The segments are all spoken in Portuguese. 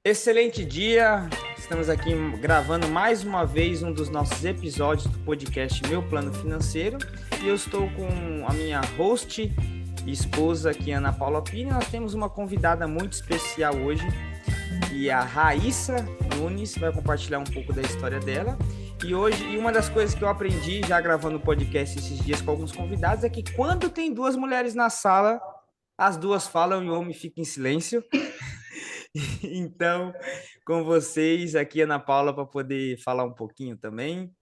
Excelente dia! Estamos aqui gravando mais uma vez um dos nossos episódios do podcast Meu Plano Financeiro e eu estou com a minha host e esposa aqui, Ana Paula Pini. Nós temos uma convidada muito especial hoje, que é a Raíssa Nunes, vai compartilhar um pouco da história dela. E uma das coisas que eu aprendi já gravando o podcast esses dias com alguns convidados é que quando tem duas mulheres na sala, as duas falam e o homem fica em silêncio. Então, com vocês aqui, Ana Paula, para poder falar um pouquinho também.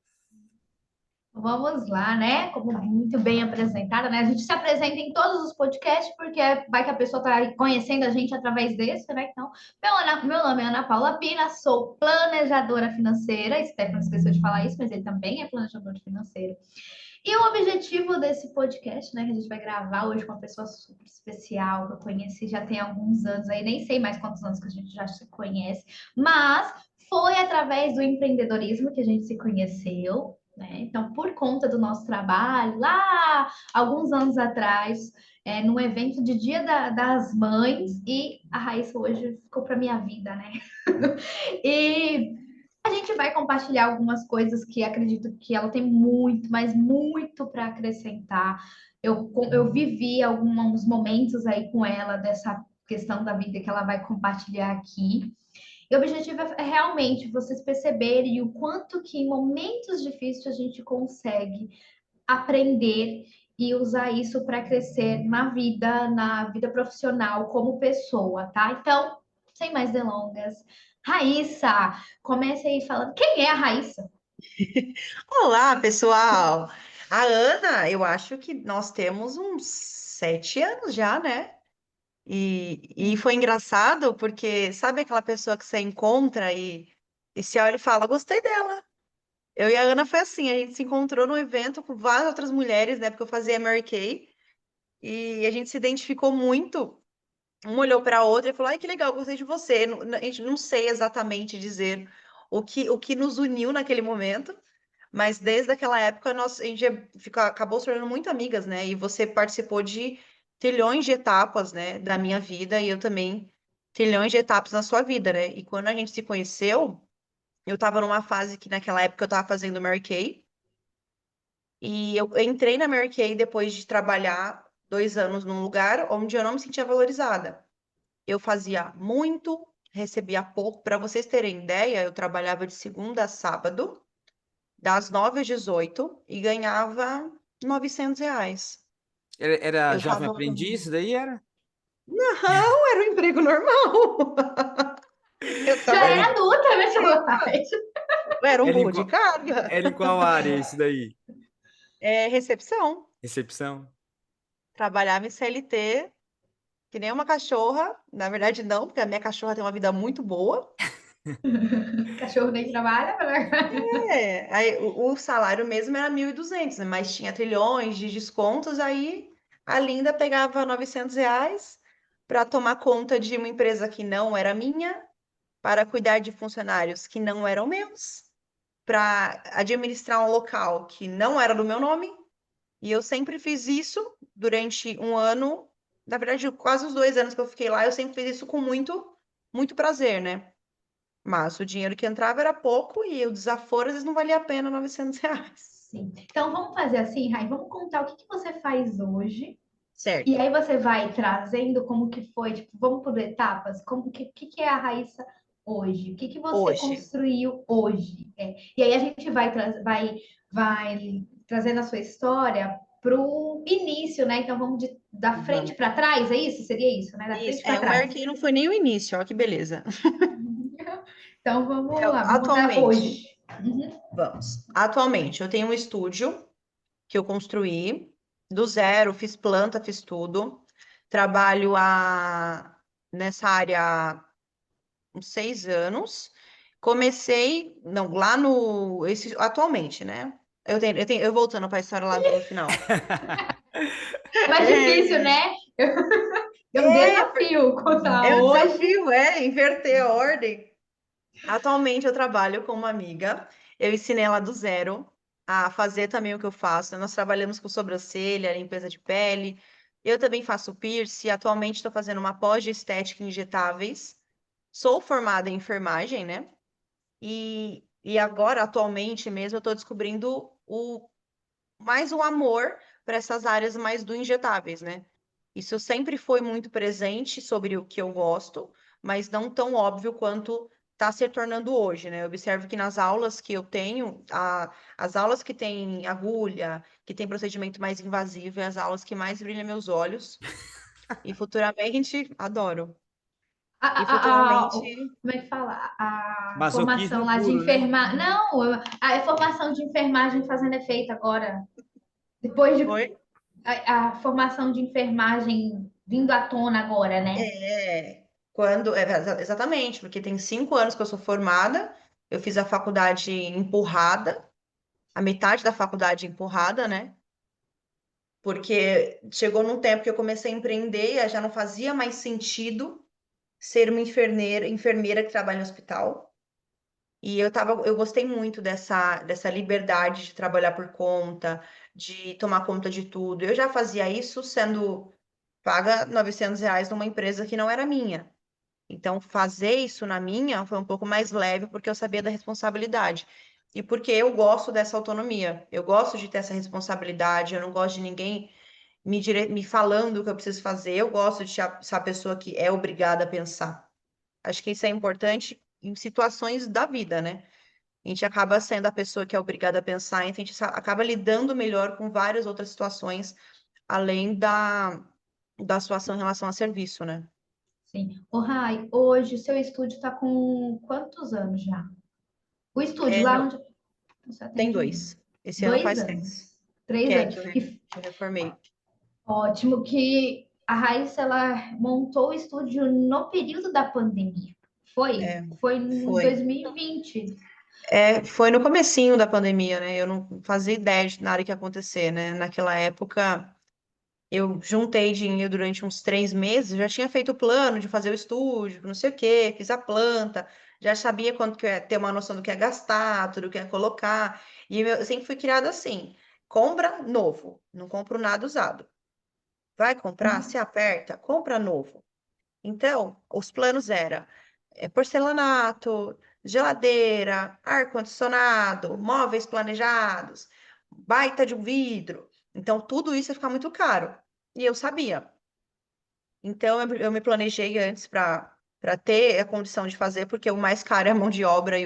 Vamos lá, né? Como muito bem apresentada, né? A gente se apresenta em todos os podcasts, porque vai que a pessoa está conhecendo a gente através desse, né? Então, meu nome é Ana Paula Pina, sou planejadora financeira. Stefano esqueceu de falar isso, mas ele também é planejador financeiro. E o objetivo desse podcast, né, que a gente vai gravar hoje com uma pessoa super especial, que eu conheci já tem alguns anos aí, nem sei mais quantos anos que a gente já se conhece, mas foi através do empreendedorismo que a gente se conheceu, né? Então, por conta do nosso trabalho, lá alguns anos atrás, num evento de das Mães, e a Raíssa hoje ficou para minha vida, né? E a gente vai compartilhar algumas coisas que acredito que ela tem muito, mas muito para acrescentar. Eu vivi alguns momentos aí com ela dessa questão da vida que ela vai compartilhar aqui. E o objetivo é realmente vocês perceberem o quanto que em momentos difíceis a gente consegue aprender e usar isso para crescer na vida profissional como pessoa, tá? Então, sem mais delongas, Raíssa, comece aí falando quem é a Raíssa? Olá, pessoal! A Ana, eu acho que nós temos uns 7 anos já, né? E foi engraçado porque sabe aquela pessoa que você encontra e se olha e fala, gostei dela. Eu e a Ana foi assim, a gente se encontrou num evento com várias outras mulheres, né? Porque eu fazia Mary Kay, e a gente se identificou muito. Uma olhou para a outra e falou, ai, que legal, gostei de você. A gente não sei exatamente dizer o que nos uniu naquele momento. Mas desde aquela época a gente acabou se tornando muito amigas, né? E você participou de trilhões de etapas, né, da minha vida e eu também trilhões de etapas na sua vida, né? E quando a gente se conheceu, eu estava numa fase que naquela época eu estava fazendo Mary Kay e eu entrei na Mary Kay depois de trabalhar 2 anos num lugar onde eu não me sentia valorizada. Eu fazia muito, recebia pouco. Para vocês terem ideia, eu trabalhava de segunda a sábado das 9 às 18 e ganhava R$ 900. Era Eu jovem tava. aprendiz, daí era? Não, era um emprego normal. Eu Já Era trabalhava. era em, adulta, né, Silvana? Era um era em burro de qual, carga. era em qual área isso daí? É, recepção. Recepção? Trabalhava em CLT, que nem uma cachorra. Na verdade, não, porque a minha cachorra tem uma vida muito boa. Cachorro nem trabalha, né? Aí, o salário mesmo era 1.200, né? Mas tinha trilhões de descontos. Aí a Linda pegava R$ 900 para tomar conta de uma empresa que não era minha, para cuidar de funcionários que não eram meus, para administrar um local que não era do meu nome. E eu sempre fiz isso durante um ano, na verdade, quase os 2 anos que eu fiquei lá, eu sempre fiz isso com muito, muito prazer, né? Mas o dinheiro que entrava era pouco e o desaforo às vezes não valia a pena R$ 900. Sim. Então vamos fazer assim, Rai, vamos contar o que que você faz hoje. E Certo. aí você vai trazendo como que foi, tipo, vamos por etapas, que é a Raíssa hoje? O que que você Hoje. construiu hoje? E aí a gente vai trazendo a sua história pro início, né? Então vamos da frente Vamos. para trás, é isso? Seria isso, né? Da Isso. frente para É, o trás. Mary não foi nem o início, ó, que beleza. Então vamos É, lá, vamos contar atualmente, hoje. Uhum. vamos. Atualmente, eu tenho um estúdio que eu construí do zero, fiz planta, fiz tudo. Trabalho nessa área há uns 6 anos. Comecei, não, lá atualmente, né? Eu voltando para a história lá do final. É mais difícil, É, né? É um é, desafio contar é um hoje. desafio, inverter a ordem. Atualmente eu trabalho com uma amiga. Eu ensinei ela do zero a fazer também o que eu faço. Nós trabalhamos com sobrancelha, limpeza de pele. Eu também faço piercing. Atualmente estou fazendo uma pós de estética em injetáveis. Sou formada em enfermagem, né? E agora, atualmente mesmo, eu estou descobrindo mais o amor para essas áreas mais do injetáveis, né? Isso sempre foi muito presente sobre o que eu gosto, mas não tão óbvio quanto está se tornando hoje, né? Eu observo que nas aulas que eu tenho, as aulas que têm agulha, que tem procedimento mais invasivo, é as aulas que mais brilham meus olhos. E futuramente, adoro. A, E como futuramente, é que fala? A formação Masoquismo lá de puro, né? enfermagem. Não, a formação de enfermagem fazendo efeito agora. Depois de oi? a formação de enfermagem vindo à tona agora, né? Exatamente, porque tem 5 anos que eu sou formada, eu fiz a faculdade empurrada, a metade da faculdade empurrada, né? Porque chegou num tempo que eu comecei a empreender e já não fazia mais sentido ser uma enfermeira que trabalha no hospital. E eu gostei muito dessa liberdade de trabalhar por conta, de tomar conta de tudo. Eu já fazia isso sendo paga R$ 900 numa empresa que não era minha. Então, fazer isso na minha foi um pouco mais leve, porque eu sabia da responsabilidade. E porque eu gosto dessa autonomia. Eu gosto de ter essa responsabilidade. Eu não gosto de ninguém me falando o que eu preciso fazer. Eu gosto de ser a pessoa que é obrigada a pensar. Acho que isso é importante em situações da vida, né? A gente acaba sendo a pessoa que é obrigada a pensar, então a gente acaba lidando melhor com várias outras situações, além da situação em relação a serviço, né? Sim. O Rai, hoje o seu estúdio está com quantos anos já? O estúdio, É, lá onde você tem atende. 2. Esse ano Dois faz 3. anos. Que Três é anos. que Que eu reformei. ótimo que a Raíssa ela montou o estúdio no período da pandemia. Foi? É, Foi em foi. 2020. Foi no comecinho da pandemia, né? Eu não fazia ideia de nada que ia acontecer, né? Naquela época, eu juntei dinheiro durante uns 3 meses, já tinha feito o plano de fazer o estúdio, não sei o quê, fiz a planta, já sabia quanto que eu ia ter uma noção do que ia gastar, tudo que ia colocar. E eu sempre fui criada assim: compra novo, não compro nada usado. Vai comprar? Se aperta, compra novo. Então, os planos eram porcelanato, geladeira, ar-condicionado, móveis planejados, baita de um vidro. Então, tudo isso ia ficar muito caro. E eu sabia. Então, eu me planejei antes para ter a condição de fazer, porque o mais caro é a mão de obra e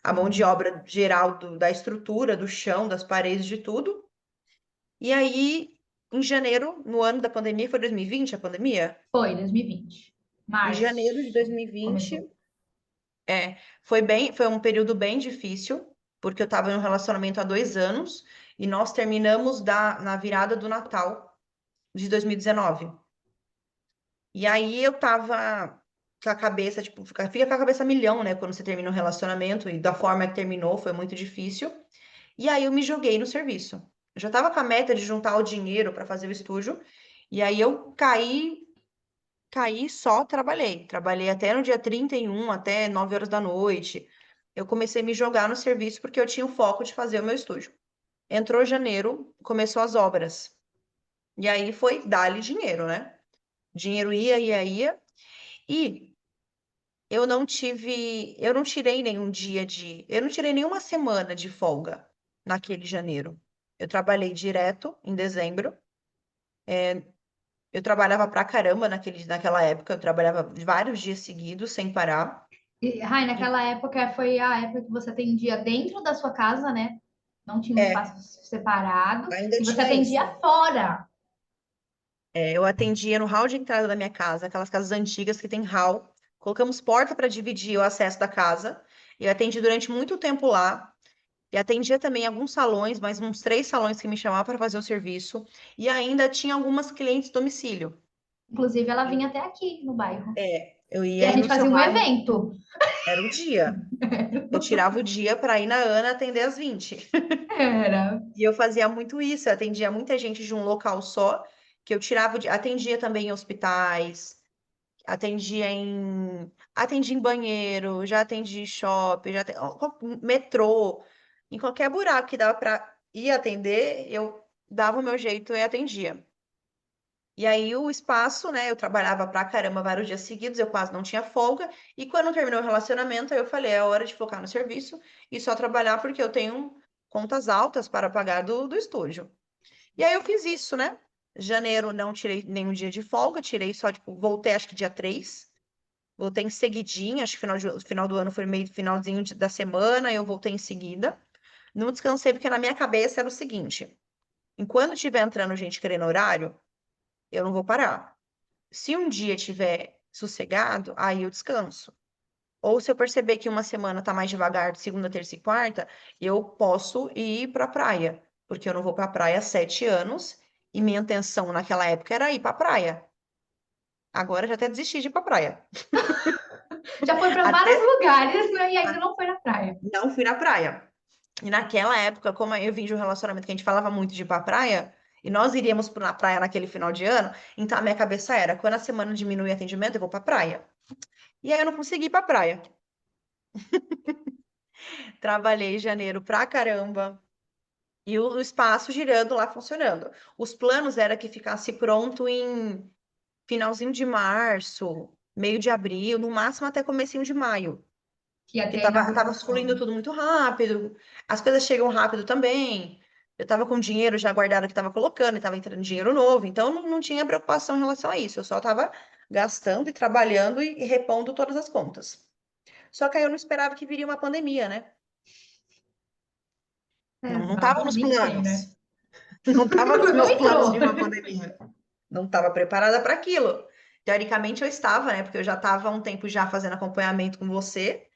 a mão de Sim. obra geral da estrutura, do chão, das paredes, de tudo. E aí, em janeiro, no ano da pandemia, foi 2020 a pandemia? Foi, 2020. Em janeiro de dois Março mil e começou. vinte foi um período bem difícil, porque eu estava em um relacionamento há 2 anos e nós terminamos na virada do Natal de 2019. E aí eu tava com a cabeça, tipo, fica com a cabeça a milhão, né? Quando você termina um relacionamento e da forma que terminou, foi muito difícil. E aí eu me joguei no serviço. Eu já tava com a meta de juntar o dinheiro para fazer o estúdio, e aí eu caí, só trabalhei. Trabalhei até no dia 31 até 9 horas da noite. Eu comecei a me jogar no serviço porque eu tinha o foco de fazer o meu estúdio. Entrou janeiro, começou as obras. E aí foi dar-lhe dinheiro, né? Dinheiro ia, ia, ia. E eu não tirei nenhum eu não tirei nenhuma semana de folga naquele janeiro. Eu trabalhei direto em dezembro. Eu trabalhava pra caramba naquela época. Eu trabalhava vários dias seguidos, sem parar. E, Rai, E, naquela época foi a época que você atendia dentro da sua casa, né? Não tinha um é, espaço separado. ainda E você tinha atendia isso. fora. Eu atendia no hall de entrada da minha casa, aquelas casas antigas que tem hall. Colocamos porta para dividir o acesso da casa. Eu atendi durante muito tempo lá. E atendia também alguns salões, mais uns 3 salões que me chamavam para fazer o serviço. E ainda tinha algumas clientes domicílio. Inclusive, ela E, vinha até aqui no bairro. eu E ia a aí gente no seu fazia um bairro, evento. era o dia. Eu tirava o dia para ir na Ana atender às 20. Era. E eu fazia muito isso, eu atendia muita gente de um local só, que eu tirava, atendia também em hospitais, atendi em banheiro, já atendi em shopping, metrô, em qualquer buraco que dava para ir atender, eu dava o meu jeito e atendia. E aí o espaço, né? Eu trabalhava pra caramba vários dias seguidos, eu quase não tinha folga. E quando terminou o relacionamento, aí eu falei, é hora de focar no serviço e só trabalhar porque eu tenho contas altas para pagar do estúdio. E aí eu fiz isso, né? Janeiro não tirei nenhum dia de folga, tirei só, tipo, voltei acho que dia 3. Voltei em seguidinha, acho que final do ano foi meio finalzinho da semana, eu voltei em seguida. Não descansei porque na minha cabeça era o seguinte: enquanto estiver entrando gente querendo horário, eu não vou parar. Se um dia tiver sossegado, aí eu descanso. Ou se eu perceber que uma semana tá mais devagar, de segunda, terça e quarta, eu posso ir pra praia, porque eu não vou pra praia há 7 anos e minha intenção naquela época era ir pra praia. Agora eu já até desisti de ir pra praia. Já foi para vários Até lugares, né, e ainda não foi na praia. não fui na praia. E naquela época, como eu vim de um relacionamento que a gente falava muito de ir pra praia, e nós iríamos na praia naquele final de ano, então a minha cabeça era, quando a semana diminuir atendimento, eu vou pra praia. E aí eu não consegui ir pra praia. Trabalhei em janeiro pra caramba. E o espaço girando lá funcionando. Os planos era que ficasse pronto em finalzinho de março, meio de abril, no máximo até comecinho de maio. Que Porque até a tava inauguração. fluindo tudo muito rápido, as coisas chegam rápido também. Eu tava com dinheiro já guardado que tava colocando, e tava entrando dinheiro novo, então não tinha preocupação em relação a isso. Eu só tava gastando e trabalhando e repondo todas as contas. Só que aí eu não esperava que viria uma pandemia, né? Não tava Exato, nos nem sei, né? planos. Não tava nos Não meus planos entrou. de uma pandemia. Não estava preparada para aquilo. Teoricamente eu estava, né? Porque eu já estava há um tempo já fazendo acompanhamento com você.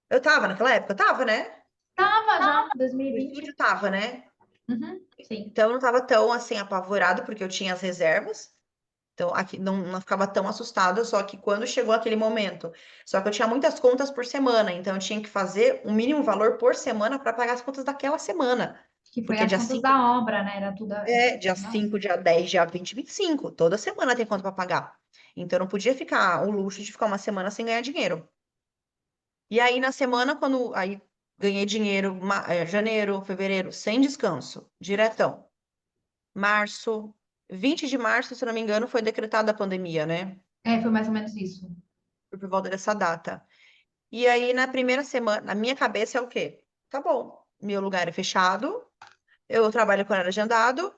Eu estava naquela época, eu estava, né? Tava já, O estúdio 2020. estava, né? Uhum, sim. Então eu não estava tão assim apavorado porque eu tinha as reservas. Então aqui não ficava tão assustada, só que quando chegou aquele momento, só que eu tinha muitas contas por semana, então eu tinha que fazer o mínimo valor por semana para pagar as contas daquela semana. Que foi Porque as dia contas 5 da obra, né? Era tudo. dia Não. 5, dia 10, dia 20, 25. Toda semana tem conta para pagar. Então eu não podia ficar o luxo de ficar uma semana sem ganhar dinheiro. E aí na semana, quando aí ganhei dinheiro, janeiro, fevereiro, sem descanso, diretão. Março, 20 de março, se eu não me engano, foi decretada a pandemia, né? É, foi mais ou menos isso. Foi por volta dessa data. E aí na primeira semana, na minha cabeça é o quê? Tá bom, meu lugar é fechado, eu trabalho com horário agendado,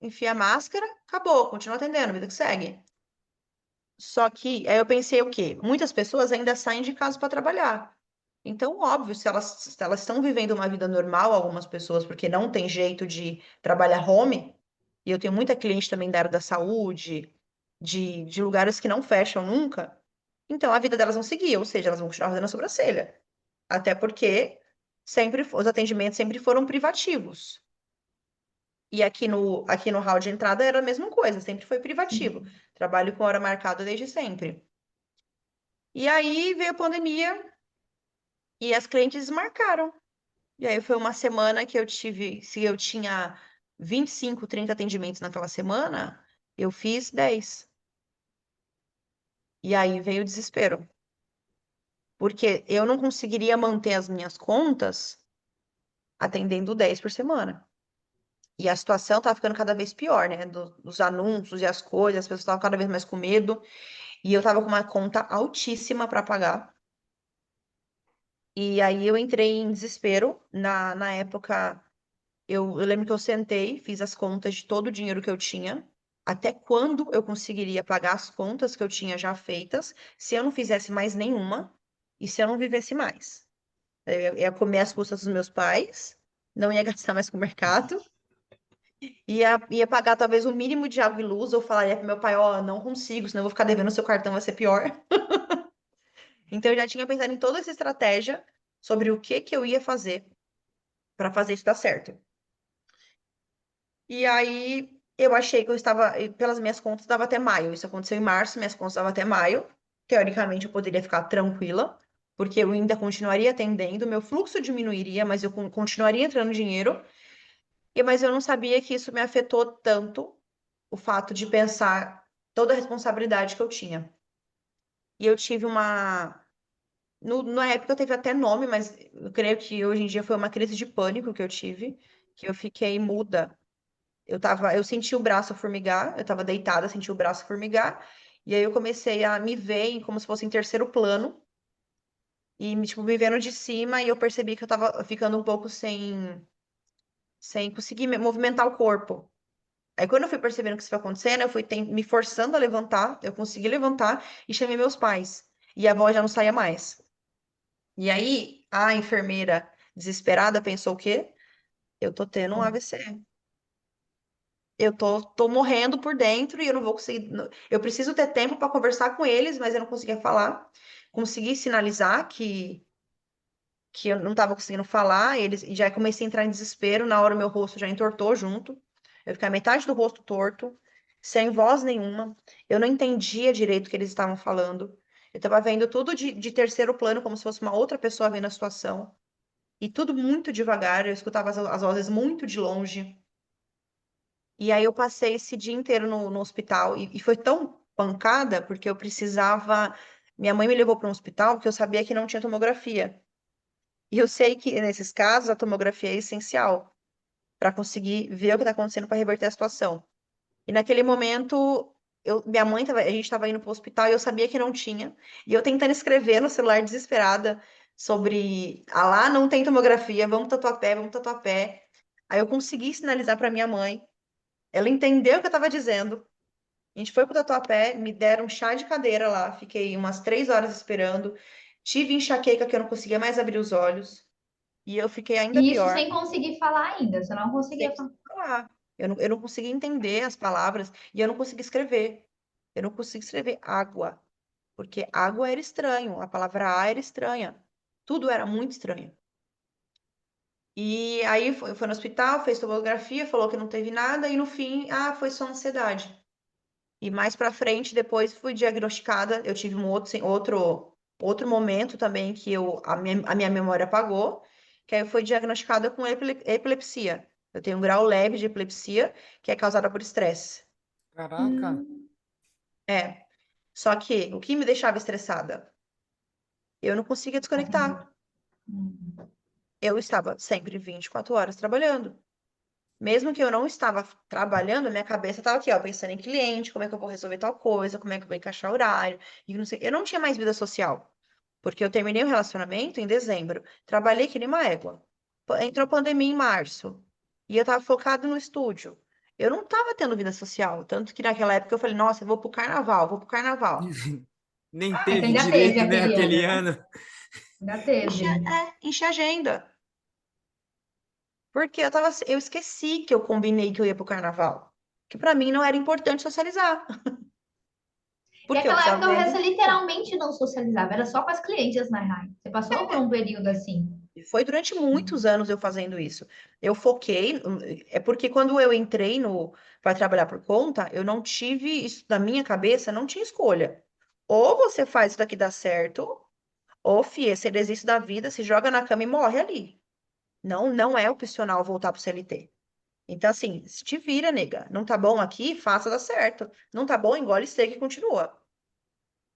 enfia a máscara, acabou, continua atendendo, vida que segue. Só que aí eu pensei o quê? Muitas pessoas ainda saem de casa para trabalhar. Então, óbvio, se elas estão vivendo uma vida normal, algumas pessoas, porque não tem jeito de trabalhar home, e eu tenho muita cliente também da área da saúde, de lugares que não fecham nunca, então a vida delas vão seguir, ou seja, elas vão continuar fazendo a sobrancelha. Até porque os atendimentos sempre foram privativos. E aqui no hall de entrada era a mesma coisa, sempre foi privativo. Sim. Trabalho com hora marcada desde sempre. E aí veio a pandemia e as clientes desmarcaram. E aí foi uma semana que eu tive, se eu tinha 25, 30 atendimentos naquela semana, eu fiz 10. E aí veio o desespero, porque eu não conseguiria manter as minhas contas atendendo 10 por semana. E a situação estava ficando cada vez pior, né? Dos anúncios e as coisas, as pessoas estavam cada vez mais com medo. E eu estava com uma conta altíssima para pagar. E aí eu entrei em desespero. Na época, eu lembro que eu sentei, fiz as contas de todo o dinheiro que eu tinha, até quando eu conseguiria pagar as contas que eu tinha já feitas, se eu não fizesse mais nenhuma e se eu não vivesse mais. Eu ia comer as custas dos meus pais, não ia gastar mais com o mercado, ia pagar talvez o mínimo de água e luz, ou falaria pro meu pai, ó, não consigo, senão eu vou ficar devendo seu cartão, vai ser pior. Então eu já tinha pensado em toda essa estratégia sobre o que que eu ia fazer para fazer isso dar certo. E aí eu achei que eu estava, pelas minhas contas, dava até maio. Isso aconteceu em março, minhas contas davam até maio. Teoricamente eu poderia ficar tranquila, porque eu ainda continuaria atendendo, meu fluxo diminuiria, mas eu continuaria entrando dinheiro. Mas eu não sabia que isso me afetou tanto, o fato de pensar toda a responsabilidade que eu tinha. E eu tive uma. Na época eu teve até nome, mas eu creio que hoje em dia foi uma crise de pânico que eu tive, que eu fiquei muda. eu senti o braço formigar, eu tava deitada, senti o braço formigar, e aí eu comecei a me ver como se fosse em terceiro plano, e tipo, me vendo de cima, e eu percebi que eu tava ficando um pouco sem conseguir movimentar o corpo. Aí quando eu fui percebendo que isso foi acontecendo, eu fui me forçando a levantar, eu consegui levantar e chamei meus pais. E a voz já não saía mais. E aí a enfermeira, desesperada, pensou o quê? Eu tô tendo um AVC. Eu tô morrendo por dentro e eu não vou conseguir. Eu preciso ter tempo para conversar com eles, mas eu não conseguia falar. Consegui sinalizar que eu não estava conseguindo falar, eles e já comecei a entrar em desespero. Na hora, o meu rosto já entortou junto. Eu fiquei a metade do rosto torto, sem voz nenhuma. Eu não entendia direito o que eles estavam falando. Eu estava vendo tudo de terceiro plano, como se fosse uma outra pessoa vendo a situação. E tudo muito devagar, eu escutava as vozes muito de longe. E aí eu passei esse dia inteiro no hospital e foi tão pancada porque eu precisava. Minha mãe me levou para um hospital porque eu sabia que não tinha tomografia. E eu sei que nesses casos a tomografia é essencial para conseguir ver o que está acontecendo para reverter a situação. E naquele momento, minha mãe a gente estava indo para o hospital e eu sabia que não tinha. E eu tentando escrever no celular desesperada sobre, ah lá, não tem tomografia, vamos tatuapé, vamos tatuapé. Aí eu consegui sinalizar para minha mãe. Ela entendeu o que eu estava dizendo. A gente foi pro Tatuapé, me deram um chá de cadeira lá, fiquei umas 3 horas esperando. Tive enxaqueca que eu não conseguia mais abrir os olhos. E eu fiquei ainda E isso pior, sem conseguir falar ainda, você não sem conseguia falar. conseguir falar. Eu não conseguia entender as palavras e eu não conseguia escrever. Eu não conseguia escrever água, porque água era estranho, a palavra A era estranha. Tudo era muito estranho. E aí foi no hospital, fez tomografia, falou que não teve nada, e no fim, foi só ansiedade. E mais pra frente, depois fui diagnosticada. Eu tive um outro momento também que a minha memória apagou, que aí eu fui diagnosticada com epilepsia. Eu tenho um grau leve de epilepsia, que é causada por estresse. Caraca. Hum, É. Só que o que me deixava estressada? Eu não conseguia desconectar. hum. Eu estava sempre 24 horas trabalhando. Mesmo que eu não estava trabalhando, minha cabeça estava aqui, ó, pensando em cliente, como é que eu vou resolver tal coisa, como é que eu vou encaixar horário, e não sei. Eu não tinha mais vida social, porque eu terminei o relacionamento em dezembro, trabalhei que nem uma égua. Entrou pandemia em março, e eu estava focado no estúdio. Eu não estava tendo vida social, tanto que naquela época eu falei, nossa, eu vou pro carnaval, vou pro carnaval. Nem É que teve ainda teve direito, né, aquele aquele ano, né? ano. Ainda Enchi, teve. enchi a agenda, porque eu esqueci que eu combinei que eu ia pro carnaval, que para mim não era importante socializar, E porque eu aquela precisava época ganhar você dinheiro. literalmente não socializava, era só com as clientes na RAI. Você passou por um período assim. E foi durante muitos anos eu fazendo isso. Eu foquei, é porque quando eu entrei no para trabalhar por conta, eu não tive isso na minha cabeça, não tinha escolha. Ou você faz isso daqui dar certo, ou fia, você desiste da vida, se joga na cama e morre ali. Não, não é opcional voltar pro CLT. Então, assim, se te vira, nega. Não tá bom aqui, faça dar certo. Não tá bom, engole seco e continua.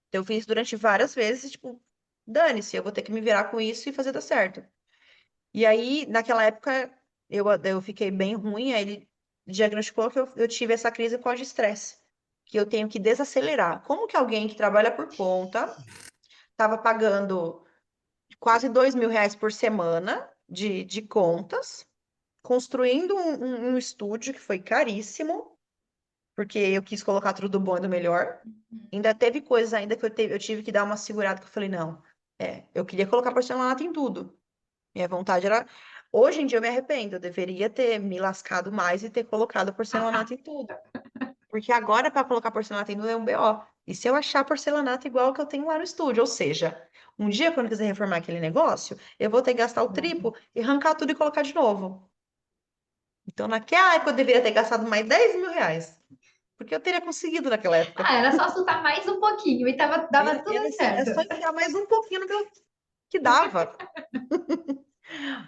Então, eu fiz isso durante várias vezes, tipo, dane-se, eu vou ter que me virar com isso e fazer dar certo. E aí, naquela época, eu fiquei bem ruim, aí ele diagnosticou que eu tive essa crise pós-estresse, que eu tenho que desacelerar. Como que alguém que trabalha por conta estava pagando quase R$ 2.000 por semana de contas, construindo um estúdio que foi caríssimo, porque eu quis colocar tudo do bom e do melhor. Ainda teve coisas ainda que eu tive que dar uma segurada, que eu falei, não, eu queria colocar porcelanato em tudo. Minha vontade era. Hoje em dia eu me arrependo, eu deveria ter me lascado mais e ter colocado porcelanato em tudo. Porque agora, para colocar porcelanato em tudo é um BO. E se eu achar porcelanato igual que eu tenho lá no estúdio? Ou seja, um dia, quando eu quiser reformar aquele negócio, eu vou ter que gastar o triplo e arrancar tudo e colocar de novo. Então, naquela época, eu deveria ter gastado mais R$ 10.000. Porque eu teria conseguido naquela época. Ah, era só soltar mais um pouquinho e dava Era tudo assim, é certo. só enfiar mais um pouquinho no que dava.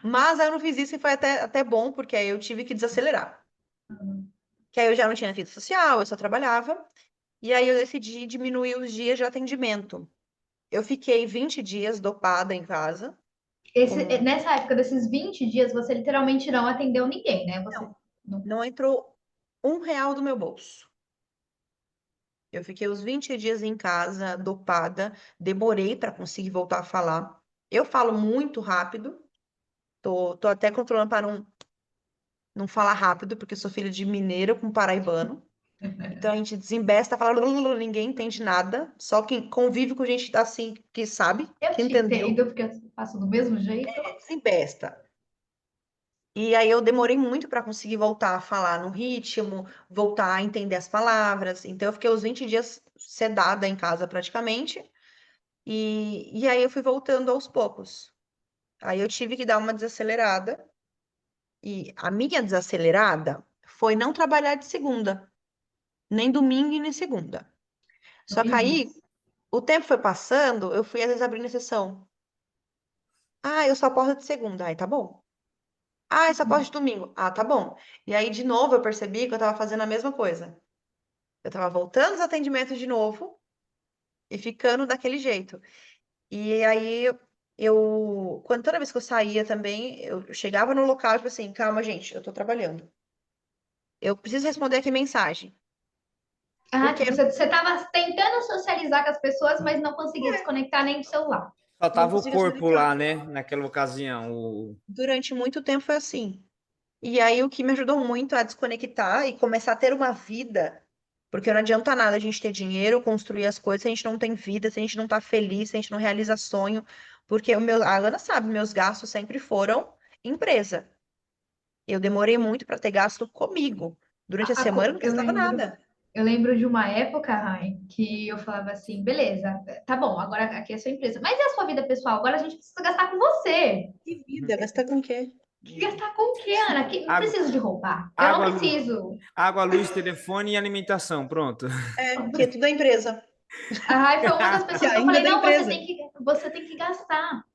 Mas aí eu não fiz isso e foi até bom, porque aí eu tive que desacelerar. Que aí eu já não tinha vida social, eu só trabalhava. E aí eu decidi diminuir os dias de atendimento. Eu fiquei 20 dias dopada em casa. Com... Nessa época desses 20 dias, você literalmente não atendeu ninguém, né? Você Não, não. não entrou. R$ 1 do meu bolso. Eu fiquei os 20 dias em casa, dopada, demorei para conseguir voltar a falar. Eu falo muito rápido, tô até controlando para não falar rápido, porque eu sou filha de mineiro com paraibano. Então a gente desembesta, fala, ninguém entende nada, só quem convive com gente assim que sabe, Eu que te entendeu, entendo, porque eu faço do mesmo jeito. desembesta. E aí eu demorei muito para conseguir voltar a falar no ritmo, voltar a entender as palavras. Então eu fiquei os 20 dias sedada em casa praticamente. E aí eu fui voltando aos poucos. Aí eu tive que dar uma desacelerada. E a minha desacelerada foi não trabalhar de segunda, nem domingo e nem segunda. Não Só que aí fiz o tempo foi passando, eu fui às vezes abrindo exceção. Ah, eu só posso de segunda. Aí tá bom. Ah, eu só posso de domingo. Ah, tá bom. E aí de novo eu percebi que eu tava fazendo a mesma coisa. Eu tava voltando os atendimentos de novo e ficando daquele jeito. E aí quando toda vez que eu saía também, eu chegava no local e tipo assim, calma, gente, eu tô trabalhando. Eu preciso responder aqui mensagem. Ah, Porque tipo, você estava tentando socializar com as pessoas, mas não conseguia desconectar nem do celular. Só não tava o conseguia corpo desconectar. lá, né? Naquela ocasião. Durante muito tempo foi assim. E aí o que me ajudou muito a desconectar e começar a ter uma vida, porque não adianta nada a gente ter dinheiro, construir as coisas, se a gente não tem vida, se a gente não tá feliz, se a gente não realiza sonho, porque a Ana sabe, meus gastos sempre foram empresa. Eu demorei muito para ter gasto comigo. Durante a semana eu não Eu gastava lembro, nada. eu lembro de uma época, Rai, que eu falava assim, beleza, tá bom, agora aqui é a sua empresa, mas e a sua vida pessoal? Agora a gente precisa gastar com você. Que vida, gastar com o quê? Gastar com o quê, Ana? Que, não Água, preciso de roupa. Eu não água, preciso. água, luz, telefone e alimentação. Pronto. É, que é tudo da empresa. A Rai foi uma das Que pessoas que eu ainda é falei, da não, empresa. você tem que gastar.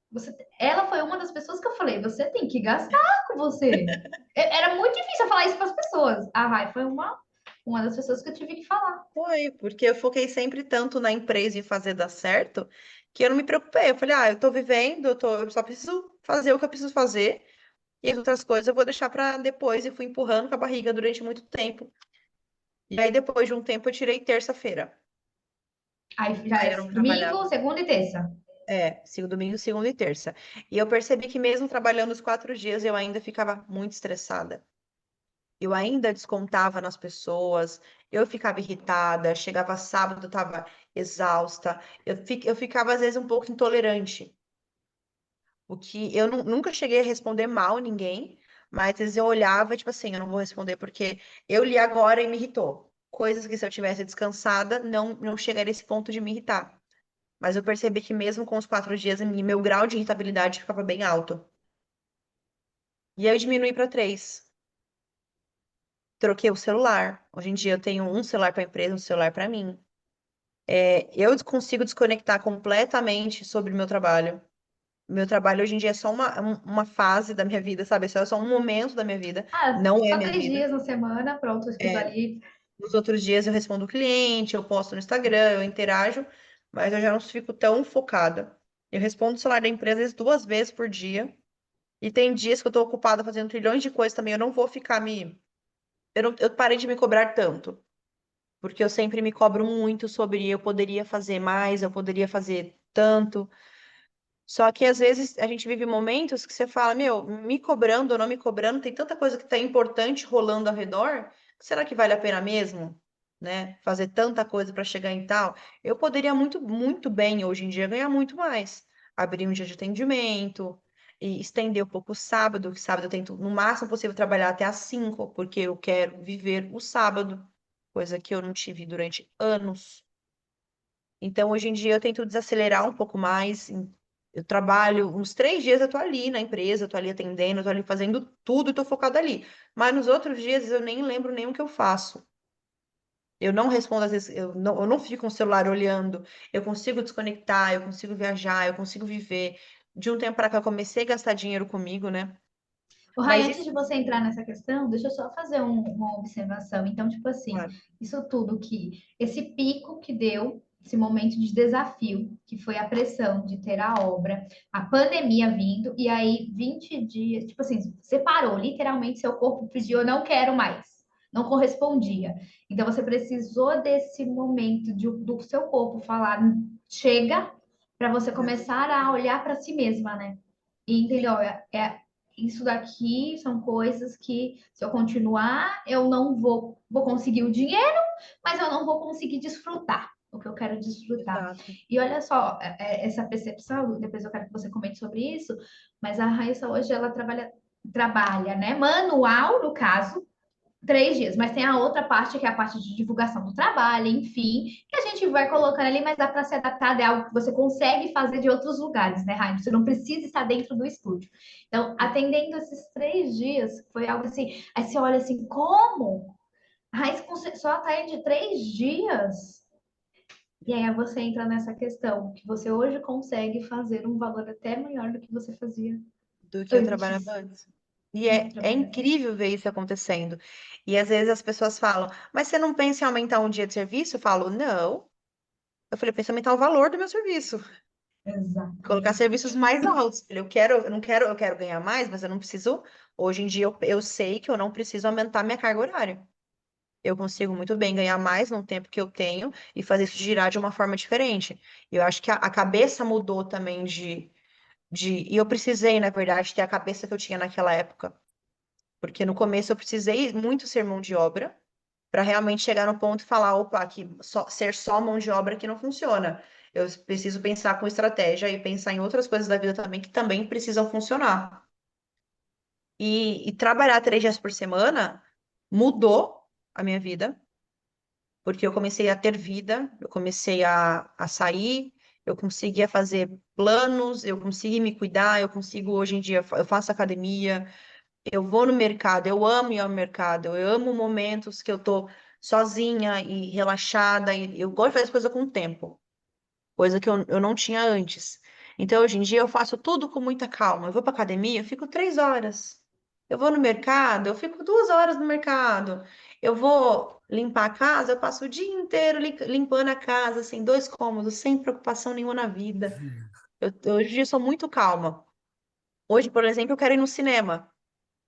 Ela foi uma das pessoas que eu falei, você tem que gastar com você. Era muito difícil eu falar isso para as pessoas. A Rai foi uma das pessoas que eu tive que falar. Foi, porque eu foquei sempre tanto na empresa e fazer dar certo, que eu não me preocupei. Eu falei, eu tô vivendo, eu só preciso fazer o que eu preciso fazer, e as outras coisas eu vou deixar para depois, e fui empurrando com a barriga durante muito tempo. E aí, depois de um tempo, eu tirei terça-feira. Aí já Aí é eu não domingo, trabalhava. segunda e terça. Domingo, segunda e terça. E eu percebi que mesmo trabalhando os 4 dias, eu ainda ficava muito estressada. Eu ainda descontava nas pessoas, eu ficava irritada, chegava sábado, eu estava exausta, eu ficava às vezes um pouco intolerante, o que eu nunca cheguei a responder mal ninguém, mas às vezes eu olhava, tipo assim, eu não vou responder porque eu li agora e me irritou. Coisas que se eu tivesse descansada, não chegaria a esse ponto de me irritar. Mas eu percebi que mesmo com os 4 dias, meu grau de irritabilidade ficava bem alto. E aí eu diminui para 3. Troquei o celular. Hoje em dia eu tenho um celular para a empresa, um celular para mim. Eu consigo desconectar completamente sobre o meu trabalho. Meu trabalho hoje em dia é só uma fase da minha vida, sabe? É só um momento da minha vida. Ah, Não é a só minha três vida. dias na semana, pronto, aquilo É, ali. nos outros dias eu respondo o cliente, eu posto no Instagram, eu interajo, mas eu já não fico tão focada. Eu respondo o celular da empresa às vezes 2 vezes por dia. E tem dias que eu tô ocupada fazendo trilhões de coisas também. Eu não vou ficar me. Eu parei de me cobrar tanto. Porque eu sempre me cobro muito sobre eu poderia fazer mais, eu poderia fazer tanto. Só que às vezes a gente vive momentos que você fala, meu, me cobrando ou não me cobrando, tem tanta coisa que tá importante rolando ao redor, será que vale a pena mesmo, né? Fazer tanta coisa para chegar em tal? Eu poderia muito, muito bem hoje em dia ganhar muito mais. Abrir um dia de atendimento e estender um pouco o sábado, que sábado eu tento no máximo possível trabalhar até às 5, porque eu quero viver o sábado, coisa que eu não tive durante anos. Então, hoje em dia, eu tento desacelerar um pouco mais. Eu trabalho uns 3 dias, eu tô ali na empresa, eu tô ali atendendo, eu tô ali fazendo tudo e tô focada ali. Mas nos outros dias, eu nem lembro nem o que eu faço. Eu não respondo, às vezes, eu não fico com o celular olhando. Eu consigo desconectar, eu consigo viajar, eu consigo viver. De um tempo para cá, eu comecei a gastar dinheiro comigo, né? O Rai, Mas antes isso, de você entrar nessa questão, deixa eu só fazer uma observação. Então, tipo assim, claro, isso tudo esse pico que deu, esse momento de desafio, que foi a pressão de ter a obra, a pandemia vindo, e aí 20 dias, tipo assim, você parou, literalmente seu corpo pediu, eu não quero mais. não correspondia. Então você precisou desse momento do seu corpo falar chega para você começar a olhar para si mesma, né? E entendeu? Isso daqui são coisas que, se eu continuar, eu não vou conseguir o dinheiro, mas eu não vou conseguir desfrutar o que eu quero desfrutar. Exato. E olha só, essa percepção, depois eu quero que você comente sobre isso, mas a Raíssa hoje ela trabalha, né? Manual, no caso, 3 dias, mas tem a outra parte que é a parte de divulgação do trabalho, enfim, que a gente vai colocando ali, mas dá para se adaptar de algo que você consegue fazer de outros lugares, né, Raim? Você não precisa estar dentro do estúdio. Então, atendendo esses 3 dias, foi algo assim. Aí você olha assim, como? A Raíssa só atende 3 dias? E aí você entra nessa questão, que você hoje consegue fazer um valor até maior do que você fazia Do que eu antes trabalhava antes. E de é trabalhar. incrível ver isso acontecendo. E às vezes as pessoas falam, mas você não pensa em aumentar um dia de serviço? Eu falo, não. Eu falei, eu penso em aumentar o valor do meu serviço. Colocar Exatamente. serviços mais altos. Eu não quero, eu quero ganhar mais, mas eu não preciso. Hoje em dia eu sei que eu não preciso aumentar minha carga horária. Eu consigo muito bem ganhar mais no tempo que eu tenho e fazer isso girar de uma forma diferente. Eu acho que a cabeça mudou também e eu precisei, na verdade, ter a cabeça que eu tinha naquela época. Porque no começo eu precisei muito ser mão de obra para realmente chegar no ponto e falar, opa, aqui ser só mão de obra que não funciona. Eu preciso pensar com estratégia e pensar em outras coisas da vida também que também precisam funcionar. E trabalhar 3 dias por semana mudou a minha vida, porque eu comecei a ter vida, eu comecei a sair, eu conseguia fazer planos, eu consegui me cuidar, eu consigo hoje em dia, eu faço academia, eu vou no mercado, eu amo ir ao mercado, eu amo momentos que eu tô sozinha e relaxada, e eu gosto de fazer as coisas com tempo, coisa que eu não tinha antes. Então, hoje em dia, eu faço tudo com muita calma. Eu vou para academia, eu fico 3 horas. Eu vou no mercado, eu fico 2 horas no mercado. Eu vou limpar a casa, eu passo o dia inteiro limpando a casa, assim, 2 cômodos, sem preocupação nenhuma na vida. Hoje em dia, eu sou muito calma. Hoje, por exemplo, eu quero ir no cinema.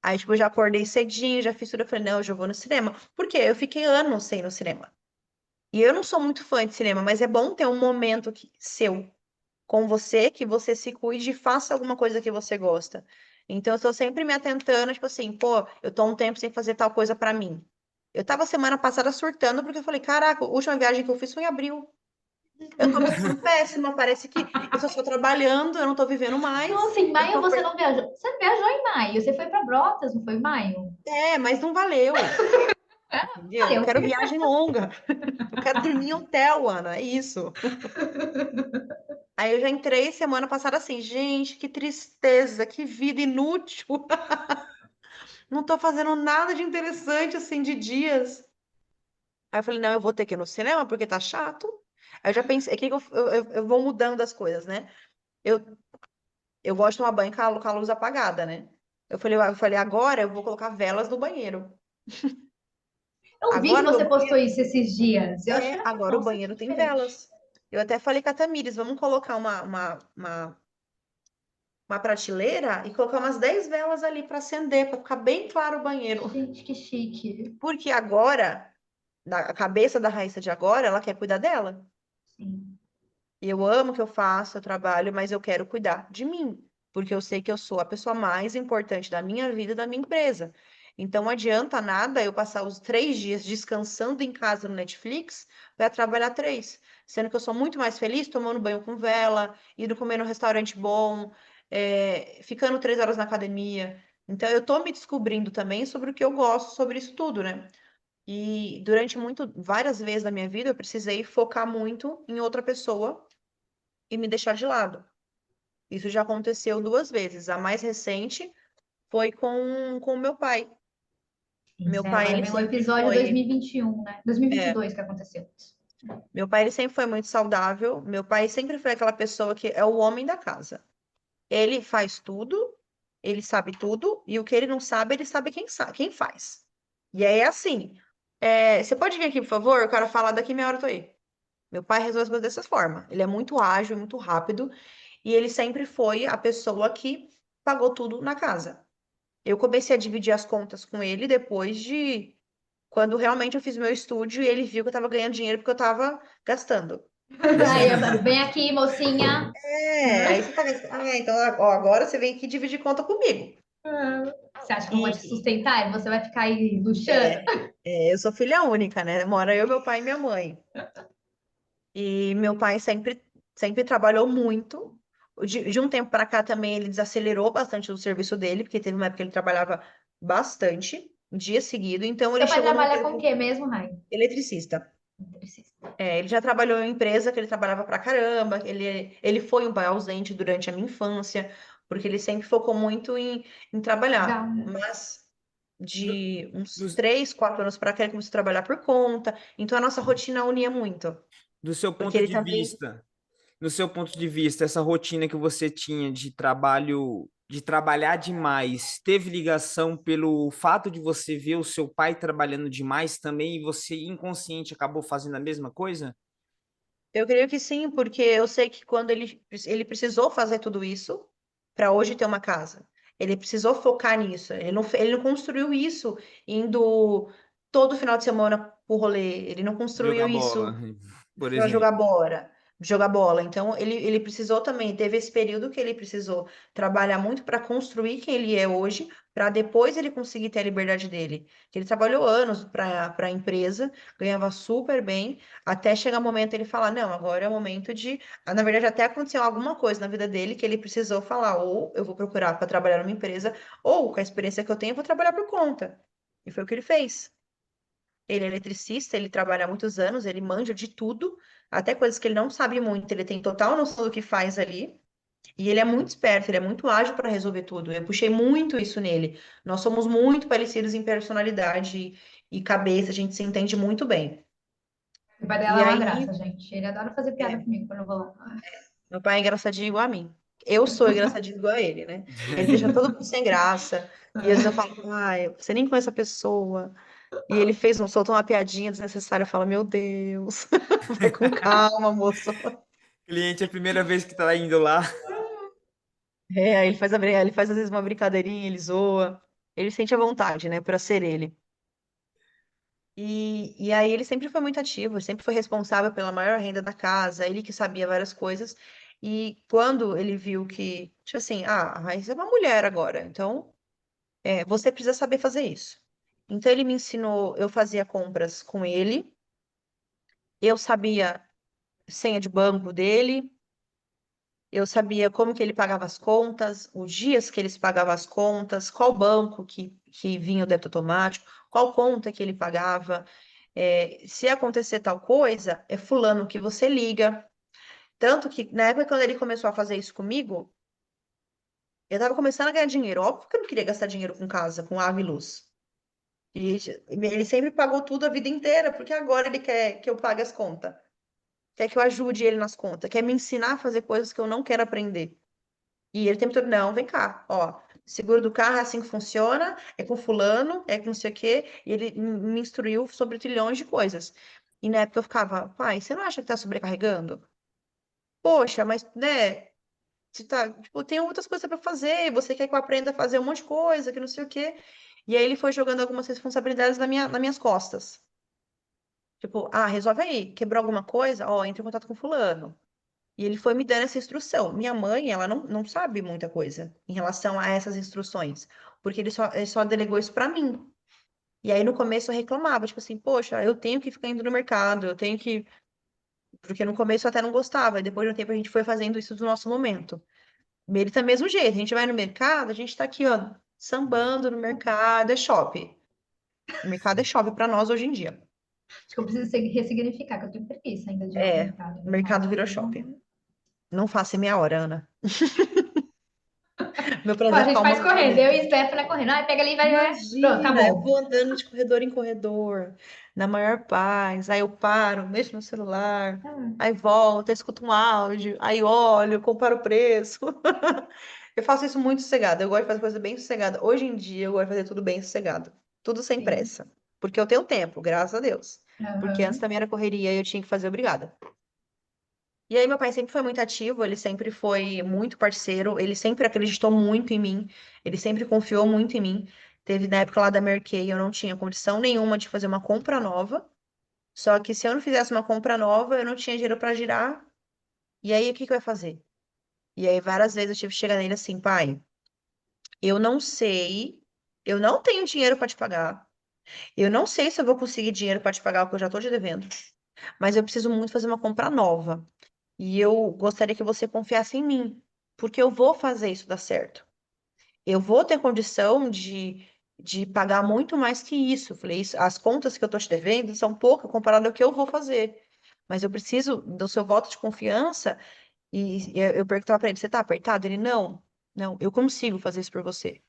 Aí, tipo, eu já acordei cedinho, já fiz tudo. Eu falei, não, hoje eu vou no cinema. Por quê? Eu fiquei anos sem ir no cinema. E eu não sou muito fã de cinema, mas é bom ter um momento seu com você, que você se cuide e faça alguma coisa que você gosta. Então, eu tô sempre me atentando, tipo assim, pô, eu tô um tempo sem fazer tal coisa pra mim. Eu tava semana passada surtando porque eu falei, caraca, a última viagem que eu fiz foi em abril. Eu tô me sentindo péssima, parece que eu só estou trabalhando, eu não tô vivendo mais. Nossa, em Eu maio tô você não viajou. Você viajou em maio, você foi para Brotas, não foi em maio? mas não valeu. Entendeu? Eu Valeu. quero viagem longa. Eu quero dormir em hotel, Ana, é isso. Aí eu já entrei semana passada assim, gente, que tristeza, que vida inútil. Não tô fazendo nada de interessante assim de dias. Aí eu falei, não, eu vou ter que ir no cinema porque tá chato. Aí eu já pensei, que eu vou mudando as coisas, né? Eu, eu gosto de tomar banho com a luz apagada, né? Eu falei, agora eu vou colocar velas no banheiro. Eu vi que Agora meu você postou banheiro, isso esses dias. Eu achei, agora o nossa, que banheiro tem diferente. velas. Eu até falei com a Tamires, vamos colocar uma prateleira e colocar umas 10 velas ali para acender, para ficar bem claro o banheiro. Gente, que chique. Porque agora, na cabeça da Raíssa de agora, ela quer cuidar dela. Sim. E eu amo o que eu faço, eu trabalho, mas eu quero cuidar de mim, porque eu sei que eu sou a pessoa mais importante da minha vida e da minha empresa. Então, não adianta nada eu passar os 3 dias descansando em casa no Netflix para trabalhar 3, sendo que eu sou muito mais feliz tomando banho com vela, indo comer num restaurante bom, ficando 3 horas na academia. Então, eu tô me descobrindo também sobre o que eu gosto sobre isso tudo, né? E durante várias vezes na minha vida, eu precisei focar muito em outra pessoa e me deixar de lado. Isso já aconteceu 2 vezes. A mais recente foi com o meu pai. Meu Isso, pai, agora ele vem o sempre episódio foi, 2021, né? 2022 é, que aconteceu isso. meu pai, ele sempre foi muito saudável. Meu pai sempre foi aquela pessoa que é o homem da casa. Ele faz tudo, ele sabe tudo, e o que ele não sabe, ele sabe quem faz. E aí é assim. Você pode vir aqui, por favor? Eu quero falar daqui meia hora eu tô aí. Meu pai resolve as coisas dessa forma. Ele é muito ágil, muito rápido, e ele sempre foi a pessoa que pagou tudo na casa. Eu comecei a dividir as contas com ele depois de quando realmente eu fiz meu estúdio e ele viu que eu tava ganhando dinheiro porque eu tava gastando. Aí, Amanda, vem aqui, mocinha. Aí você tá gastando. Então ó, agora você vem aqui dividir conta comigo. Você acha que eu vou te E sustentar e você vai ficar aí luxando? é, eu sou filha única, né? Mora eu, meu pai e minha mãe. E meu pai sempre trabalhou muito. De um tempo para cá também ele desacelerou bastante o serviço dele, porque teve uma época que ele trabalhava bastante, um dia seguido. Então ele Seu pai chegou num trabalha com o tempo quê mesmo, Rai? eletricista. Eletricista. Ele já trabalhou em empresa que ele trabalhava pra caramba. Ele foi um pai ausente durante a minha infância, porque ele sempre focou muito em trabalhar. Legal. Mas Do, de uns do, 3, 4 anos para cá ele começou a trabalhar por conta. Então a nossa rotina unia muito. do seu Porque ponto ele de também. vista, no seu ponto de vista, essa rotina que você tinha de trabalho, de trabalhar demais, teve ligação pelo fato de você ver o seu pai trabalhando demais também e você inconsciente acabou fazendo a mesma coisa? Eu creio que sim, porque eu sei que quando ele precisou fazer tudo isso para hoje ter uma casa, ele precisou focar nisso. Ele não construiu isso indo todo final de semana pro rolê. Ele não construiu Jogar bola, isso por para jogar exemplo. bola, jogar bola. Então ele precisou também, teve esse período que ele precisou trabalhar muito para construir quem ele é hoje, para depois ele conseguir ter a liberdade dele. Que ele trabalhou anos para a empresa, ganhava super bem, até chegar o momento ele falar, não, agora é o momento de, na verdade até aconteceu alguma coisa na vida dele que ele precisou falar, ou eu vou procurar para trabalhar numa empresa, ou com a experiência que eu tenho, eu vou trabalhar por conta. E foi o que ele fez. Ele é eletricista, ele trabalha há muitos anos, ele manja de tudo, até coisas que ele não sabe muito, ele tem total noção do que faz ali. E ele é muito esperto, ele é muito ágil para resolver tudo. Eu puxei muito isso nele. Nós somos muito parecidos em personalidade e cabeça, a gente se entende muito bem. O pai dela E é uma aí, graça, gente. Ele adora fazer piada é, comigo quando eu vou lá. meu pai é engraçadinho igual a mim. Eu sou engraçadinho igual a ele, né? Ele deixa todo mundo sem graça. E às vezes eu falo, ai, você nem conhece a pessoa. E ele soltou uma piadinha desnecessária. Eu falo, meu Deus, vai com calma, moço. Cliente é a primeira vez que tá indo lá. Aí ele faz às vezes uma brincadeirinha, ele zoa. Ele sente a vontade, né, para ser ele. E aí ele sempre foi muito ativo, sempre foi responsável pela maior renda da casa, ele que sabia várias coisas. E quando ele viu que, tipo assim, mas é uma mulher agora, então você precisa saber fazer isso. Então ele me ensinou, eu fazia compras com ele, eu sabia senha de banco dele, eu sabia como que ele pagava as contas, os dias que eles pagavam as contas, qual banco que vinha o débito automático, qual conta que ele pagava. Se acontecer tal coisa, é fulano que você liga. Tanto que, na época, quando ele começou a fazer isso comigo, eu estava começando a ganhar dinheiro. Óbvio que eu não queria gastar dinheiro com casa, com água e luz. E ele sempre pagou tudo a vida inteira, porque agora ele quer que eu pague as contas. Quer que eu ajude ele nas contas. Quer me ensinar a fazer coisas que eu não quero aprender. E ele o tempo todo, não, vem cá, ó, seguro do carro é assim que funciona, é com fulano, é com não sei o quê, e ele me instruiu sobre trilhões de coisas. E na época eu ficava, pai, você não acha que tá sobrecarregando? Poxa, mas, né, você tá, tipo, tem outras coisas para fazer, você quer que eu aprenda a fazer um monte de coisa, que não sei o quê. E aí ele foi jogando algumas responsabilidades nas minhas costas. Tipo, resolve aí, quebrou alguma coisa? Ó, entra em contato com fulano. E ele foi me dando essa instrução. Minha mãe, ela não sabe muita coisa em relação a essas instruções, porque ele só delegou isso para mim. E aí no começo eu reclamava, tipo assim, poxa, eu tenho que ficar indo no mercado, eu tenho que. Porque no começo eu até não gostava, e depois de um tempo a gente foi fazendo isso do nosso momento. Ele tá do mesmo jeito, a gente vai no mercado, a gente tá aqui, ó, sambando no mercado, é shopping. O mercado é shopping para nós hoje em dia. Acho que eu preciso ressignificar, que eu tenho preguiça ainda de ir ao É, mercado. o Mercado mercado é virou shopping. Não faça em meia hora, Ana. Meu Pô, a prazer é gente ficar faz uma hora correndo, eu dentro. e Stephanie correndo. Ai, pega ali, vai, vai. Pronto, Imagina, eu acabou. vou andando de corredor em corredor, na maior paz. Aí eu paro, mexo no celular, Hum, aí volto, aí escuto um áudio, aí olho, comparo o preço. Eu faço isso muito sossegado. Eu gosto de fazer coisa bem sossegada. Hoje em dia, eu gosto de fazer tudo bem sossegado, tudo sem sim. pressa, porque eu tenho tempo, graças a Deus. Porque antes Aham. também era correria e eu tinha que fazer obrigada. E aí, meu pai sempre foi muito ativo, ele sempre foi muito parceiro, ele sempre acreditou muito em mim, ele sempre confiou muito em mim. Teve na época lá da Mercay, eu não tinha condição nenhuma de fazer uma compra nova. Só que se eu não fizesse uma compra nova, eu não tinha dinheiro para girar. E aí, o que que eu ia fazer? E aí, várias vezes eu tive que chegar nele assim, pai, eu não sei, eu não tenho dinheiro para te pagar. Eu não sei se eu vou conseguir dinheiro para te pagar o que eu já tô te devendo. Mas eu preciso muito fazer uma compra nova. E eu gostaria que você confiasse em mim, porque eu vou fazer isso dar certo. Eu vou ter condição de pagar muito mais que isso. Eu falei, isso, as contas que eu tô te devendo são poucas comparado ao que eu vou fazer. Mas eu preciso do seu voto de confiança. E eu perguntava para ele, você tá apertado? Ele, não, não, eu consigo fazer isso por você.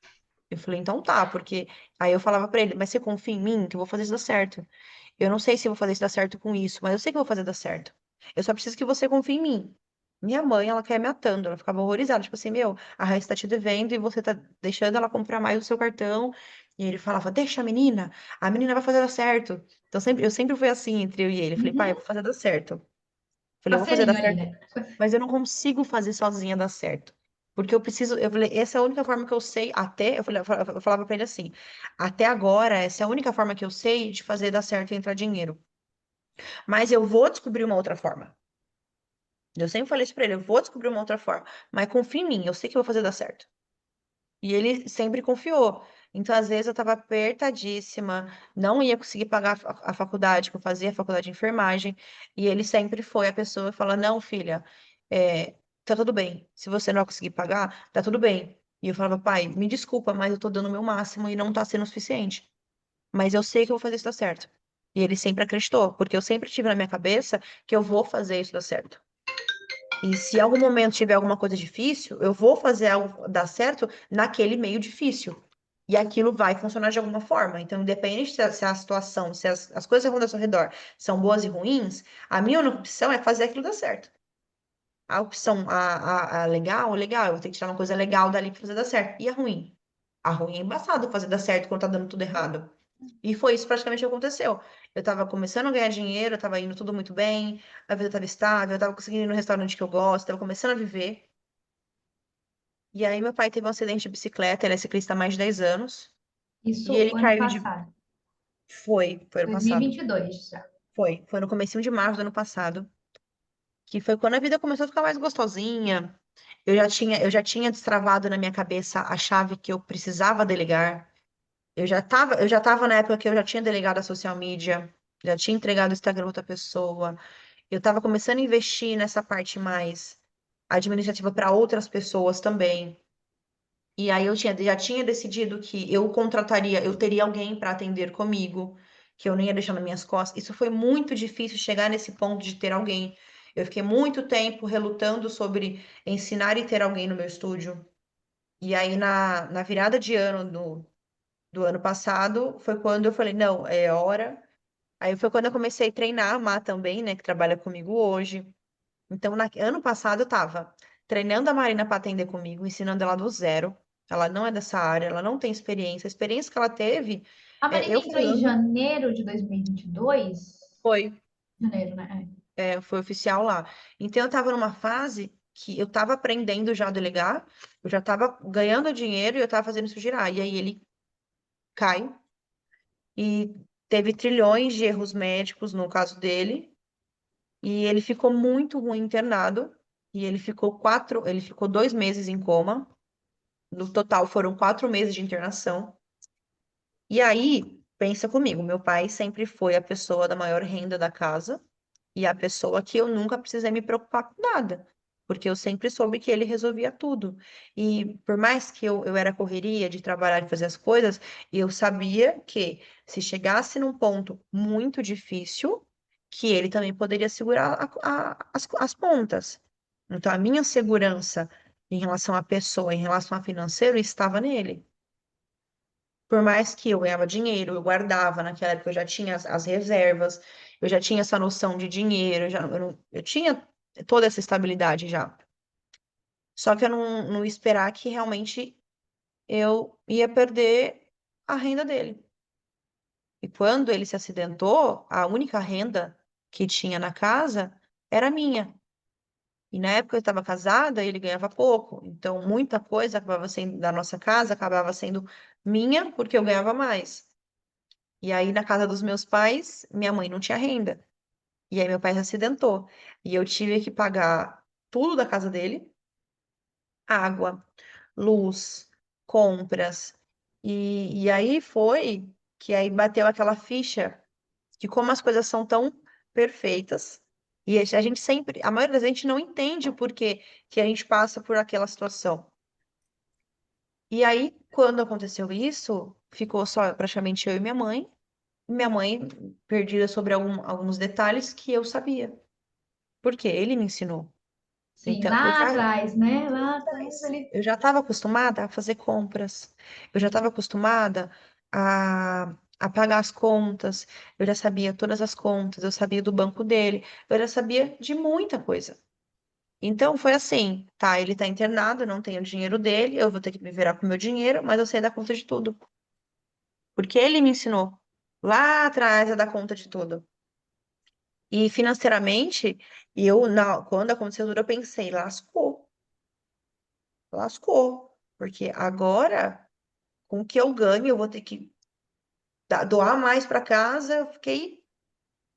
Eu falei, então tá, porque aí eu falava para ele, mas você confia em mim que eu vou fazer isso dar certo? Eu não sei se eu vou fazer isso dar certo com isso, mas eu sei que eu vou fazer dar certo. Eu só preciso que você confie em mim. Minha mãe, ela quer me atando, ela ficava horrorizada, tipo assim, meu, a Raíssa tá te devendo e você tá deixando ela comprar mais o seu cartão. E ele falava, deixa a menina vai fazer dar certo. Então eu sempre fui assim entre eu e ele. Eu falei, pai, eu Uhum. vou fazer dar certo. Eu falei, eu vou fazer dar Parceirinho ali, certo, né? mas eu não consigo fazer sozinha dar certo. Porque eu preciso, eu falei, essa é a única forma que eu sei, até, eu falava pra ele assim, até agora, essa é a única forma que eu sei de fazer dar certo e entrar dinheiro. Mas eu vou descobrir uma outra forma. Eu sempre falei isso pra ele, eu vou descobrir uma outra forma. Mas confia em mim, eu sei que eu vou fazer dar certo. E ele sempre confiou. Então, às vezes, eu estava apertadíssima, não ia conseguir pagar a faculdade, que eu fazia a faculdade de enfermagem. E ele sempre foi a pessoa que fala: não, filha, tá tudo bem. Se você não vai conseguir pagar, tá tudo bem. E eu falava: pai, me desculpa, mas eu tô dando o meu máximo e não tá sendo o suficiente. Mas eu sei que eu vou fazer isso dar certo. E ele sempre acreditou, porque eu sempre tive na minha cabeça que eu vou fazer isso dar certo. E se em algum momento tiver alguma coisa difícil, eu vou fazer algo dar certo naquele meio difícil. E aquilo vai funcionar de alguma forma. Então, independente se a situação, se as coisas que acontecem ao seu redor são boas e ruins, a minha única opção é fazer aquilo dar certo. A opção, a legal, legal, eu vou ter que tirar uma coisa legal dali pra fazer dar certo. E a ruim? A ruim é embaçado fazer dar certo quando tá dando tudo errado. E foi isso praticamente que aconteceu. Eu tava começando a ganhar dinheiro, tava indo tudo muito bem, a vida tava estável, eu tava conseguindo ir no restaurante que eu gosto, tava começando a viver. E aí meu pai teve um acidente de bicicleta, ele é ciclista há mais de 10 anos, e Isso ele ano caiu de... passado, Foi ano passado. 2022 já. Foi no comecinho de março do ano passado, que foi quando a vida começou a ficar mais gostosinha. Eu já tinha destravado na minha cabeça a chave que eu precisava delegar. Eu já tava na época que eu já tinha delegado a social media, já tinha entregado o Instagram a outra pessoa. Eu estava começando a investir nessa parte mais administrativa para outras pessoas também. E aí já tinha decidido que eu contrataria, eu teria alguém para atender comigo, que eu não ia deixar nas minhas costas. Isso foi muito difícil chegar nesse ponto de ter alguém. Eu fiquei muito tempo relutando sobre ensinar e ter alguém no meu estúdio. E aí, na virada de ano do ano passado, foi quando eu falei, não, é hora. Aí foi quando eu comecei a treinar a Má também, né, que trabalha comigo hoje. Então, ano passado eu tava treinando a Marina para atender comigo, ensinando ela do zero. Ela não é dessa área, ela não tem experiência. A experiência que ela teve, A Marina eu entrou em falando, janeiro de 2022. foi, Janeiro, né? foi oficial lá. Então, eu tava numa fase que eu tava aprendendo já a delegar, eu já tava ganhando dinheiro e eu tava fazendo isso girar. E aí ele cai e teve trilhões de erros médicos no caso dele. E ele ficou muito ruim internado. E ele ficou 2 meses em coma. No total foram 4 meses de internação. E aí, pensa comigo, meu pai sempre foi a pessoa da maior renda da casa e a pessoa que eu nunca precisei me preocupar com nada, porque eu sempre soube que ele resolvia tudo. E por mais que eu era correria de trabalhar e fazer as coisas, eu sabia que se chegasse num ponto muito difícil, que ele também poderia segurar as pontas. Então, a minha segurança em relação à pessoa, em relação ao financeiro, estava nele. Por mais que eu ganhava dinheiro, eu guardava, naquela época eu já tinha as reservas, eu já tinha essa noção de dinheiro, eu tinha toda essa estabilidade já. Só que eu não ia esperar que realmente eu ia perder a renda dele. E quando ele se acidentou, a única renda que tinha na casa era minha. E na época eu estava casada, ele ganhava pouco. Então, muita coisa acabava sendo da nossa casa, acabava sendo minha, porque eu ganhava mais. E aí, na casa dos meus pais, minha mãe não tinha renda. E aí, meu pai se acidentou. E eu tive que pagar tudo da casa dele: água, luz, compras. E aí foi que aí bateu aquela ficha de como as coisas são tão perfeitas. E a gente sempre, a maioria da gente não entende o porquê que a gente passa por aquela situação. E aí, quando aconteceu isso, ficou só praticamente eu e minha mãe. E minha mãe perdida sobre alguns detalhes que eu sabia. Porque ele me ensinou. Sim, Então, eu lá já atrás, né? Lá atrás ele. eu já estava acostumada a fazer compras, eu já estava acostumada a pagar as contas, eu já sabia todas as contas, eu sabia do banco dele, eu já sabia de muita coisa. Então foi assim, tá, ele tá internado, eu não tenho o dinheiro dele, eu vou ter que me virar com o meu dinheiro, mas eu sei dar conta de tudo. Porque ele me ensinou lá atrás a dar conta de tudo. E financeiramente, quando aconteceu tudo, eu pensei, lascou, lascou. Porque agora, com o que eu ganho, eu vou ter que doar mais para casa. Eu fiquei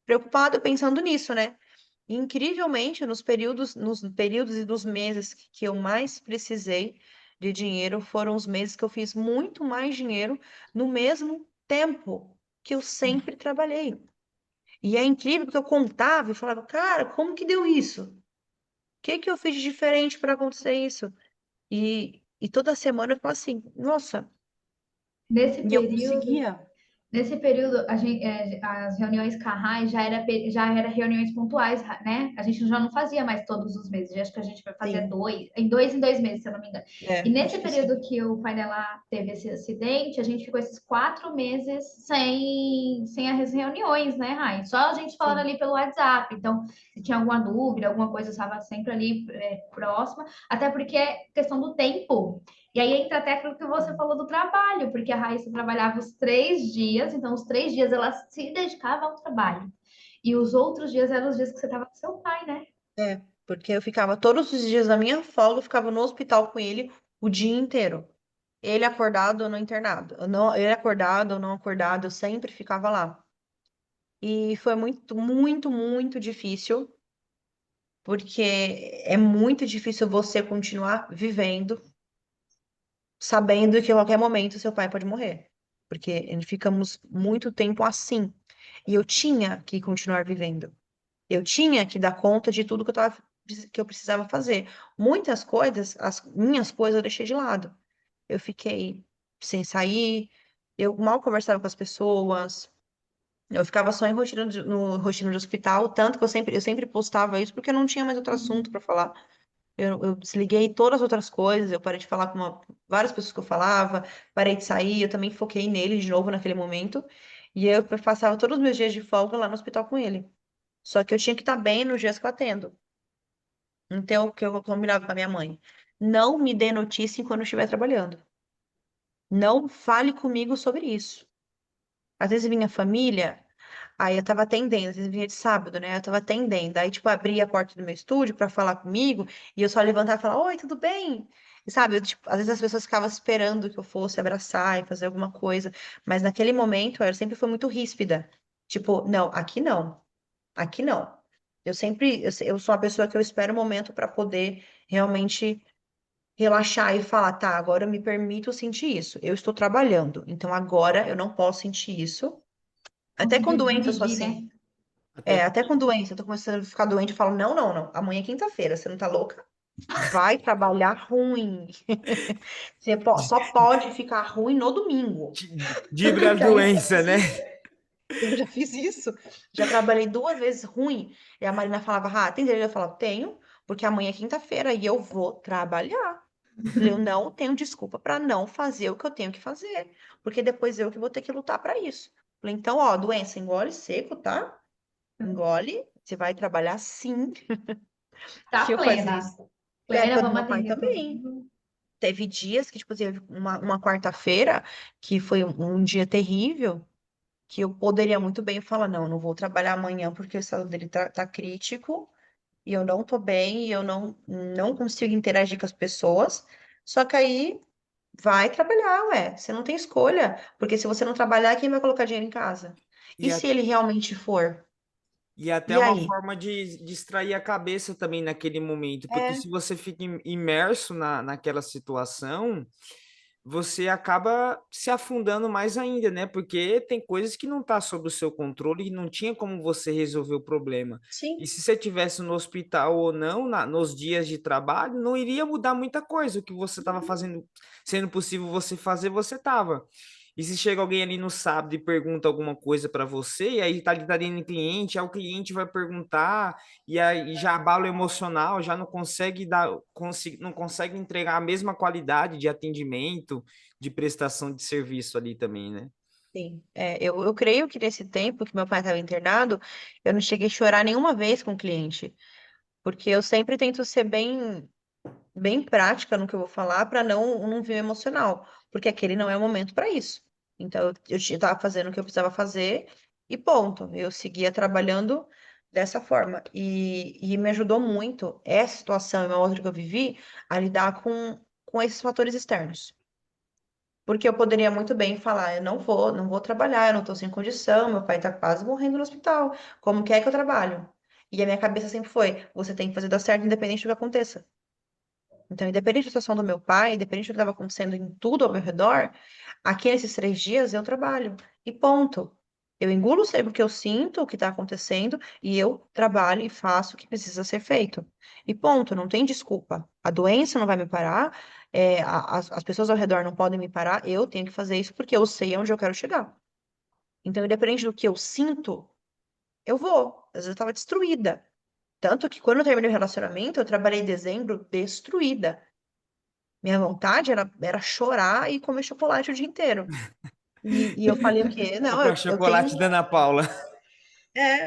preocupada pensando nisso, né? E, incrivelmente, nos períodos e nos meses que eu mais precisei de dinheiro, foram os meses que eu fiz muito mais dinheiro no mesmo tempo que eu sempre trabalhei. E é incrível porque eu contava e falava, cara, como que deu isso? O que que eu fiz de diferente para acontecer isso? E toda semana eu falo assim, nossa, Nesse e eu período, conseguia. Nesse período, as reuniões carrais já era reuniões pontuais, né? A gente já não fazia mais todos os meses. Acho que a gente vai fazer Sim, dois em 2 meses, se eu não me engano. E nesse acho que sim. período que o pai dela teve esse acidente, a gente ficou esses 4 meses sem as reuniões, né, Rai? Só a gente falando Sim. ali pelo WhatsApp. Então, se tinha alguma dúvida, alguma coisa, eu estava sempre ali próxima. Até porque é questão do tempo. E aí entra até aquilo que você falou do trabalho, porque a Raíssa trabalhava os 3 dias, então os 3 dias ela se dedicava ao trabalho. E os outros dias eram os dias que você estava com seu pai, né? É, porque eu ficava todos os dias da minha folga, eu ficava no hospital com ele o dia inteiro. Ele acordado ou não internado. Ele acordado ou não acordado, eu sempre ficava lá. E foi muito, muito, muito difícil, porque é muito difícil você continuar vivendo sabendo que a qualquer momento seu pai pode morrer. Porque ficamos muito tempo assim. E eu tinha que continuar vivendo. Eu tinha que dar conta de tudo que eu precisava fazer. Muitas coisas, as minhas coisas, eu deixei de lado. Eu fiquei sem sair, eu mal conversava com as pessoas, eu ficava só em no rotina de hospital, tanto que eu sempre postava isso porque eu não tinha mais outro assunto para falar. Eu desliguei todas as outras coisas, eu parei de falar com várias pessoas que eu falava, parei de sair, eu também foquei nele de novo naquele momento. E eu passava todos os meus dias de folga lá no hospital com ele. Só que eu tinha que estar bem nos dias que eu atendo. Então, o que eu combinava com a minha mãe? Não me dê notícia enquanto eu estiver trabalhando. Não fale comigo sobre isso. Às vezes minha família, aí eu tava atendendo, às vezes vinha de sábado, né? Eu tava atendendo. Aí, tipo, abria a porta do meu estúdio pra falar comigo e eu só levantava e falava, oi, tudo bem? E, sabe, tipo, às vezes as pessoas ficavam esperando que eu fosse abraçar e fazer alguma coisa. Mas naquele momento eu sempre fui muito ríspida. Tipo, não, aqui não. Aqui não. Eu sou uma pessoa que eu espero o momento para poder realmente relaxar e falar, tá, agora eu me permito sentir isso. Eu estou trabalhando, então agora eu não posso sentir isso. Até com Conseguiu doença eu sou dividir, né? assim. Até É, até com doença, eu tô começando a ficar doente, eu falo, não, não, não. Amanhã é quinta-feira, você não tá louca? Vai trabalhar ruim. Você só pode ficar ruim no domingo. Dibre a Que aí eu já doença, fiz né? isso. Eu já fiz isso. Já trabalhei 2 vezes ruim. E a Marina falava, ah, tem dinheiro? Eu falava, tenho, porque amanhã é quinta-feira e eu vou trabalhar. Falei, eu não tenho desculpa para não fazer o que eu tenho que fazer, porque depois eu que vou ter que lutar para isso. Falei, então, ó, doença, engole seco, tá? Engole, você vai trabalhar sim, que Tá eu fazia plena. isso. Na Plena, época do vamos meu pai atender todo também. mundo. Teve dias que, tipo, teve uma quarta-feira que foi um dia terrível, que eu poderia muito bem falar, não, eu não vou trabalhar amanhã porque o estado dele tá crítico e eu não tô bem, e eu não consigo interagir com as pessoas. Só que aí vai trabalhar, ué. Você não tem escolha, porque se você não trabalhar, quem vai colocar dinheiro em casa? E E, se ele realmente for? E até E uma aí? forma de distrair a cabeça também naquele momento, porque É, se você fica imerso naquela situação, você acaba se afundando mais ainda, né? Porque tem coisas que não tá sob o seu controle e não tinha como você resolver o problema. sim, E se você tivesse no hospital ou não, nos dias de trabalho, não iria mudar muita coisa. O que você estava fazendo, sendo possível você fazer, você estava. E se chega alguém ali no sábado e pergunta alguma coisa para você, e aí tá ali cliente, aí o cliente vai perguntar, e aí já abala o emocional, já não consegue não consegue entregar a mesma qualidade de atendimento, de prestação de serviço ali também, né? sim. Eu creio que nesse tempo que meu pai estava internado, eu não cheguei a chorar nenhuma vez com o cliente, porque eu sempre tento ser bem prática no que eu vou falar para não vir emocional, porque aquele não é o momento para isso. Então, eu estava fazendo o que eu precisava fazer e ponto. Eu seguia trabalhando dessa forma. E me ajudou muito essa situação e uma outra que eu vivi a lidar com esses fatores externos. Porque eu poderia muito bem falar, eu não vou trabalhar, eu não estou sem condição, meu pai está quase morrendo no hospital. Como que é que eu trabalho? E a minha cabeça sempre foi, você tem que fazer dar certo independente do que aconteça. Então, independente da situação do meu pai, independente do que estava acontecendo em tudo ao meu redor, aqui nesses 3 dias eu trabalho. E ponto. Eu engulo sempre o que eu sinto, o que está acontecendo, e eu trabalho e faço o que precisa ser feito. E ponto, não tem desculpa. A doença não vai me parar, as pessoas ao redor não podem me parar, eu tenho que fazer isso porque eu sei onde eu quero chegar. Então, independente do que eu sinto, eu vou. Às vezes eu estava destruída. Tanto que quando eu terminei o relacionamento, eu trabalhei em dezembro destruída. Minha vontade era chorar e comer chocolate o dia inteiro. E eu falei o quê? Não, Com a eu tenho. chocolate da Ana Paula.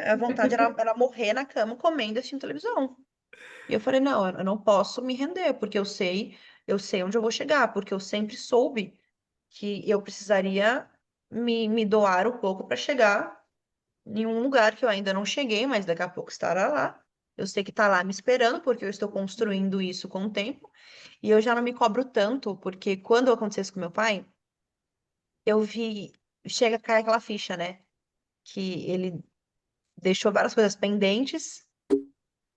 A vontade era morrer na cama comendo e assistindo televisão. E eu falei, não, eu não posso me render, porque eu sei onde eu vou chegar, porque eu sempre soube que eu precisaria me doar um pouco para chegar em um lugar que eu ainda não cheguei, mas daqui a pouco estará lá. Eu sei que está lá me esperando, porque eu estou construindo isso com o tempo. E eu já não me cobro tanto, porque quando acontecesse com meu pai, eu vi, chega a cair aquela ficha, né? Que ele deixou várias coisas pendentes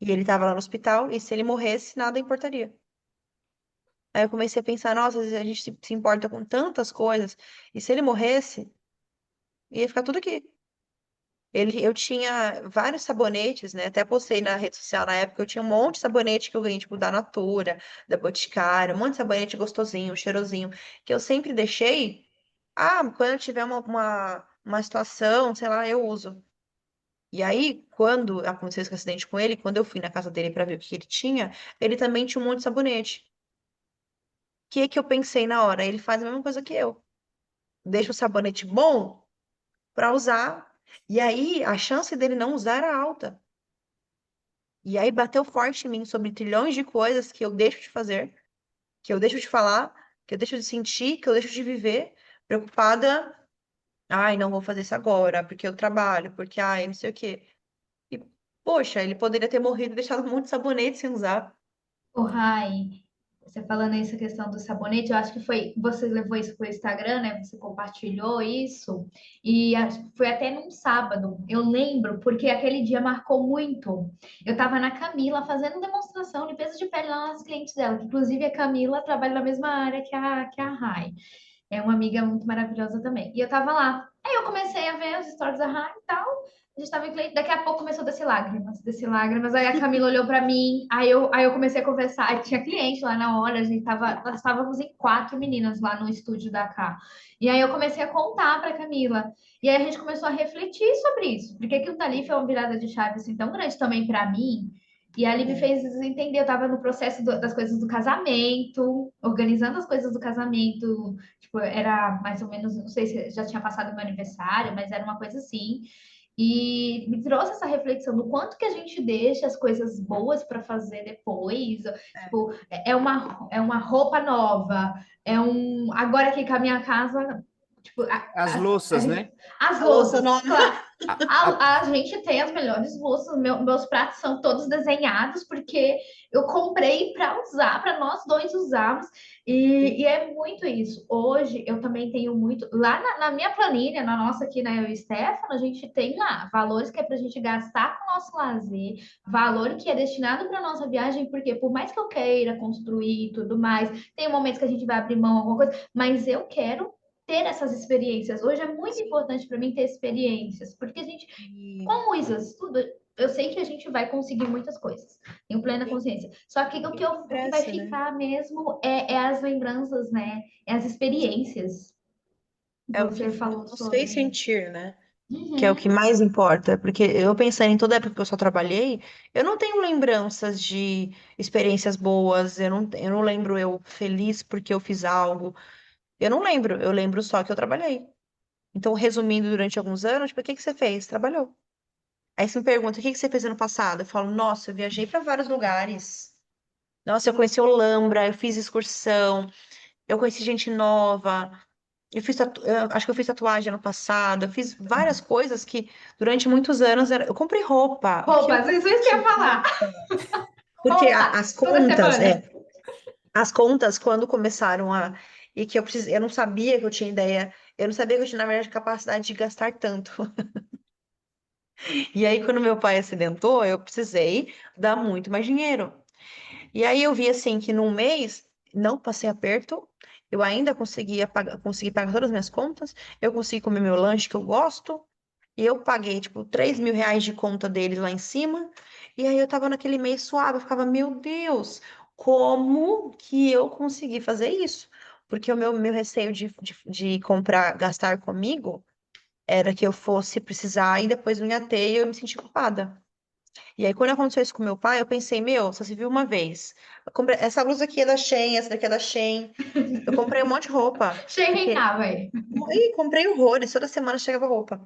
e ele estava lá no hospital e se ele morresse, nada importaria. Aí eu comecei a pensar, nossa, às vezes a gente se importa com tantas coisas e se ele morresse, ia ficar tudo aqui. Eu tinha vários sabonetes, né? Até postei na rede social na época, eu tinha um monte de sabonete que eu ganhei, tipo, da Natura, da Boticário, um monte de sabonete gostosinho, cheirosinho, que eu sempre deixei. Ah, quando eu tiver uma situação, sei lá, eu uso. E aí, quando aconteceu esse acidente com ele, quando eu fui na casa dele para ver o que ele tinha, ele também tinha um monte de sabonete. O que que eu pensei na hora? Ele faz a mesma coisa que eu. Deixa o sabonete bom para usar. E aí, a chance dele não usar era alta. E aí, bateu forte em mim sobre trilhões de coisas que eu deixo de fazer, que eu deixo de falar, que eu deixo de sentir, que eu deixo de viver, preocupada. Ai, não vou fazer isso agora, porque eu trabalho, porque, ai, não sei o quê. E, poxa, ele poderia ter morrido e deixado um monte de sabonete sem usar. O Rai, você falando essa questão do sabonete, eu acho que foi, você levou isso para o Instagram, né? Você compartilhou isso, e foi até num sábado, eu lembro, porque aquele dia marcou muito. Eu estava na Camila fazendo demonstração, limpeza de pele lá nas clientes dela, que inclusive a Camila trabalha na mesma área que a Rai. É uma amiga muito maravilhosa também. E eu tava lá. Aí eu comecei a ver os stories da Rai e tal. A gente tava em cliente. Daqui a pouco começou a descer lágrimas, descer lágrimas. Aí a Camila olhou pra mim. Aí eu comecei a conversar. Aí tinha cliente lá na hora. Nós estávamos em 4 meninas lá no estúdio da K. E aí eu comecei a contar pra Camila. E aí a gente começou a refletir sobre isso. Porque aquilo dali foi uma virada de chave assim, tão grande também pra mim. E ali me É, fez entender, eu estava no processo das coisas do casamento, organizando as coisas do casamento. Tipo, era mais ou menos, não sei se já tinha passado o meu aniversário, mas era uma coisa assim. E me trouxe essa reflexão do quanto que a gente deixa as coisas boas para fazer depois. é, Tipo, é uma roupa nova, agora aqui com a minha casa. Tipo, As louças, né? as A louça louças, não. claro. A- a- A gente tem as melhores louças, meus pratos são todos desenhados porque eu comprei para usar, para nós dois usarmos, e é muito isso. Hoje eu também tenho muito. Lá na minha planilha, na nossa aqui, na eu e Stefano, a gente tem lá valores que é para a gente gastar com o nosso lazer, valor que é destinado para nossa viagem, porque por mais que eu queira construir e tudo mais, tem momentos que a gente vai abrir mão alguma coisa, mas eu quero ter essas experiências. Hoje é muito importante para mim ter experiências, porque a gente, E, com isso tudo, eu sei que a gente vai conseguir muitas coisas, tenho plena e, consciência. Só que e não o que vai estressa, né? ficar mesmo é as lembranças, né? É as experiências. É o que Você falou nos fez sobre. sentir, né? Que é o que Uhum. mais importa, porque eu pensando em toda a época que eu só trabalhei, eu não tenho lembranças de experiências boas, eu não lembro eu feliz porque eu fiz algo, eu não lembro, eu lembro só que eu trabalhei. Então, resumindo, durante alguns anos, tipo, o que que você fez? Trabalhou. Aí você me pergunta, o que que você fez ano passado? Eu falo, nossa, eu viajei para vários lugares. Nossa, eu conheci Olambra, eu fiz excursão, eu conheci gente nova, eu acho que eu fiz tatuagem ano passado, eu fiz várias coisas que durante muitos anos eu comprei roupa. O que eu Roupas, isso que eu ia comprei? falar. Porque Roupa, as toda contas, semana. as contas quando começaram a e que eu não sabia que eu tinha ideia, eu não sabia que eu tinha na verdade capacidade de gastar tanto. E aí quando meu pai acidentou, eu precisei dar muito mais dinheiro. E aí eu vi assim que num mês não passei aperto, eu ainda consegui pagar todas as minhas contas, eu consegui comer meu lanche que eu gosto, e eu paguei tipo R$ 3.000 de conta deles lá em cima, e aí eu tava naquele mês suave, eu ficava, meu Deus, como que eu consegui fazer isso? Porque o meu receio de comprar, gastar comigo, era que eu fosse precisar e depois não ia ter e eu me senti culpada. E aí, quando aconteceu isso com meu pai, eu pensei, meu, só se viu uma vez. Essa blusa aqui é da Shein, essa daqui é da Shein. Eu comprei um monte de roupa, Cheio porque... reinava aí. E comprei horrores, toda semana chegava roupa.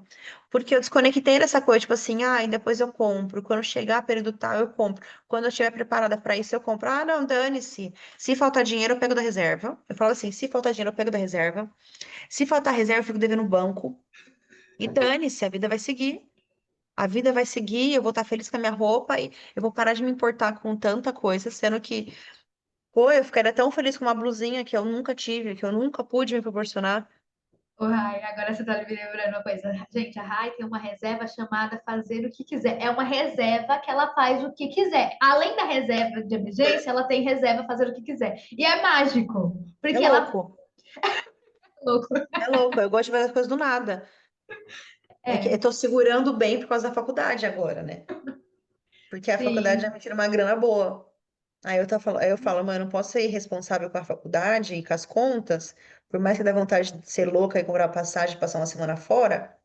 Porque eu desconectei dessa coisa, tipo assim, ah, e depois eu compro. Quando chegar período tal, eu compro. Quando eu estiver preparada para isso, eu compro. Ah, não, dane-se. Se faltar dinheiro, eu pego da reserva. Eu falo assim, se faltar dinheiro, eu pego da reserva. Se faltar reserva, eu fico devendo no banco. E dane-se, a vida vai seguir. A vida vai seguir, eu vou estar feliz com a minha roupa e eu vou parar de me importar com tanta coisa, sendo que, pô, eu ficaria tão feliz com uma blusinha que eu nunca tive, que eu nunca pude me proporcionar. Ô, Rai, agora você tá me lembrando uma coisa. Gente, a Rai tem uma reserva chamada Fazer o que Quiser. É uma reserva que ela faz o que quiser. Além da reserva de emergência, ela tem reserva Fazer o que Quiser. E é mágico, É porque ela. louco, Louco. é louco. Eu gosto de fazer as coisas do nada. É que eu É, tô segurando bem por causa da faculdade agora, né? Porque a faculdade já sim. me tira uma grana boa. Aí eu falo, mano, eu não posso ser irresponsável com a faculdade e com as contas, por mais que dê vontade de ser louca e comprar passagem e passar uma semana fora.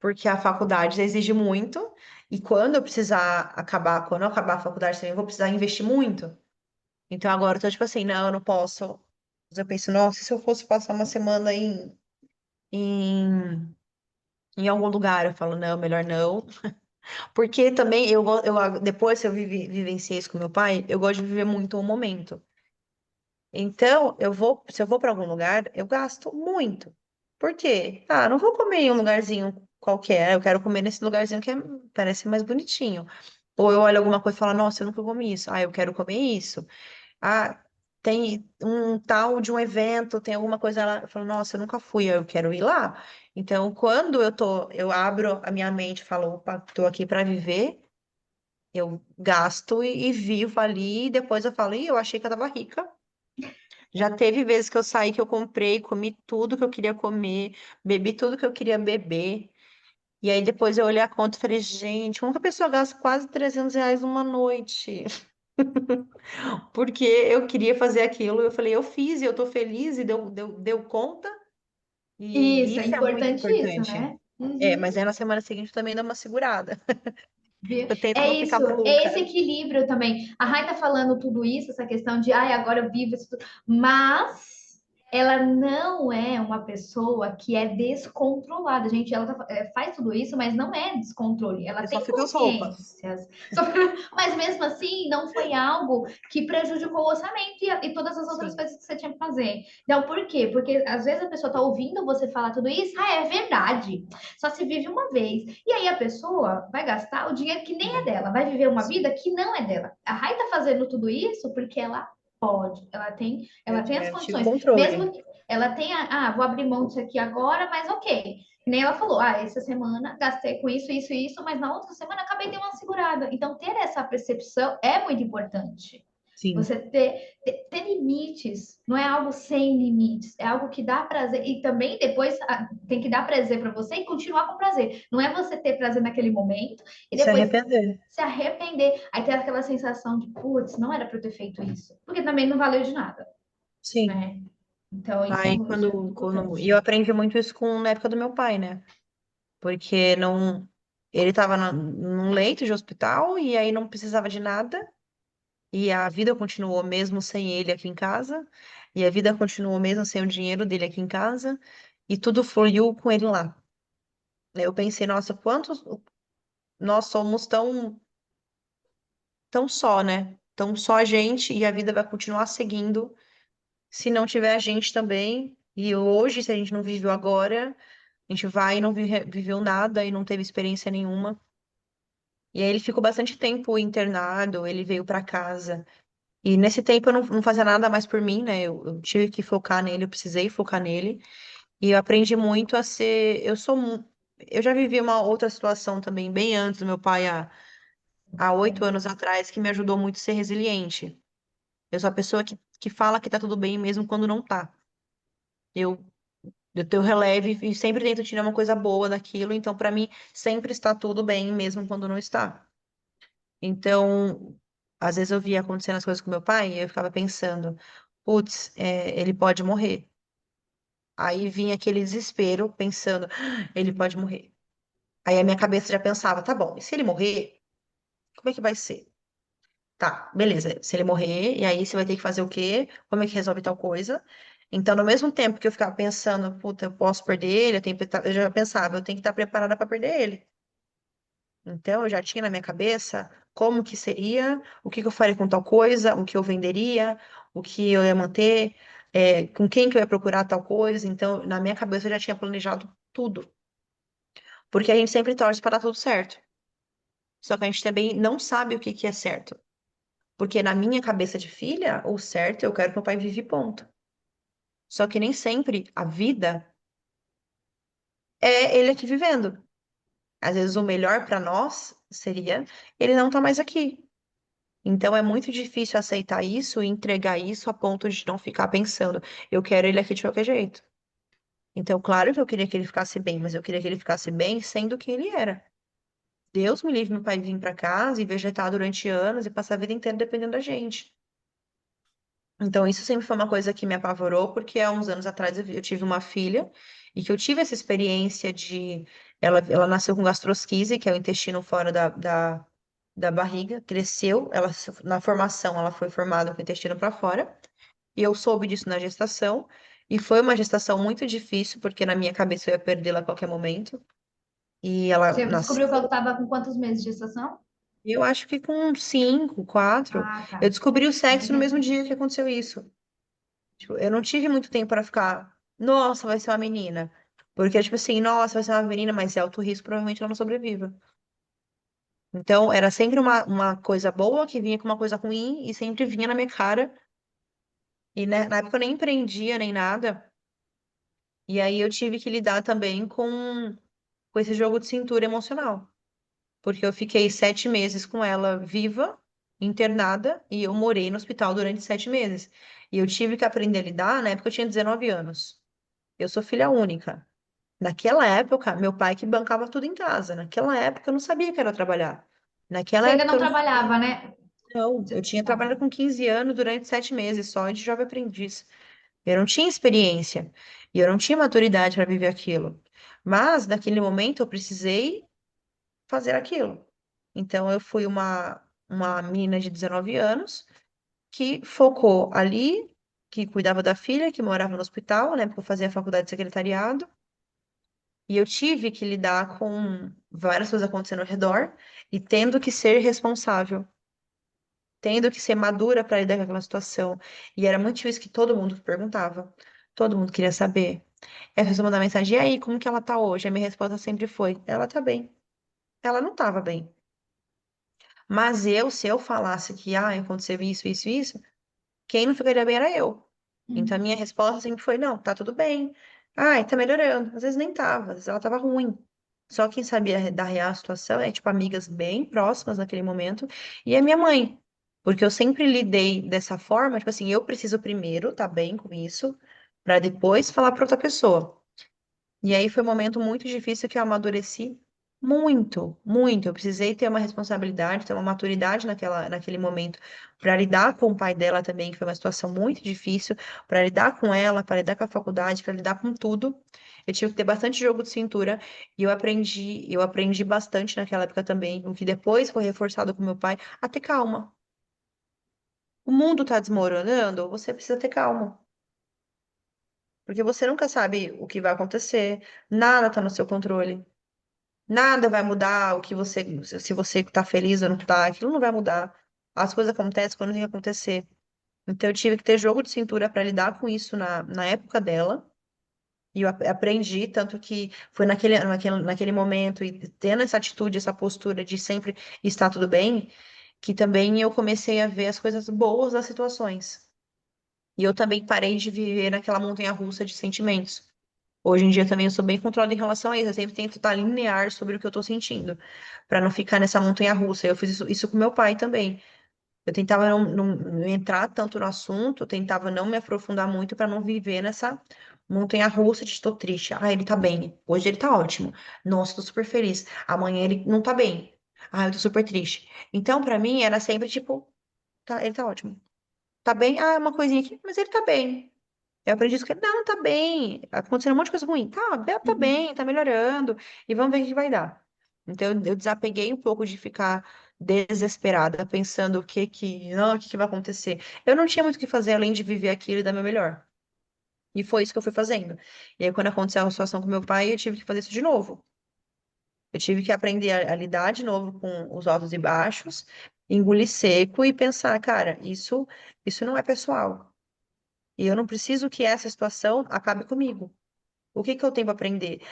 Porque a faculdade exige muito, e quando eu acabar a faculdade também, eu vou precisar investir muito. Então agora eu tô tipo assim, não, eu não posso. Mas eu penso, nossa, e se eu fosse passar uma semana em, em algum lugar? Eu falo, não, melhor não. Porque também depois que eu vivenciei isso com meu pai, eu gosto de viver muito o momento. Então, se eu vou para algum lugar, eu gasto muito. Por quê? Ah, não vou comer em um lugarzinho qualquer, eu quero comer nesse lugarzinho que parece mais bonitinho. Ou eu olho alguma coisa e falo, nossa, eu nunca comi isso. Ah, eu quero comer isso. Ah, tem um tal de um evento, tem alguma coisa lá. Eu falo, nossa, eu nunca fui, eu quero ir lá. Então, quando eu abro a minha mente e falo, opa, tô aqui para viver, eu gasto e vivo ali, e depois eu falo, ih, eu achei que eu tava rica. Já teve vezes que eu saí, que eu comprei, comi tudo que eu queria comer, bebi tudo que eu queria beber. E aí depois eu olhei a conta e falei, gente, como que a pessoa gasta quase R$ 300 numa noite? Porque eu queria fazer aquilo, eu falei, eu fiz e eu tô feliz e deu conta. E Isso, é isso é muito importantíssimo, importante. né? É, Uhum. mas aí na semana seguinte também dá uma segurada. Viu? Eu tento É não ficar isso, é esse maluca. equilíbrio também. A Rai tá falando tudo isso, essa questão de, ai, agora eu vivo isso tudo, mas ela não é uma pessoa que é descontrolada. Gente, ela faz tudo isso, mas não é descontrole. Ela Ele só tem fica as roupas. consciências. Mas mesmo assim, não foi algo que prejudicou o orçamento e todas as outras Sim, coisas que você tinha que fazer. Então, por quê? Porque às vezes a pessoa está ouvindo você falar tudo isso, é verdade. Só se vive uma vez. E aí a pessoa vai gastar o dinheiro que nem é dela, vai viver uma sim. vida que não é dela. A Rai tá fazendo tudo isso porque ela pode, ela tem as Tive condições. controle. Mesmo que ela tenha, vou abrir mão disso aqui agora, mas ok. Que nem ela falou, essa semana gastei com isso, isso e isso, mas na outra semana acabei de uma segurada. Então, ter essa percepção é muito importante. Sim, Você ter limites, não é algo sem limites, é algo que dá prazer. E também depois tem que dar prazer para você e continuar com prazer. Não é você ter prazer naquele momento e se depois arrepender. se arrepender, aí ter aquela sensação de, putz, não era para eu ter feito isso, porque também não valeu de nada, Sim. né? Então, Aí isso é muito e eu importante. aprendi muito isso na época do meu pai, né? Porque não, ele estava num leito de hospital e aí não precisava de nada e a vida continuou mesmo sem ele aqui em casa e a vida continuou mesmo sem o dinheiro dele aqui em casa e tudo fluiu com ele lá. Eu pensei, nossa, quantos nós somos tão só, né? Tão só a gente e a vida vai continuar seguindo se não tiver a gente também. E hoje, se a gente não viveu agora, a gente vai e não viveu nada e não teve experiência nenhuma. E aí ele ficou bastante tempo internado, ele veio para casa. E nesse tempo eu não fazia nada mais por mim, né? Eu tive que focar nele, eu precisei focar nele. E eu aprendi muito a ser. Eu já vivi uma outra situação também, bem antes do meu pai, há 8 anos atrás, que me ajudou muito a ser resiliente. Eu sou a pessoa que fala que tá tudo bem mesmo quando não tá. Eu, eu tenho releve e sempre tento tirar uma coisa boa daquilo, então para mim sempre está tudo bem mesmo quando não está. Então, às vezes eu via acontecendo as coisas com meu pai e eu ficava pensando, putz, ele pode morrer. Aí vinha aquele desespero pensando, ele pode morrer. Aí a minha cabeça já pensava, tá bom, e se ele morrer, como é que vai ser? Tá, beleza. Se ele morrer, e aí você vai ter que fazer o quê? Como é que resolve tal coisa? Então, no mesmo tempo que eu ficava pensando, puta, eu posso perder ele, eu já pensava, eu tenho que estar preparada para perder ele. Então, eu já tinha na minha cabeça como que seria, o que que eu faria com tal coisa, o que eu venderia, o que eu ia manter, com quem que eu ia procurar tal coisa. Então, na minha cabeça eu já tinha planejado tudo. Porque a gente sempre torce para dar tudo certo. Só que a gente também não sabe o que que é certo. Porque na minha cabeça de filha, o certo eu quero que meu pai vive, ponto. Só que nem sempre a vida é ele aqui vivendo. Às vezes o melhor para nós seria ele não estar mais aqui. Então é muito difícil aceitar isso e entregar isso a ponto de não ficar pensando, eu quero ele aqui de qualquer jeito. Então, claro que eu queria que ele ficasse bem, mas eu queria que ele ficasse bem sendo quem ele era. Deus me livre meu pai vir para casa e vegetar durante anos e passar a vida inteira dependendo da gente. Então, isso sempre foi uma coisa que me apavorou, porque há uns anos atrás eu tive uma filha e que eu tive essa experiência de. Ela nasceu com gastrosquise, que é o intestino fora da barriga, cresceu, na formação ela foi formada com o intestino para fora, e eu soube disso na gestação, e foi uma gestação muito difícil, porque na minha cabeça eu ia perdê-la a qualquer momento, e ela Você descobriu que nasceu. ela estava com quantos meses de gestação? Eu acho que com 5, 4, Ah, eu tá. descobri o Bem sexo no mesmo dia recente. que aconteceu isso. Tipo, eu não tive muito tempo para ficar, nossa, vai ser uma menina. Porque, tipo assim, nossa, vai ser uma menina, mas é alto risco, provavelmente ela não sobreviva. Então, era sempre uma coisa boa que vinha com uma coisa ruim e sempre vinha na minha cara. E né, na época eu nem empreendia nem nada. E aí eu tive que lidar também com esse jogo de cintura emocional. Porque eu fiquei 7 meses com ela viva, internada, e eu morei no hospital durante 7 meses. E eu tive que aprender a lidar, na época eu tinha 19 anos. Eu sou filha única. Naquela época, meu pai que bancava tudo em casa. Naquela época, eu não sabia que era trabalhar. Você Naquela ainda época, não eu não sabia. trabalhava, né? Não, eu tinha Tá. trabalhado com 15 anos durante 7 meses só de jovem aprendiz. Eu não tinha experiência e eu não tinha maturidade para viver aquilo. Mas, naquele momento, eu precisei fazer aquilo. Então, eu fui uma menina de 19 anos que focou ali. que cuidava da filha, que morava no hospital, né? Porque eu fazia faculdade de secretariado. E eu tive que lidar com várias coisas acontecendo ao redor e tendo que ser responsável, tendo que ser madura para lidar com aquela situação. E era muito isso que todo mundo perguntava. Todo mundo queria saber. Eu resolvi mandar mensagem, e aí, como que ela tá hoje? A minha resposta sempre foi, ela tá bem. Ela não tava bem. Mas eu, se eu falasse que, aconteceu isso, isso, isso, quem não ficaria bem era eu. Então a Uhum. minha resposta sempre foi, não, tá tudo bem. Ai, tá melhorando. Às vezes nem tava, às vezes ela tava ruim. Só quem sabia da real situação é, tipo, amigas bem próximas naquele momento e a minha mãe. Porque eu sempre lidei dessa forma, tipo assim, eu preciso primeiro tá bem com isso, pra depois falar pra outra pessoa. E aí foi um momento muito difícil que eu amadureci muito, muito. Eu precisei ter uma responsabilidade, ter uma maturidade naquele momento para lidar com o pai dela também, que foi uma situação muito difícil, para lidar com ela, para lidar com a faculdade, para lidar com tudo. Eu tive que ter bastante jogo de cintura e eu aprendi bastante naquela época também, o que depois foi reforçado com meu pai, a ter calma. O mundo está desmoronando, você precisa ter calma. Porque você nunca sabe o que vai acontecer, nada está no seu controle. Nada vai mudar o que você, se você tá feliz ou não tá, aquilo não vai mudar. As coisas acontecem quando tem que acontecer. Então eu tive que ter jogo de cintura para lidar com isso na época dela. E eu aprendi, tanto que foi naquele momento, e tendo essa atitude, essa postura de sempre estar tudo bem, que também eu comecei a ver as coisas boas das situações. E eu também parei de viver naquela montanha-russa de sentimentos. Hoje em dia também eu sou bem controlada em relação a isso. Eu sempre tento estar linear sobre o que eu tô sentindo, para não ficar nessa montanha-russa. Eu fiz isso com meu pai também. Eu tentava não entrar tanto no assunto, eu tentava não me aprofundar muito para não viver nessa montanha-russa de estou triste. Ah, ele tá bem. Hoje ele tá ótimo. Nossa, tô super feliz. Amanhã ele não tá bem. Ah, eu tô super triste. Então, para mim, era sempre tipo, tá, ele tá ótimo. Tá bem? Ah, é uma coisinha aqui, mas ele tá bem. Eu aprendi isso que não, tá bem. Acontecendo um monte de coisa ruim. Tá Uhum. bem, tá melhorando. E vamos ver o que vai dar. Então, eu desapeguei um pouco de ficar desesperada, pensando o que que vai acontecer. Eu não tinha muito o que fazer além de viver aquilo e dar meu melhor. E foi isso que eu fui fazendo. E aí, quando aconteceu a situação com meu pai, eu tive que fazer isso de novo. Eu tive que aprender a lidar de novo com os altos e baixos, engolir seco e pensar, cara, isso não é pessoal. E eu não preciso que essa situação acabe comigo. O que que eu tenho para aprender?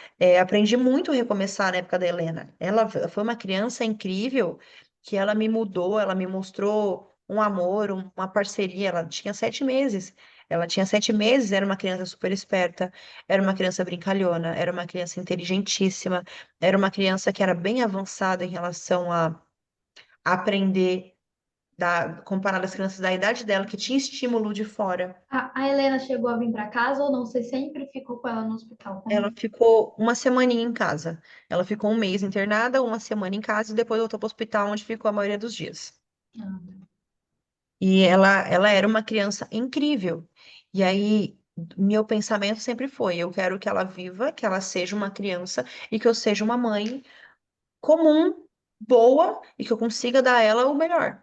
Aprendi muito a recomeçar na época da Helena. Ela foi uma criança incrível que ela me mudou, ela me mostrou um amor, uma parceria. Ela tinha 7 meses. Ela tinha 7 meses, era uma criança super esperta, era uma criança brincalhona, era uma criança inteligentíssima, era uma criança que era bem avançada em relação a aprender, comparado às crianças da idade dela, que tinha estímulo de fora. A Helena chegou a vir para casa ou não? Você sempre ficou com ela no hospital? Ela ficou uma semaninha em casa. Ela ficou um mês internada, uma semana em casa e depois voltou para o hospital, onde ficou a maioria dos dias. Ah, E ela era uma criança incrível. E aí, meu pensamento sempre foi: eu quero que ela viva, que ela seja uma criança e que eu seja uma mãe comum, boa e que eu consiga dar a ela o melhor.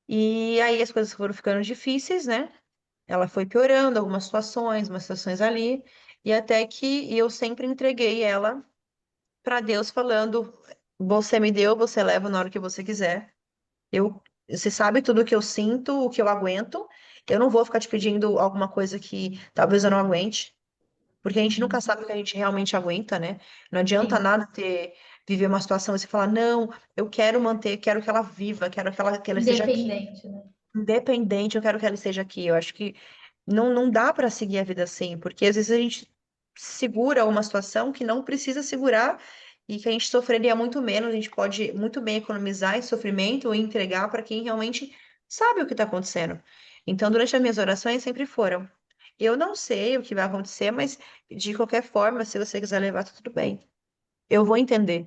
E aí as coisas foram ficando difíceis, né? Ela foi piorando algumas situações, umas situações ali, e até que eu sempre entreguei ela para Deus falando: você me deu, você leva na hora que você quiser. Você sabe tudo o que eu sinto, o que eu aguento. Eu não vou ficar te pedindo alguma coisa que talvez eu não aguente, porque a gente nunca uhum. sabe o que a gente realmente aguenta, né? Não adianta Sim, nada viver uma situação e você falar: não, eu quero manter, quero que ela viva, quero que ela esteja aqui, independente, né? independente, eu quero que ela esteja aqui. Eu acho que não dá para seguir a vida assim, porque às vezes a gente segura uma situação que não precisa segurar e que a gente sofreria muito menos, a gente pode muito bem economizar esse sofrimento e entregar para quem realmente sabe o que está acontecendo. Então, durante as minhas orações sempre foram: eu não sei o que vai acontecer, mas de qualquer forma, se você quiser levar, tá tudo bem. Eu vou entender,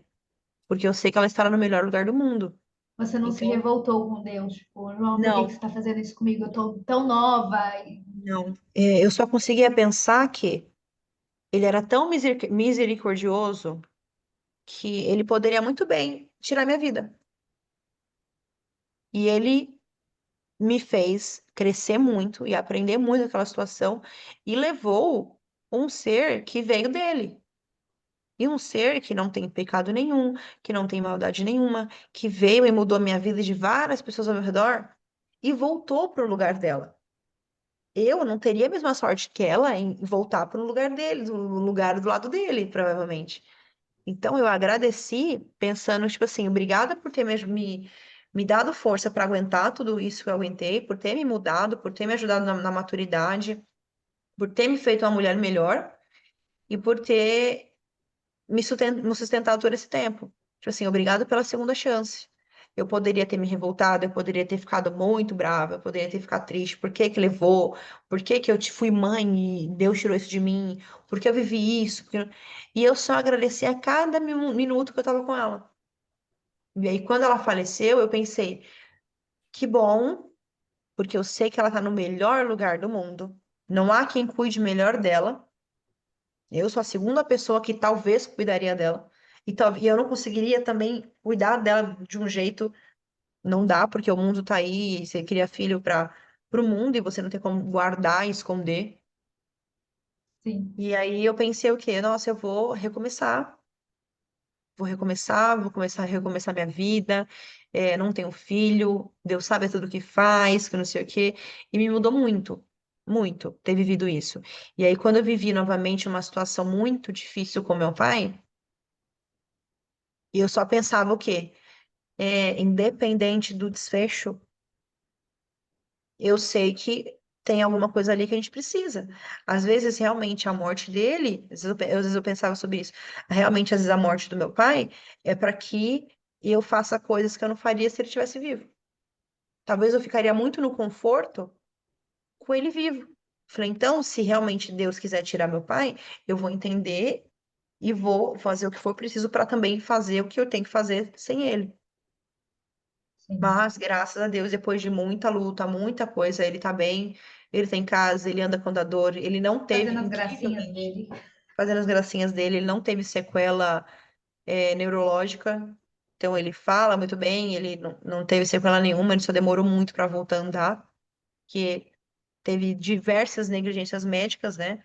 porque eu sei que ela estará no melhor lugar do mundo. Você não se Então, revoltou com Deus, tipo, João, por que que você não, está fazendo isso comigo? Eu tô tão nova. não. Eu só conseguia pensar que ele era tão misericordioso que ele poderia muito bem tirar minha vida. E ele me fez crescer muito e aprender muito aquela situação e levou um ser que veio dele. E um ser que não tem pecado nenhum, que não tem maldade nenhuma, que veio e mudou a minha vida e de várias pessoas ao meu redor e voltou para o lugar dela. Eu não teria a mesma sorte que ela em voltar para o lugar dele, no lugar do lado dele, provavelmente. Então eu agradeci pensando, tipo assim, obrigada por ter me dado força para aguentar tudo isso que eu aguentei, por ter me mudado, por ter me ajudado na maturidade, por ter me feito uma mulher melhor e por ter me sustentado todo esse tempo. Tipo assim, obrigado pela segunda chance. Eu poderia ter me revoltado, eu poderia ter ficado muito brava, eu poderia ter ficado triste. Por que que levou? Por que que fui mãe e Deus tirou isso de mim? Por que eu vivi isso? E eu só agradeci a cada minuto que eu tava com ela. E aí, quando ela faleceu, eu pensei, que bom, porque eu sei que ela tá no melhor lugar do mundo. Não há quem cuide melhor dela. Eu sou a segunda pessoa que talvez cuidaria dela. E eu não conseguiria também cuidar dela de um jeito. Não dá, porque o mundo tá aí, e você cria filho para o mundo e você não tem como guardar e esconder. Sim. E aí eu pensei o quê? Nossa, eu vou recomeçar. Vou começar a recomeçar minha vida. Não tenho filho, Deus sabe tudo que faz, que não sei o quê. E me mudou muito, muito ter vivido isso. E aí, quando eu vivi novamente uma situação muito difícil com meu pai, eu só pensava o quê? Independente do desfecho, eu sei que tem alguma coisa ali que a gente precisa. Às vezes, realmente, a morte dele, às vezes eu pensava sobre isso. Realmente, às vezes, a morte do meu pai é para que eu faça coisas que eu não faria se ele estivesse vivo. Talvez eu ficaria muito no conforto com ele vivo. Falei, então, se realmente Deus quiser tirar meu pai, eu vou entender e vou fazer o que for preciso para também fazer o que eu tenho que fazer sem ele. Sim. Mas, graças a Deus, depois de muita luta, muita coisa, ele tá bem, ele tá em casa, ele anda com andador, ele não teve, Fazendo as gracinhas incrivelmente, dele. fazendo as gracinhas dele, ele não teve sequela, neurológica. Então, ele fala muito bem, ele não teve sequela nenhuma, ele só demorou muito para voltar a andar, que teve diversas negligências médicas, né?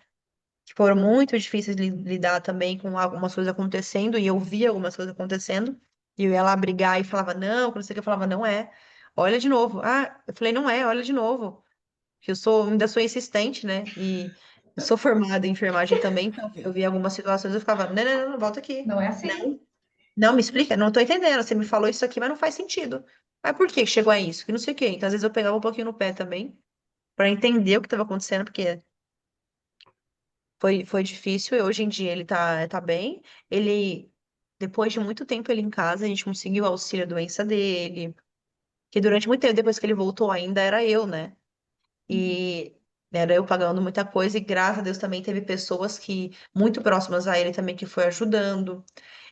Que foram muito difíceis de lidar também com algumas coisas acontecendo, e eu via algumas coisas acontecendo, e eu ia lá brigar e falava, não, quando sei o que eu falava, não é, olha de novo. Ah, eu falei, não é, olha de novo. Que eu ainda sou insistente, né? E eu sou formada em enfermagem também, então eu via algumas situações e eu ficava, não, não, não, não, volta aqui. Não é assim. Não, não, me explica, não tô entendendo, você me falou isso aqui, mas não faz sentido. Mas por que que chegou a isso? Que não sei o quê. Então, às vezes eu pegava um pouquinho no pé também, para entender o que estava acontecendo, porque foi difícil, e hoje em dia ele tá bem. Ele, depois de muito tempo ele em casa, a gente conseguiu o auxílio doença dele, que durante muito tempo depois que ele voltou ainda era eu, né? E era eu pagando muita coisa, e graças a Deus também teve pessoas que, muito próximas a ele também, que foi ajudando.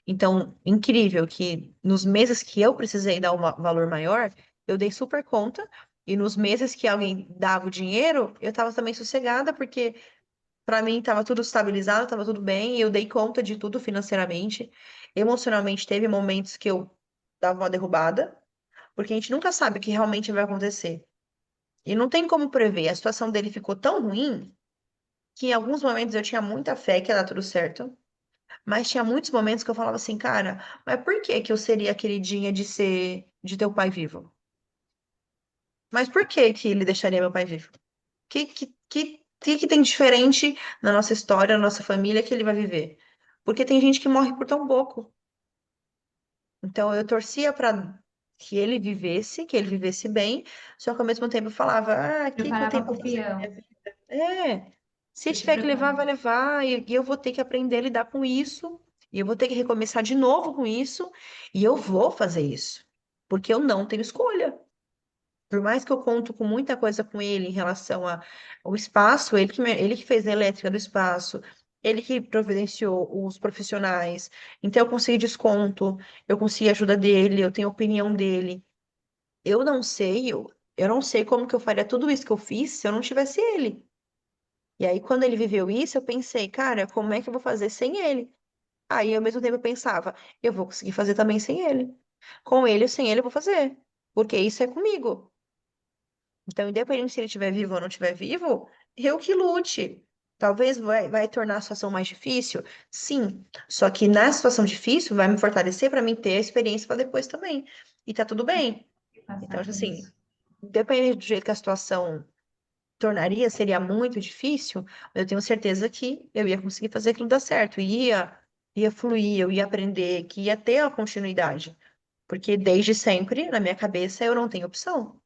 Então, incrível que nos meses que eu precisei dar um valor maior, eu dei super conta, e nos meses que alguém dava o dinheiro, eu tava também sossegada, porque para mim, estava tudo estabilizado, estava tudo bem, e eu dei conta de tudo financeiramente. Emocionalmente, teve momentos que eu dava uma derrubada, porque a gente nunca sabe o que realmente vai acontecer. E não tem como prever. A situação dele ficou tão ruim que em alguns momentos eu tinha muita fé que ia dar tudo certo, mas tinha muitos momentos que eu falava assim, cara, mas por que que eu seria a queridinha de ter o pai vivo? Mas por que que ele deixaria meu pai vivo? Que tem diferente na nossa história, na nossa família, que ele vai viver? Porque tem gente que morre por tão pouco. Então eu torcia para que ele vivesse bem, só que ao mesmo tempo eu falava, ah, o que que eu tenho Preparava para pro fazer na peão. minha vida? Se Você se tiver que levar, prepara. vai levar, e eu vou ter que aprender a lidar com isso, e eu vou ter que recomeçar de novo com isso, e eu vou fazer isso, porque eu não tenho escolha. Por mais que eu conto com muita coisa com ele em relação ao espaço, ele que fez a elétrica do espaço, ele que providenciou os profissionais. Então eu consegui desconto, eu consegui ajuda dele, eu tenho a opinião dele. Eu não sei como que eu faria tudo isso que eu fiz se eu não tivesse ele. E aí, quando ele viveu isso, eu pensei, cara, como é que eu vou fazer sem ele? Aí, ao mesmo tempo, eu pensava, eu vou conseguir fazer também sem ele. Com ele ou sem ele, eu vou fazer. Porque isso é comigo. Então, independente se ele estiver vivo ou não estiver vivo, eu que lute. Talvez vai tornar a situação mais difícil? Sim. Só que na situação difícil vai me fortalecer para mim ter a experiência para depois também. E tá tudo bem. Então, Passar por assim, isso. dependendo do jeito que a situação tornaria, seria muito difícil, mas eu tenho certeza que eu ia conseguir fazer aquilo dar certo. Ia fluir, eu ia aprender, que ia ter a continuidade. Porque desde sempre, na minha cabeça, eu não tenho opção.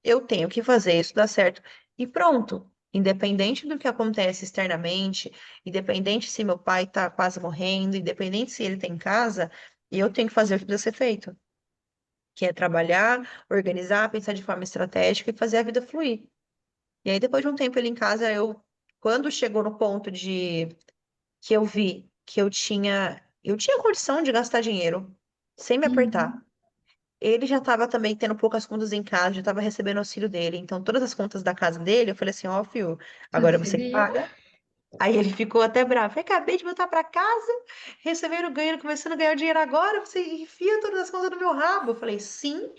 Eu tenho que fazer isso dar certo. E pronto. Independente do que acontece externamente, independente se meu pai tá quase morrendo, independente se ele tem casa, eu tenho que fazer o que precisa ser feito, que é trabalhar, organizar, pensar de forma estratégica e fazer a vida fluir. E aí, depois de um tempo ele em casa, quando chegou no ponto de que eu vi que eu tinha condição de gastar dinheiro sem me apertar. Uhum. Ele já estava também tendo poucas contas em casa, já estava recebendo auxílio dele. Então, todas as contas da casa dele, eu falei assim, ó, filho, agora Se você que vira. paga. Aí ele ficou até bravo. Eu acabei de voltar para casa, recebendo ganho, começando a ganhar dinheiro agora, você enfia todas as contas no meu rabo. Eu falei, sim.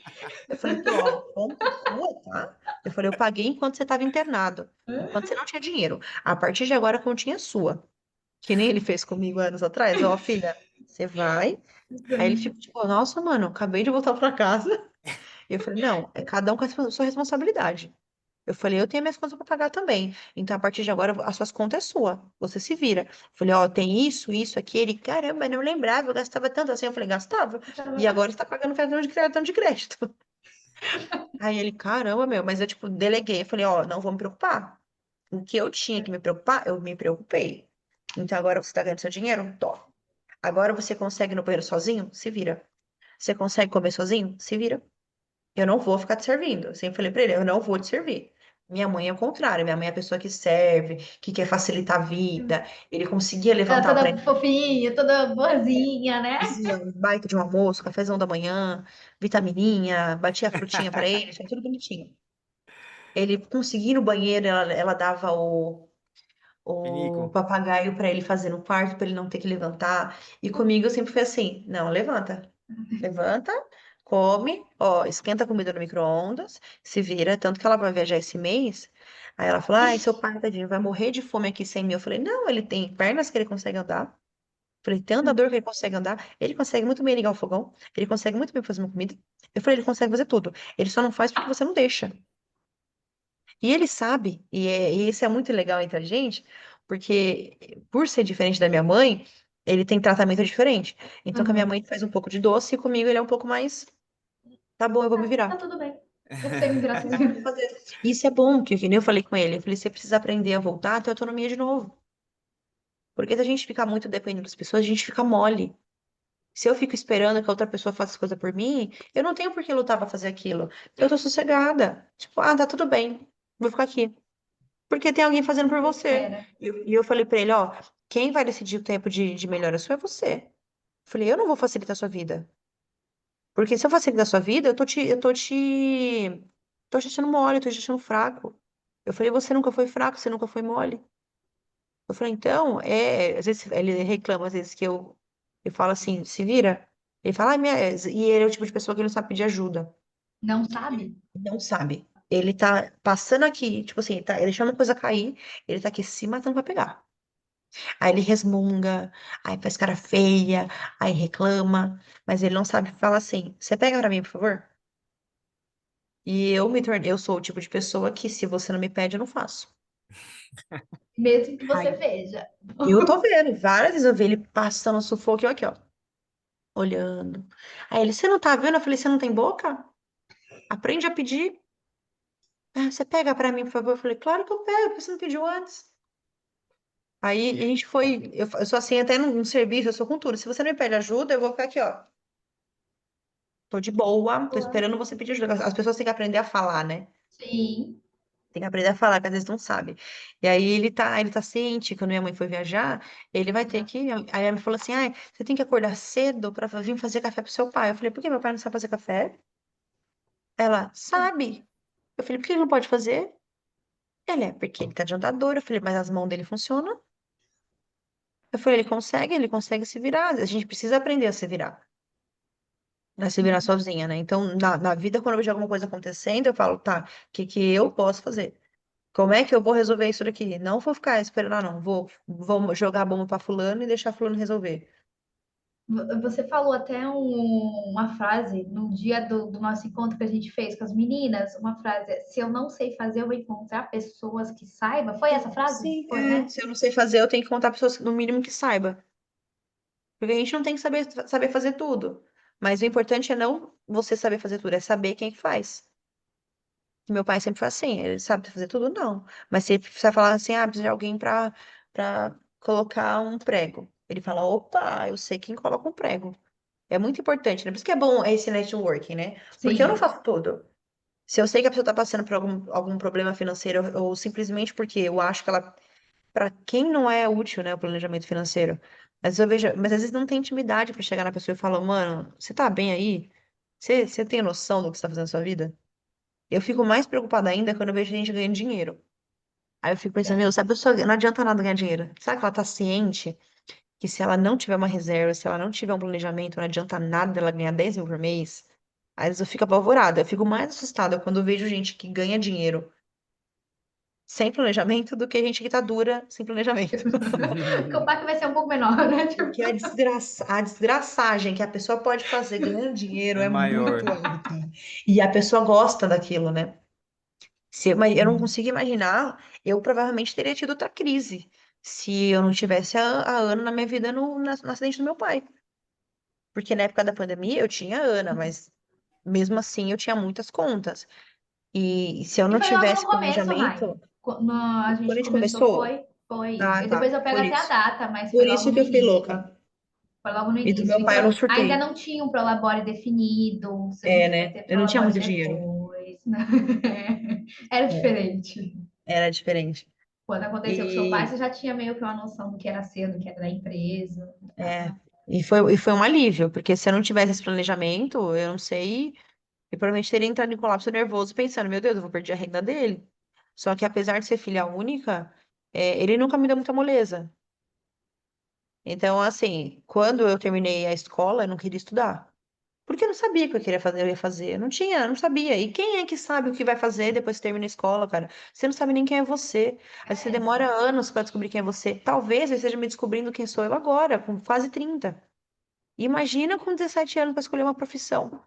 Eu falei, aqui, ó, conta sua, tá? Eu falei, eu paguei enquanto você estava internado, enquanto você não tinha dinheiro. A partir de agora, a continha é sua. Que nem ele fez comigo anos atrás. Ó, filha, você vai. Aí ele ficou tipo, nossa, mano, acabei de voltar para casa. Eu falei, não, é cada um com a sua responsabilidade. Eu falei, eu tenho minhas contas para pagar também. Então, a partir de agora, as suas contas é sua. Você se vira. Eu falei, ó, tem isso, aqui. Ele, caramba, não lembrava, eu gastava tanto assim. Eu falei, gastava. E agora você tá pagando cartão de crédito. Aí ele, caramba, meu, mas eu, tipo, deleguei. Eu falei, ó, não vou me preocupar. O que eu tinha que me preocupar, eu me preocupei. Então, agora você tá ganhando seu dinheiro? Tó. Agora você consegue ir no banheiro sozinho? Se vira. Você consegue comer sozinho? Se vira. Eu não vou ficar te servindo. Eu sempre falei pra ele, eu não vou te servir. Minha mãe é o contrário, minha mãe é a pessoa que serve, que quer facilitar a vida. Ele conseguia Ela levantar pra toda ele, fofinha, toda boazinha, né? fazia um baita de um almoço, cafezão da manhã, vitamininha, batia a frutinha pra ele, tinha tudo bonitinho. Ele conseguia ir no banheiro, ela dava o Pinico. papagaio pra ele fazer no quarto, pra ele não ter que levantar. E comigo eu sempre foi assim, não, levanta. Levanta, come, ó, esquenta a comida no micro-ondas, se vira, tanto que ela vai viajar esse mês. Aí ela falou, ai, seu pai, tadinho, vai morrer de fome aqui sem mim. Eu falei, não, ele tem pernas que ele consegue andar. Falei, tem andador que ele consegue andar. Ele consegue muito bem ligar o fogão. Ele consegue muito bem fazer uma comida. Eu falei, ele consegue fazer tudo. Ele só não faz porque você não deixa. E ele sabe, e isso é muito legal entre a gente, porque por ser diferente da minha mãe, ele tem tratamento diferente. Então, com a minha Uhum. mãe faz um pouco de doce e comigo ele é um pouco mais. Tá bom, eu vou me Tá virar. tudo bem. Eu sei me virar Vou sozinha. fazer. Isso é bom, que nem eu falei com ele. Eu falei, você precisa aprender a voltar à tua autonomia de novo. Porque se a gente ficar muito dependendo das pessoas, a gente fica mole. Se eu fico esperando que a outra pessoa faça as coisas por mim, eu não tenho por que lutar pra fazer aquilo. Eu tô sossegada. Tipo, tá tudo bem. Vou ficar aqui. Porque tem alguém fazendo por Você você. espera. E eu falei pra ele, ó, quem vai decidir o tempo de melhora sua é você. Eu falei, eu não vou facilitar a sua vida. Porque se eu facilitar a sua vida, tô te achando mole, tô te achando fraco. Eu falei, você nunca foi fraco, você nunca foi mole. Eu falei, então, às vezes ele reclama, às vezes que eu falo assim, se vira. Ele fala, e ele é o tipo de pessoa que não sabe pedir ajuda. Não sabe? Não sabe. Ele tá passando aqui, tipo assim, ele deixando uma coisa cair, ele tá aqui se matando pra pegar. Aí ele resmunga, aí faz cara feia, aí reclama, mas ele não sabe falar assim, você pega pra mim, por favor? E eu sou o tipo de pessoa que se você não me pede, eu não faço. Mesmo que você Ai, veja. eu tô vendo, várias vezes eu vi ele passando sufoco e eu aqui, ó, olhando. Aí ele, você não tá vendo? Eu falei, você não tem boca? Aprende a pedir. "Ah, você pega pra mim, por favor?" Eu falei, claro que eu pego, porque você não pediu antes. Aí a gente foi, eu sou assim até num serviço, eu sou com tudo. Se você não me pede ajuda, eu vou ficar aqui, ó. Tô de boa, tô esperando você pedir ajuda. As pessoas têm que aprender a falar, né? Sim. Tem que aprender a falar, que às vezes não sabe. E aí ele tá ciente, quando minha mãe foi viajar, ele vai ter que. Aí ela me falou assim: ah, você tem que acordar cedo pra vir fazer café pro seu pai. Eu falei, por que meu pai não sabe fazer café? Ela, sabe. Eu falei, por que ele não pode fazer? Ele porque ele tá de andador. Eu falei, mas as mãos dele funcionam. Eu falei, ele consegue se virar. A gente precisa aprender a se virar. a se virar sozinha, né? Então, na vida, quando eu vejo alguma coisa acontecendo, eu falo, tá, o que que eu posso fazer? Como é que eu vou resolver isso daqui? Não vou ficar esperando, não. Vou jogar a bomba pra fulano e deixar fulano resolver. Você falou até uma frase no dia do nosso encontro que a gente fez com as meninas, uma frase, se eu não sei fazer, eu vou encontrar pessoas que saibam. Foi essa frase? Sim, Foi, né? se eu não sei fazer, eu tenho que contar pessoas, no mínimo, que saiba. Porque a gente não tem que saber fazer tudo. Mas o importante é não você saber fazer tudo, é saber quem que faz. Meu pai sempre foi assim, ele sabe fazer tudo, não. Mas se ele precisa falar assim, precisa de alguém para colocar um prego. Ele fala, opa, eu sei quem coloca um prego. É muito importante, né? Por isso que é bom esse networking, né? Porque eu não Sim. faço tudo. Se eu sei que a pessoa está passando por algum problema financeiro, ou simplesmente porque eu acho que ela, para quem não é útil, né, o planejamento financeiro, às vezes eu vejo, mas às vezes não tem intimidade para chegar na pessoa e falar, mano, você tá bem aí? Você tem noção do que você tá fazendo na sua vida? Eu fico mais preocupada ainda quando eu vejo gente ganhando dinheiro. Aí eu fico pensando, meu, se a pessoa não adianta nada ganhar dinheiro. Será que ela tá ciente que se ela não tiver uma reserva, se ela não tiver um planejamento, não adianta nada ela ganhar 10 mil por mês? Aí vezes eu fico apavorada. Eu fico mais assustada quando eu vejo gente que ganha dinheiro sem planejamento do que gente que tá dura sem planejamento. Porque o impacto vai ser um pouco menor, né? Tipo, Porque a desgraçagem que a pessoa pode fazer ganhando dinheiro É é maior. muito alta. E a pessoa gosta daquilo, né? Mas eu não consigo imaginar, eu provavelmente teria tido outra crise se eu não tivesse a Ana na minha vida no acidente do meu pai. Porque na época da pandemia eu tinha a Ana, mas mesmo assim eu tinha muitas contas. E se eu e não foi logo no tivesse começo, Rai. planejamento, Quando a quando a gente gente começou, começou, foi. ah, E tá, depois eu pego por até a isso. data, mas foi Por logo isso no que eu fiquei início. louca. Foi logo no E do início. meu pai eu não Então, ainda surtei. não tinha um prolabore definido, se a É, gente vai né? ter Eu não tinha prolabore muito dinheiro. depois. Né? Era É, diferente. era diferente. Quando aconteceu com seu pai, E você já tinha meio que uma noção do que era ser, do que era da empresa. É, Tava... e foi um alívio, porque se eu não tivesse esse planejamento, eu não sei, eu provavelmente teria entrado em colapso nervoso pensando, meu Deus, eu vou perder a renda dele. Só que apesar de ser filha única, ele nunca me deu muita moleza. Então, assim, quando eu terminei a escola, eu não queria estudar. Porque eu não sabia o que eu queria fazer, eu ia fazer. Eu não tinha, eu não sabia. E quem é que sabe o que vai fazer depois que termina a escola, cara? Você não sabe nem quem é você. Aí você É, demora anos para descobrir quem é você. Talvez eu esteja me descobrindo quem sou eu agora, com quase 30. Imagina com 17 anos para escolher uma profissão.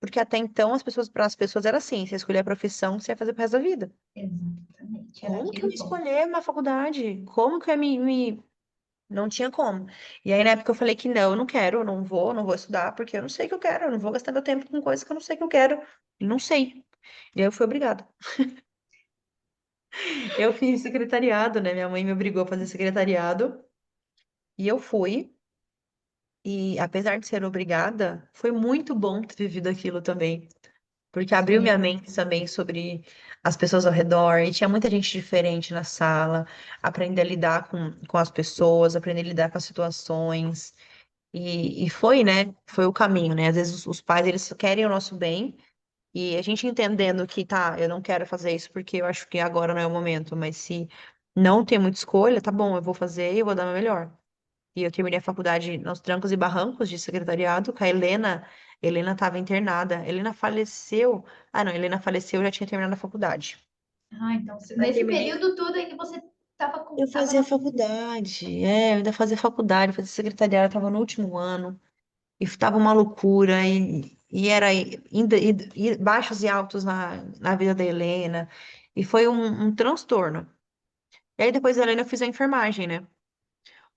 Porque até então para as pessoas era assim, você escolher a profissão, você ia fazer pro resto da vida. exatamente, era Como que eu aquele ia ponto. escolher uma faculdade? Como que eu ia Não tinha como. E aí na época eu falei que não, eu não quero, eu não vou estudar, porque eu não sei o que eu quero, eu não vou gastar meu tempo com coisas que eu não sei o que eu quero. Não sei. E aí eu fui obrigada. Eu fiz secretariado, né? Minha mãe me obrigou a fazer secretariado. E eu fui. E apesar de ser obrigada, foi muito bom ter vivido aquilo também. Porque abriu minha Sim. mente também sobre as pessoas ao redor, e tinha muita gente diferente na sala, aprender a lidar com as pessoas, aprender a lidar com as situações, e foi, né, foi o caminho, né, às vezes os pais, eles só querem o nosso bem, e a gente entendendo que, tá, eu não quero fazer isso porque eu acho que agora não é o momento, mas se não tem muita escolha, tá bom, eu vou fazer e eu vou dar o meu melhor. E eu terminei a faculdade nos trancos e barrancos de secretariado com a Helena. Helena estava internada. Helena faleceu. Ah, não, Helena faleceu, eu já tinha terminado a faculdade. Ah, então, Aí nesse terminei. período todo ainda você Eu tava fazia na. faculdade. Eu ainda fazia faculdade, fazia secretariado, estava no último ano. E estava uma loucura. E era baixos e altos na vida da Helena. E foi um transtorno. E aí depois da Helena eu fiz a enfermagem, né?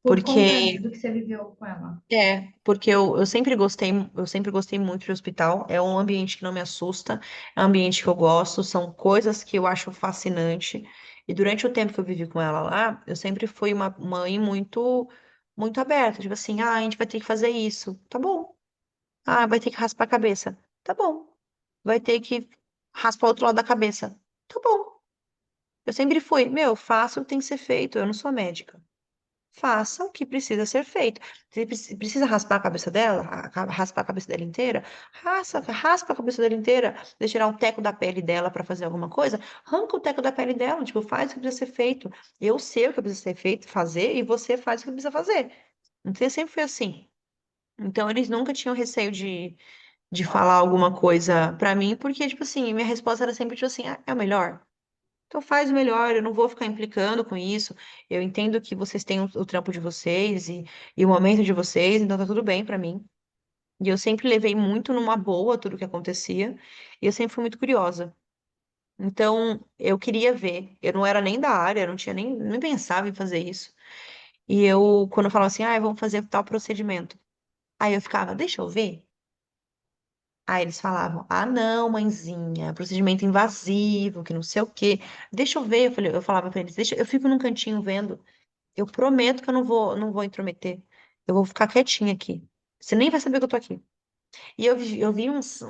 Por conta Porque do que você viveu com ela. porque eu sempre gostei muito de hospital. É um ambiente que não me assusta, é um ambiente que eu gosto, são coisas que eu acho fascinante. E durante o tempo que eu vivi com ela lá, eu sempre fui uma mãe muito, muito aberta. Tipo assim, a gente vai ter que fazer isso. Tá bom. Ah, vai ter que raspar a cabeça. Tá bom. Vai ter que raspar o outro lado da cabeça. Tá bom. Eu sempre fui, meu, faça o que tem que ser feito. Eu não sou médica. Faça o que precisa ser feito. Se precisa raspar a cabeça dela, raspar a cabeça dela inteira, raspa a cabeça dela inteira, deixa tirar um teco da pele dela para fazer alguma coisa, arranca o teco da pele dela, tipo, faz o que precisa ser feito. Eu sei o que precisa ser feito, fazer, e você faz o que precisa fazer. Então, sempre foi assim. Então, eles nunca tinham receio de falar alguma coisa pra mim, porque, tipo assim, minha resposta era sempre, tipo assim, é o melhor. Então faz o melhor, eu não vou ficar implicando com isso. Eu entendo que vocês têm o trampo de vocês e o momento de vocês, então tá tudo bem pra mim. E eu sempre levei muito numa boa tudo que acontecia, e eu sempre fui muito curiosa. Então, eu queria ver. Eu não era nem da área, eu não tinha nem pensava em fazer isso. E eu, quando eu falava assim, vamos fazer tal procedimento. Aí eu ficava, deixa eu ver. Aí eles falavam, não, mãezinha, procedimento invasivo, que não sei o quê. Deixa eu ver. Eu falava pra eles, deixa, eu fico num cantinho vendo. Eu prometo que eu não vou intrometer. Eu vou ficar quietinha aqui. Você nem vai saber que eu tô aqui. E eu vi uns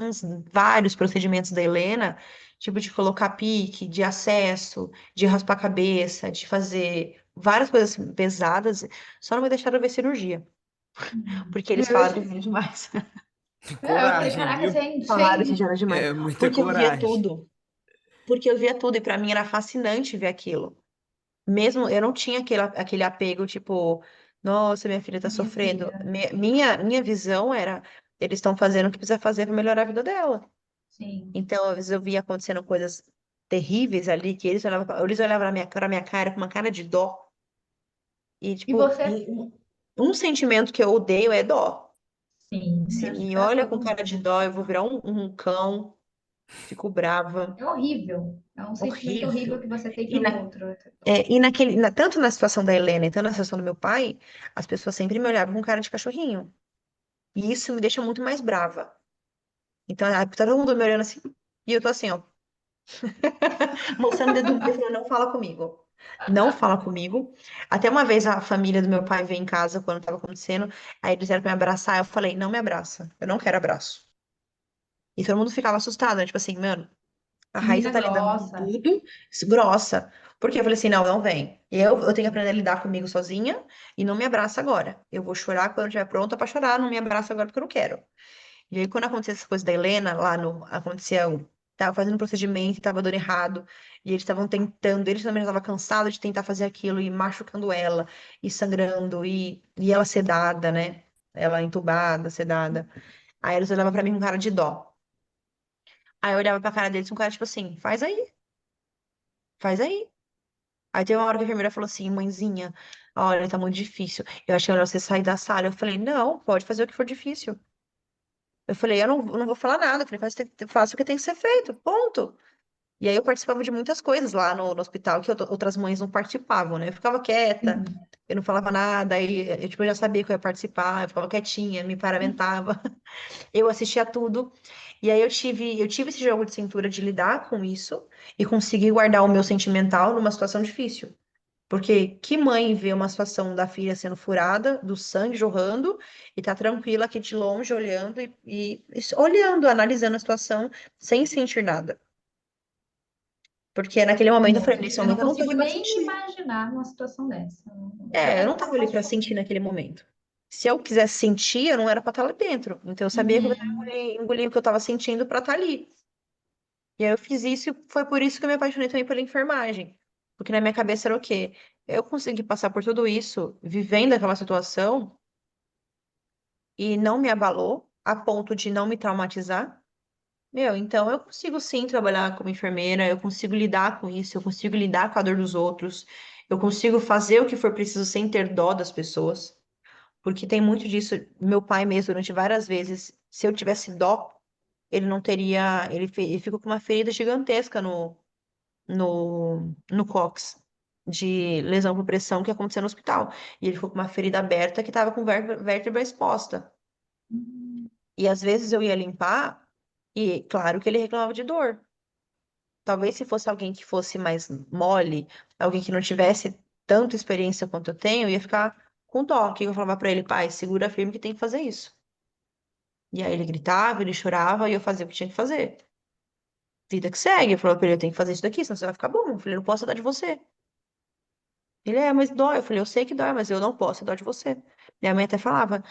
vários procedimentos da Helena, tipo de colocar pique, de acesso, de raspar a cabeça, de fazer várias coisas assim, pesadas, só não me deixaram ver cirurgia, porque eles Eu, falaram que era demais. eu falei, Coragem, caraca, viu? Falaram que já era demais. É muita Porque eu via coragem. tudo. Porque eu via tudo, e pra mim era fascinante ver aquilo. Mesmo eu não tinha aquele apego, tipo, nossa, minha filha tá minha sofrendo. filha, Minha visão era, eles estão fazendo o que precisa fazer pra melhorar a vida dela. sim. Então, às vezes eu via acontecendo coisas terríveis ali, que eles olhavam na minha cara com uma cara de dó. E, E tipo, você? um sentimento que eu odeio é dó. Sim, Se acho que me para olha com todo cara mundo. de dó, eu vou virar um cão, fico brava, É horrível. É um sentimento horrível horrível. que você tem E, pelo na, outro. tanto na situação da Helena e tanto na situação do meu pai, as pessoas sempre me olhavam com cara de cachorrinho. E isso me deixa muito mais brava. Então, tá todo mundo me olhando assim, e eu tô assim, ó, mostrando o dedo do meio, falando, não fala comigo. Não fala comigo. Até uma vez a família do meu pai veio em casa quando estava acontecendo, aí eles eram pra me abraçar, eu falei, não me abraça, eu não quero abraço. E todo mundo ficava assustado, né? Tipo assim, mano, a Que Raíssa menina tá lidando com grossa. tudo, grossa. Porque eu falei assim, não vem. Eu tenho que aprender a lidar comigo sozinha e não me abraça agora. Eu vou chorar quando eu estiver pronta pra chorar, não me abraça agora porque eu não quero. E aí, quando acontecia essa coisa da Helena, lá no. Acontecia. Tava fazendo um procedimento, tava dando errado. E eles estavam tentando, eles também estavam cansados de tentar fazer aquilo e machucando ela, e sangrando, e ela sedada, né? Ela entubada, sedada. Aí eles olhavam pra mim com cara de dó. Aí eu olhava pra cara deles com cara tipo assim: faz aí, faz aí. Aí teve uma hora que a enfermeira falou assim: mãezinha, olha, tá muito difícil. Eu acho que é melhor você sair da sala. Eu falei: não, pode fazer o que for difícil. Eu falei, eu não vou falar nada. Eu falei, faça o que tem que ser feito, ponto. E aí eu participava de muitas coisas lá no hospital que outras mães não participavam, né? Eu ficava quieta, Sim. eu não falava nada, aí eu, tipo, eu já sabia que eu ia participar, eu ficava quietinha, me paramentava, eu assistia tudo. E aí eu tive esse jogo de cintura de lidar com isso e conseguir guardar o meu sentimental numa situação difícil. Porque que mãe vê uma situação da filha sendo furada, do sangue jorrando, e tá tranquila aqui de longe, olhando e olhando, analisando a situação, sem sentir nada. Porque naquele momento eu falei, nesse Eu não momento eu não tô consigo aqui pra nem me sentir. imaginar numa situação dessa. Eu Até não tava ali passo pra por sentir isso. naquele momento. Se eu quisesse sentir, eu não era pra estar lá dentro. Então eu sabia que eu ia Uhum. engolir o que eu tava sentindo pra estar ali. E aí eu fiz isso e foi por isso que eu me apaixonei também pela enfermagem. Porque na minha cabeça era o quê? Eu consegui passar por tudo isso, vivendo aquela situação, e não me abalou a ponto de não me traumatizar. Meu, então eu consigo sim trabalhar como enfermeira, eu consigo lidar com isso, eu consigo lidar com a dor dos outros, eu consigo fazer o que for preciso sem ter dó das pessoas, porque tem muito disso. Meu pai mesmo, durante várias vezes, se eu tivesse dó, ele não teria, ele ficou com uma ferida gigantesca no cóccix, de lesão por pressão que aconteceu no hospital. E ele ficou com uma ferida aberta que estava com vértebra exposta. E às vezes eu ia limpar, e claro que ele reclamava de dor. Talvez se fosse alguém que fosse mais mole, alguém que não tivesse tanta experiência quanto eu tenho, eu ia ficar com dó. O que eu falava pra ele, pai, segura firme que tem que fazer isso. E aí ele gritava, ele chorava e eu fazia o que tinha que fazer. Vida que segue. Eu falava pra ele, eu tenho que fazer isso daqui, senão você vai ficar bom. Eu falei, eu não posso dar de você. Ele mas dói. Eu falei, eu sei que dói, mas eu não posso dar de você. Minha mãe até falava,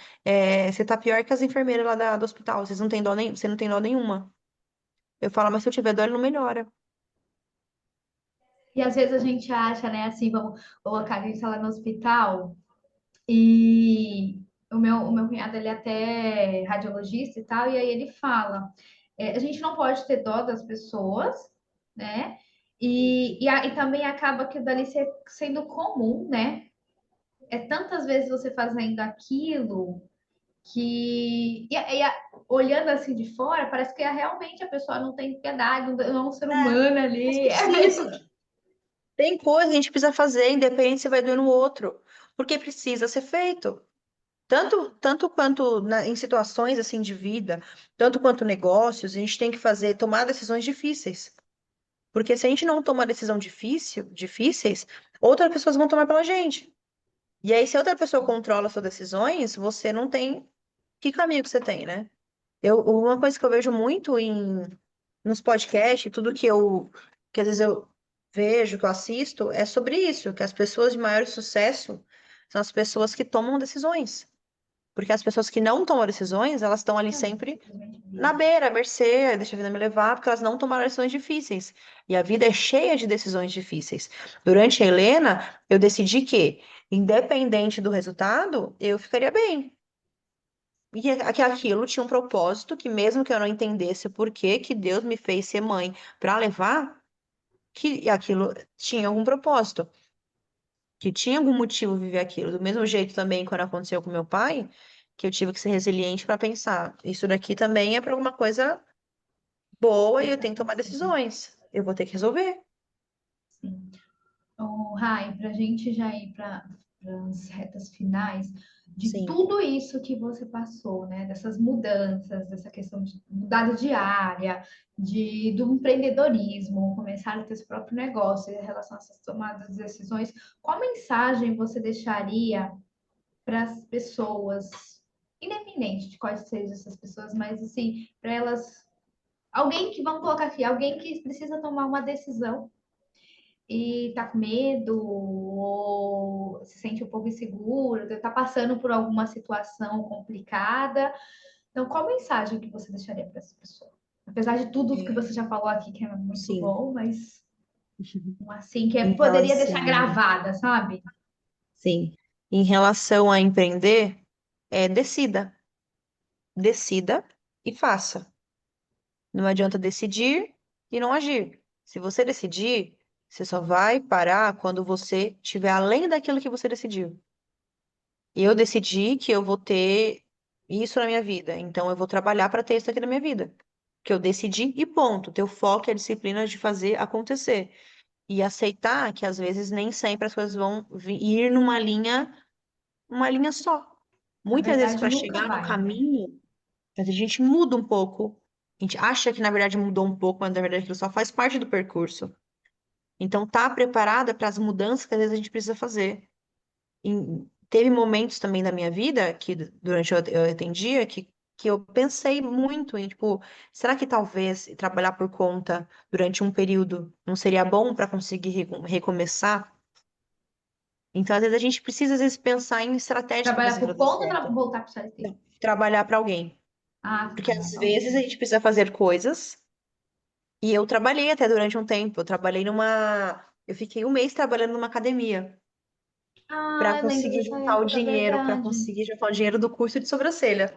você tá pior que as enfermeiras lá do hospital, vocês não têm dó nem, você não tem dó nenhuma. Eu falo, mas se eu tiver dó, ele não melhora. E às vezes a gente acha, né, assim, vamos colocar a gente tá lá no hospital e o meu cunhado, ele é até radiologista e tal, e aí ele fala, a gente não pode ter dó das pessoas, né? E também acaba que dali sendo comum, né? É tantas vezes você fazendo aquilo que olhando assim de fora, parece que realmente a pessoa não tem piedade, não é um ser humano Mas ali. precisa. Tem coisa que a gente precisa fazer, independente se vai doer no outro, porque precisa ser feito. Tanto quanto em situações assim de vida, tanto quanto negócios, a gente tem que fazer, tomar decisões difíceis. Porque se a gente não tomar decisão difíceis, outras pessoas vão tomar pela gente. E aí, se outra pessoa controla suas decisões, você não tem. Que caminho que você tem, né? Uma coisa que eu vejo muito nos podcasts, tudo que às vezes eu vejo, que eu assisto, é sobre isso, que as pessoas de maior sucesso são as pessoas que tomam decisões. Porque as pessoas que não tomam decisões, elas estão ali sempre na beira, à mercê, deixa a vida me levar, porque elas não tomaram decisões difíceis. E a vida é cheia de decisões difíceis. Durante a Helena, eu decidi que, independente do resultado, eu ficaria bem. E que aquilo tinha um propósito, que mesmo que eu não entendesse o porquê que Deus me fez ser mãe para levar, que aquilo tinha algum propósito, que tinha algum motivo viver aquilo. Do mesmo jeito também quando aconteceu com meu pai, que eu tive que ser resiliente para pensar, isso daqui também é para alguma coisa boa e eu tenho que tomar decisões. Eu vou ter que resolver. Sim. Rai, para a gente já ir para as retas finais, de Sim, tudo isso que você passou, né? Dessas mudanças, dessa questão de mudada de área, do empreendedorismo, começar a ter seu próprio negócio em relação a essas tomadas de decisões, qual mensagem você deixaria para as pessoas, independente de quais sejam essas pessoas, mas assim, para elas, alguém que, vamos colocar aqui, alguém que precisa tomar uma decisão e tá com medo ou se sente um pouco inseguro, tá passando por alguma situação complicada. Então, qual mensagem que você deixaria para essa pessoa? Apesar de tudo que você é, já falou aqui, que é muito sim. bom, mas assim, que Em poderia deixar relação, gravada, sabe? sim. Em relação a empreender, decida. Decida e faça. Não adianta decidir e não agir. Se você decidir, você só vai parar quando você estiver além daquilo que você decidiu. Eu decidi que eu vou ter isso na minha vida, então eu vou trabalhar para ter isso aqui na minha vida. Que eu decidi e ponto. Ter o foco e a disciplina de fazer acontecer. E aceitar que às vezes nem sempre as coisas vão ir uma linha só. Na Muitas vezes verdade, para nunca chegar no vai, né? caminho, a gente muda um pouco. A gente acha que na verdade mudou um pouco, mas na verdade aquilo só faz parte do percurso. Então, tá preparada para as mudanças que às vezes a gente precisa fazer. Teve momentos também da minha vida que durante eu atendia que eu pensei muito em, tipo, será que talvez trabalhar por conta durante um período não seria bom para conseguir recomeçar? Então, às vezes a gente precisa às vezes pensar em estratégias para Trabalhar fazer aquilo por dar conta ou certo. voltar para o CLT? Não, trabalhar para alguém. Ah, Porque tá. às vezes a Ok. gente precisa fazer coisas. E eu trabalhei até durante um tempo. Eu trabalhei numa. Eu fiquei um mês trabalhando numa academia para Ah, eu lembro conseguir dessa juntar o época, dinheiro, para verdade. conseguir juntar o dinheiro do curso de sobrancelha.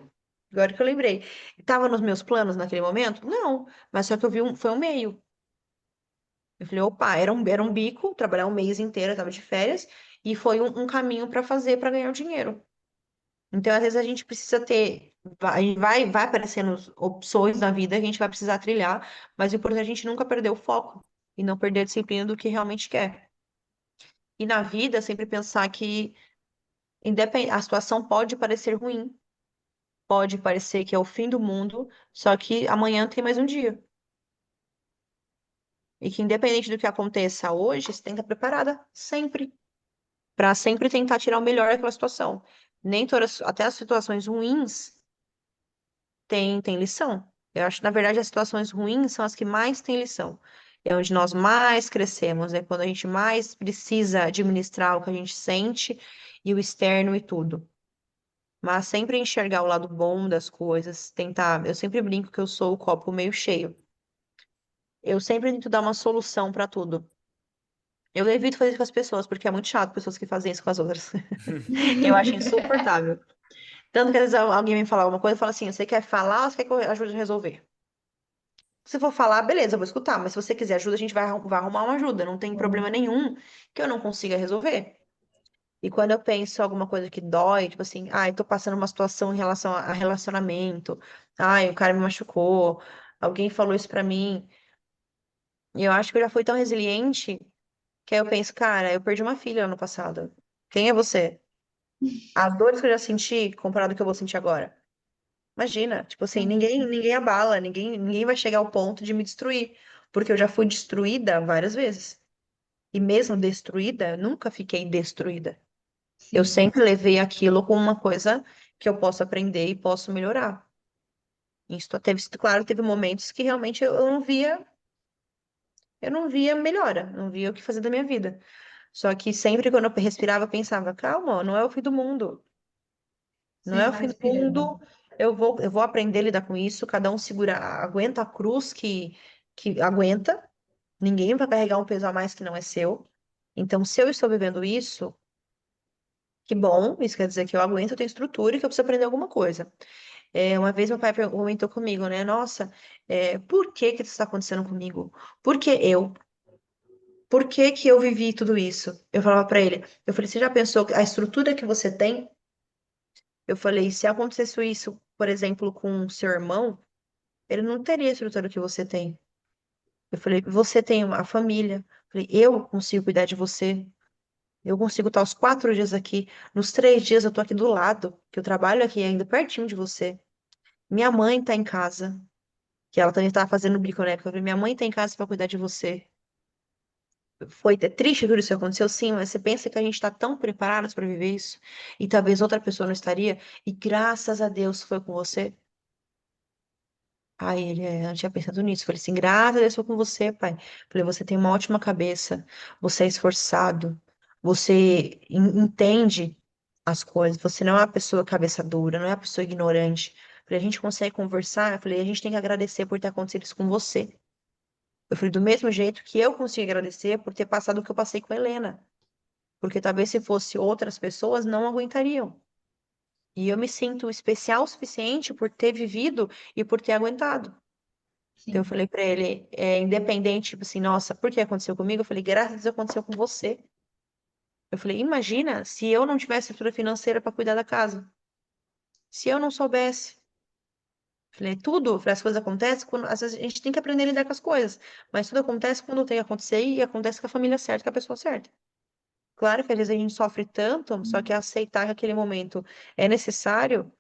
Agora que eu lembrei. Estava nos meus planos naquele momento? Não. Mas só que eu vi foi um meio. Eu falei, opa, era um bico, trabalhar um mês inteiro, eu estava de férias, e foi um caminho para fazer para ganhar o dinheiro. Então, às vezes, a gente precisa ter. Vai aparecendo opções na vida que a gente vai precisar trilhar, mas o importante é a gente nunca perder o foco e não perder a disciplina do que realmente quer. E na vida, sempre pensar que a situação pode parecer ruim, pode parecer que é o fim do mundo, só que amanhã tem mais um dia. E que independente do que aconteça hoje, você tem que estar preparada sempre, para sempre tentar tirar o melhor daquela situação. Nem todas, até as situações ruins tem lição. Eu acho que, na verdade, as situações ruins são as que mais têm lição. É onde nós mais crescemos, é quando a gente mais precisa administrar o que a gente sente e o externo e tudo. Mas sempre enxergar o lado bom das coisas, tentar. Eu sempre brinco que eu sou o copo meio cheio. Eu sempre tento dar uma solução para tudo. Eu evito fazer isso com as pessoas, porque é muito chato pessoas que fazem isso com as outras. Eu acho insuportável. Tanto que às vezes alguém vem falar alguma coisa e fala assim: você quer falar ou você quer que eu ajude a resolver? Se for falar, beleza, eu vou escutar, mas se você quiser ajuda, a gente vai arrumar uma ajuda. Não tem problema nenhum que eu não consiga resolver. E quando eu penso em alguma coisa que dói, tipo assim, ai, tô passando uma situação em relação a relacionamento, ai, o cara me machucou, alguém falou isso pra mim, e eu acho que eu já fui tão resiliente que aí eu penso, cara, eu perdi uma filha ano passado. Quem é você? As dores que eu já senti comparado ao que eu vou sentir agora. Imagina, tipo assim, ninguém abala, ninguém vai chegar ao ponto de me destruir, porque eu já fui destruída várias vezes. E mesmo destruída, nunca fiquei destruída. Eu Sim, sempre levei aquilo como uma coisa que eu posso aprender e posso melhorar. Isso teve, claro, teve momentos que realmente eu não via melhora, não via o que fazer da minha vida. Só que sempre quando eu respirava, eu pensava, calma, não é o fim do mundo. Não é sim, o vai fim do respirando. mundo. Eu vou aprender a lidar com isso. Cada um segura, aguenta a cruz que aguenta. Ninguém vai carregar um peso a mais que não é seu. Então, se eu estou vivendo isso, que bom, isso quer dizer que eu aguento, eu tenho estrutura e que eu preciso aprender alguma coisa. Uma vez meu pai comentou comigo, né? Nossa, por que que isso está acontecendo comigo? Por que eu? Por que que eu vivi tudo isso? Eu falava para ele, eu falei, você já pensou que a estrutura que você tem? Eu falei, se acontecesse isso, por exemplo, com o seu irmão, ele não teria a estrutura que você tem. Eu falei, você tem uma família. Eu falei, eu consigo cuidar de você. Eu consigo estar os 4 dias aqui. Nos 3 dias eu tô aqui do lado, que eu trabalho aqui ainda pertinho de você. Minha mãe tá em casa, que ela também estava fazendo bico na época. Eu falei, minha mãe tá em casa para cuidar de você. Triste tudo isso que aconteceu, sim, mas você pensa que a gente está tão preparados para viver isso e talvez outra pessoa não estaria, e graças a Deus foi com você. Aí ele, eu não tinha pensado nisso. Falei assim, graças a Deus foi com você, pai. Falei, você tem uma ótima cabeça, você é esforçado, você entende as coisas, você não é uma pessoa cabeça dura, não é uma pessoa ignorante. Falei, a gente consegue conversar. Eu falei, a gente tem que agradecer por ter acontecido isso com você. Eu falei, do mesmo jeito que eu consigo agradecer por ter passado o que eu passei com a Helena. Porque talvez se fosse outras pessoas, não aguentariam. E eu me sinto especial o suficiente por ter vivido e por ter aguentado. Então eu Sim, falei pra ele, independente, tipo assim, nossa, por que aconteceu comigo? Eu falei, graças a Deus aconteceu com você. Eu falei, imagina se eu não tivesse estrutura financeira para cuidar da casa. Se eu não soubesse. Eu falei, tudo, as coisas acontecem quando, às vezes a gente tem que aprender a lidar com as coisas, mas tudo acontece quando tem que acontecer e acontece com a família certa, com a pessoa certa. Claro que às vezes a gente sofre tanto, só que aceitar que aquele momento é necessário.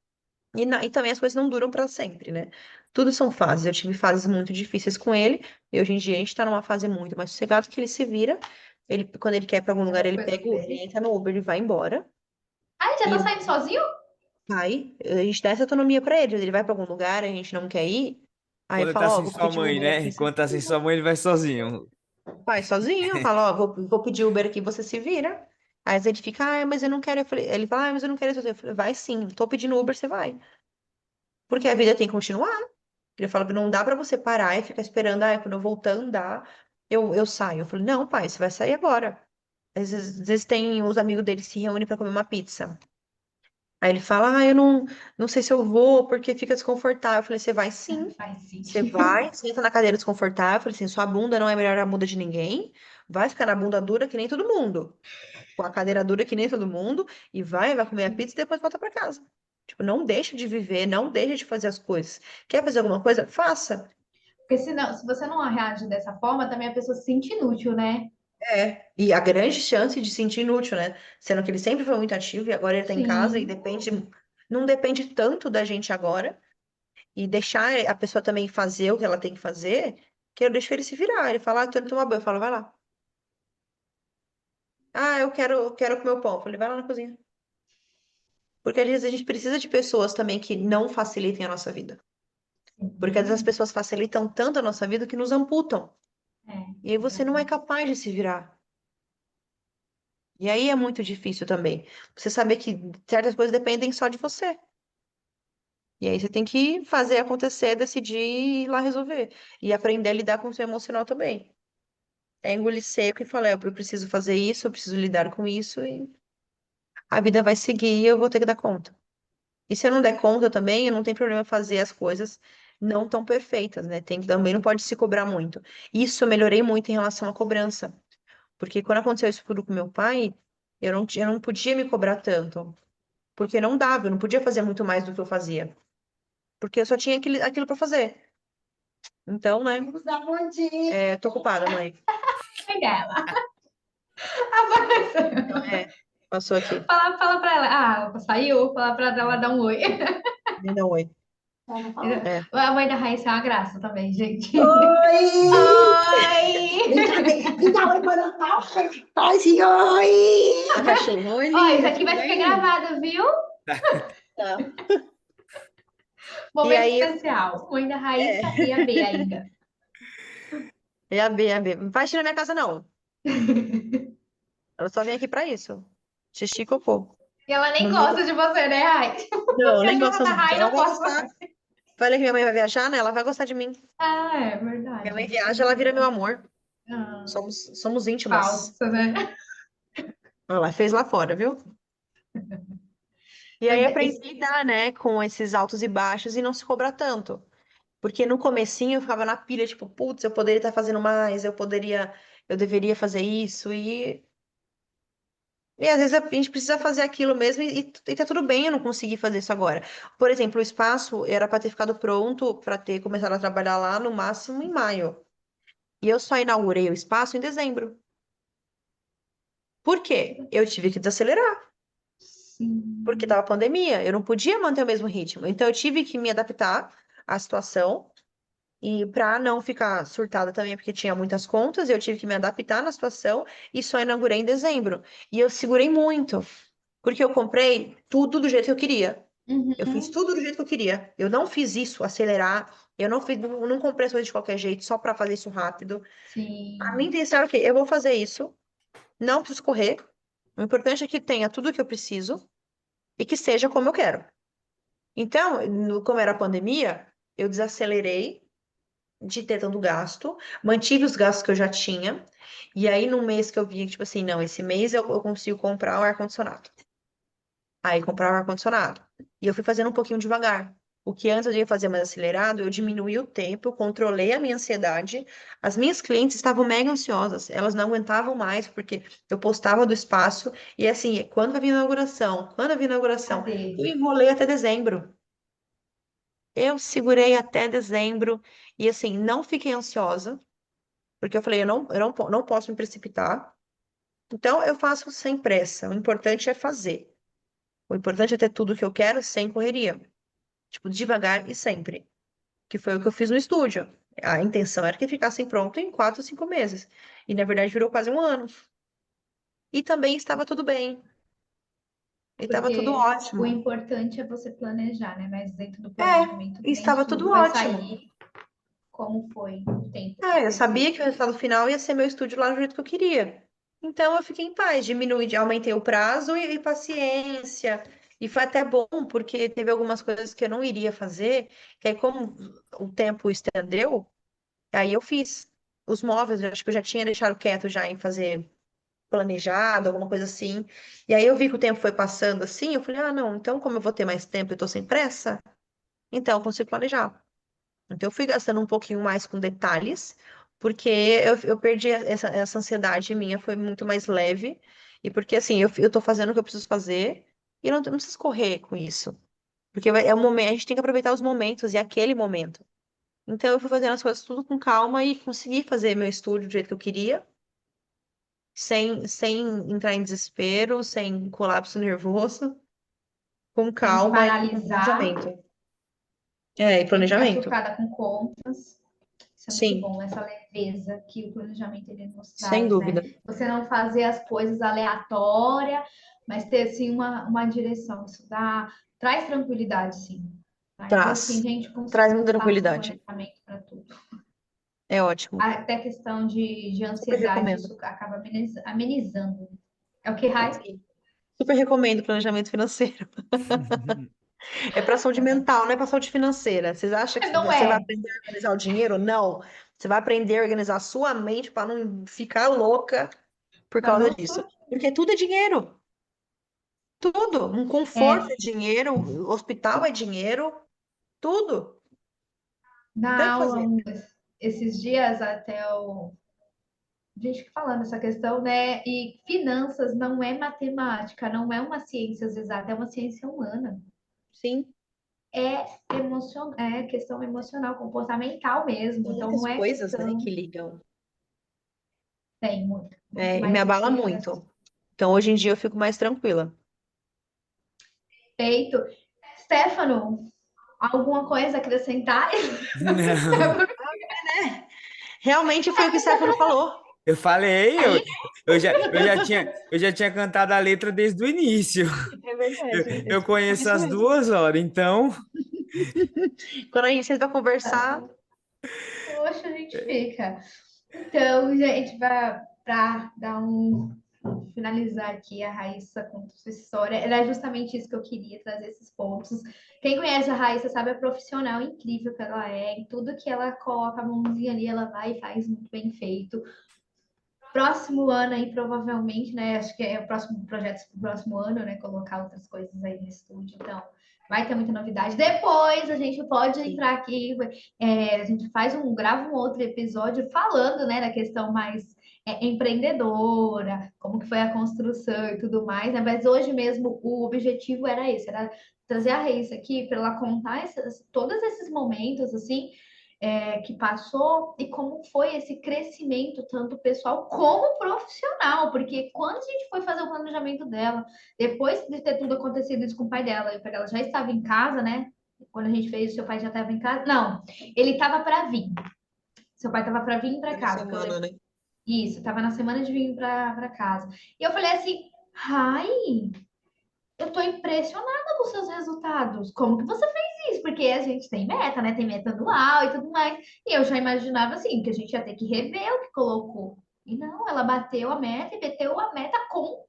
E também as coisas não duram para sempre, né? Tudo são fases. Eu tive fases muito difíceis com ele, e hoje em dia a gente tá numa fase muito mais sossegada que ele se vira. Quando ele quer ir pra algum lugar, as ele coisas pega, ele dele. entra no Uber, ele vai embora. Ah, ele já tá E saindo sozinho? vai, a gente dá essa autonomia para ele. Ele vai para algum lugar, a gente não quer ir. Aí Quando eu ele tá falo, ó, sem vou sua pedir mãe, Uber né? aqui, você Quando tá sem sua mãe, ele vai sozinho. vai sozinho. Eu falo, ó, vou pedir Uber aqui, você se vira. Aí às vezes ele fica, mas eu não quero. Ele fala, mas eu não quero isso. Eu falei, vai sim, tô pedindo Uber, você vai. Porque a vida tem que continuar. Ele falou que não dá pra você parar e ficar esperando, quando eu voltar a andar, eu saio. Eu falei, não, pai, você vai sair agora. Às vezes tem os amigos dele que se reúnem pra comer uma pizza. Aí ele fala, eu não sei se eu vou, porque fica desconfortável. Eu falei, você vai sim. Vai sim. Você vai, senta na cadeira desconfortável. Eu falei assim, sua bunda não é melhor a bunda de ninguém. Vai ficar na bunda dura que nem todo mundo. Com a cadeira dura que nem todo mundo. E vai comer a pizza e depois volta pra casa. Tipo, não deixa de viver, não deixa de fazer as coisas. Quer fazer alguma coisa? Faça. Porque senão, se você não reage dessa forma, também a pessoa se sente inútil, né? E a grande chance de se sentir inútil, né? Sendo que ele sempre foi muito ativo e agora ele tá em casa e Sim. não depende tanto da gente agora. E deixar a pessoa também fazer o que ela tem que fazer, que eu deixo ele se virar. Ele fala, tô indo tomar banho. Eu falo, vai lá. Eu quero comer o pão. Eu falei, vai lá na cozinha. Porque às vezes a gente precisa de pessoas também que não facilitem a nossa vida. Porque às vezes as Sim. pessoas facilitam tanto a nossa vida que nos amputam. É, E aí você não é verdade. capaz de se virar. E aí é muito difícil também. Você saber que certas coisas dependem só de você. E aí você tem que fazer acontecer, decidir e ir lá resolver. E aprender a lidar com o seu emocional também. É engolir seco e falar, eu preciso fazer isso, eu preciso lidar com isso e a vida vai seguir e eu vou ter que dar conta. E se eu não der conta também, eu não tenho problema fazer as coisas não tão perfeitas, né? Também não pode se cobrar muito. Isso eu melhorei muito em relação à cobrança. Porque quando aconteceu isso tudo com meu pai, eu não podia me cobrar tanto. Porque não dava, eu não podia fazer muito mais do que eu fazia. Porque eu só tinha aquilo para fazer. Então, né? Tô ocupada, mãe. Foi dela. Apareceu. Passou aqui. Fala pra ela. Ah, saiu? Fala pra ela dar um oi. Me dá um oi. É. A mãe da Raíssa é uma graça também, gente. Oi! Oi! Vem cá, oi, mano. Ai, sim, oi! A cachorra, oi, Ó, isso linda, aqui tudo vai ficar bem? gravado, viu? Tá. E Momento aí, especial. Mãe da Raíssa é, e a B ainda. é a B. Não faz xixi na minha casa, não. Ela só vem aqui pra isso. Xixi e cocô. E ela nem No meio gosta de você, né, Rai? Não, nem Cachorra gosta da muito. Rai Ela não vai gosta gostar. mais. Falei que minha mãe vai viajar, né? Ela vai gostar de mim. Ah, é Minha verdade. mãe viaja, ela vira meu amor. Ah, Somos íntimas. falsa, né? Ela fez lá fora, viu? E Mas aí aprendi a lidar, né, com esses altos e baixos e não se cobrar tanto. Porque no comecinho eu ficava na pilha, tipo, putz, eu poderia estar fazendo mais, eu deveria fazer isso. E às vezes a gente precisa fazer aquilo mesmo e tá tudo bem eu não conseguir fazer isso agora. Por exemplo, o espaço era para ter ficado pronto, para ter começado a trabalhar lá no máximo em maio. E eu só inaugurei o espaço em dezembro. Por quê? Eu tive que desacelerar, porque Sim. tava pandemia, eu não podia manter o mesmo ritmo. Então eu tive que me adaptar à situação e para não ficar surtada também, porque tinha muitas contas, eu tive que me adaptar na situação e só inaugurei em dezembro. E eu segurei muito, porque eu comprei tudo do jeito que eu queria. Eu fiz Uhum. tudo do jeito que eu queria. Eu não fiz isso acelerar. Eu não comprei as coisas de qualquer jeito só para fazer isso rápido. A minha Sim. intenção era o quê? Eu vou fazer isso, não preciso correr. O importante é que tenha tudo o que eu preciso e que seja como eu quero. Então, como era a pandemia, eu desacelerei de ter tanto gasto, mantive os gastos que eu já tinha, e aí no mês que eu vi, tipo assim, não, esse mês eu consigo comprar o ar-condicionado. Aí comprar o ar-condicionado. E eu fui fazendo um pouquinho devagar. O que antes eu ia fazer mais acelerado, eu diminuí o tempo, eu controlei a minha ansiedade. As minhas clientes estavam mega ansiosas, elas não aguentavam mais, porque eu postava do espaço, e assim, quando vai vir a inauguração? Quando vai vir a inauguração? Cadê? Eu enrolei até dezembro. Eu segurei até dezembro, e assim, não fiquei ansiosa, porque eu falei, não posso me precipitar. Então, eu faço sem pressa. O importante é fazer. O importante é ter tudo que eu quero sem correria. Tipo, devagar e sempre. Que foi o que eu fiz no estúdio. A intenção era que ficasse pronto em 4 ou 5 meses. E, na verdade, virou quase um ano. E também estava tudo bem. E estava tudo Porque o ótimo. importante é você planejar, né? Mas dentro do É, planejamento, e nem estava tudo tudo vai ótimo. sair como foi o tempo que Eu você. sabia que o resultado final ia ser meu estúdio lá do jeito que eu queria. Então eu fiquei em paz, aumentei o prazo e paciência. E foi até bom, porque teve algumas coisas que eu não iria fazer, que aí como o tempo estendeu, aí eu fiz. Os móveis, eu acho que eu já tinha deixado quieto já em fazer planejado, alguma coisa assim. E aí eu vi que o tempo foi passando assim, eu falei, ah, não, então como eu vou ter mais tempo e eu tô sem pressa, então eu consigo planejar. Então, eu fui gastando um pouquinho mais com detalhes, porque eu perdi essa ansiedade minha, foi muito mais leve. E porque, assim, eu tô fazendo o que eu preciso fazer e não preciso correr com isso. Porque é um momento, a gente tem que aproveitar os momentos e aquele momento. Então, eu fui fazendo as coisas tudo com calma e consegui fazer meu estúdio do jeito que eu queria, sem entrar em desespero, sem colapso nervoso, com Sem se calma e com paralisar, planejamento. É, e sem ficar planejamento. surtada com contas. Isso é muito Sim, bom, essa leveza que o planejamento ele nos sem traz, né? dúvida. Você não fazer as coisas aleatórias, mas ter assim uma direção. Isso traz tranquilidade, sim. Mas assim, Traz. gente, com Traz certeza muita faça um tranquilidade. planejamento para tudo. É ótimo. Até questão de Super ansiedade, recomendo. isso acaba amenizando. É o que, Rai? Sim. Super recomendo planejamento financeiro. É para saúde mental, não é para saúde financeira. Vocês acham que Não você vai é. aprender a organizar o dinheiro? Não. Você vai aprender a organizar a sua mente para não ficar louca por Para causa não disso. Porque tudo é dinheiro. tudo. Um conforto é dinheiro, o hospital é dinheiro, tudo. Tem Na que aula, fazer. esses dias, até o gente falando essa questão, né? E finanças não é matemática, não é uma ciência exata, é uma ciência humana. Sim, É questão emocional, comportamental mesmo. Então, muitas não é coisas, né, questão. que ligam. Tem muito, muito É, e me mais do abala que muito. Então, hoje em dia, eu fico mais tranquila. feito. Stefano, alguma coisa a acrescentar? Não, Realmente foi o que o Stefano falou. eu falei, Aí, eu já tinha cantado a letra desde o início. É verdade. Eu Por conheço isso as mesmo. 2 horas, então. Quando a gente senta pra conversar, poxa, a gente fica. Então, gente, para dar finalizar aqui a Raíssa com sua história, era justamente isso que eu queria trazer esses pontos. Quem conhece a Raíssa sabe a profissional incrível que ela é, em tudo que ela coloca a mãozinha ali, ela vai e faz muito bem feito. Próximo ano aí, provavelmente, né? Acho que é o próximo projeto do próximo ano, né? Colocar outras coisas aí no estúdio. Então, vai ter muita novidade. Depois a gente pode sim. entrar aqui, a gente grava um outro episódio falando, né, da questão mais empreendedora, como que foi a construção e tudo mais, né? Mas hoje mesmo o objetivo era esse, era trazer a Raíssa aqui para ela contar todos esses momentos, assim, que passou e como foi esse crescimento, tanto pessoal como profissional, porque quando a gente foi fazer o planejamento dela, depois de ter tudo acontecido isso com o pai dela, e o pai dela já estava em casa, né? Quando a gente fez, seu pai já estava em casa. Não, ele estava para vir. Seu pai estava para vir para Cada casa, porque eu semana, lembro. né? Isso, estava na semana de vir para casa. E eu falei assim, ai, eu tô impressionada com os seus resultados. Como que você fez isso? Porque a gente tem meta, né? Tem meta anual e tudo mais. E eu já imaginava assim, que a gente ia ter que rever o que colocou. E não, ela bateu a meta e meteu a meta com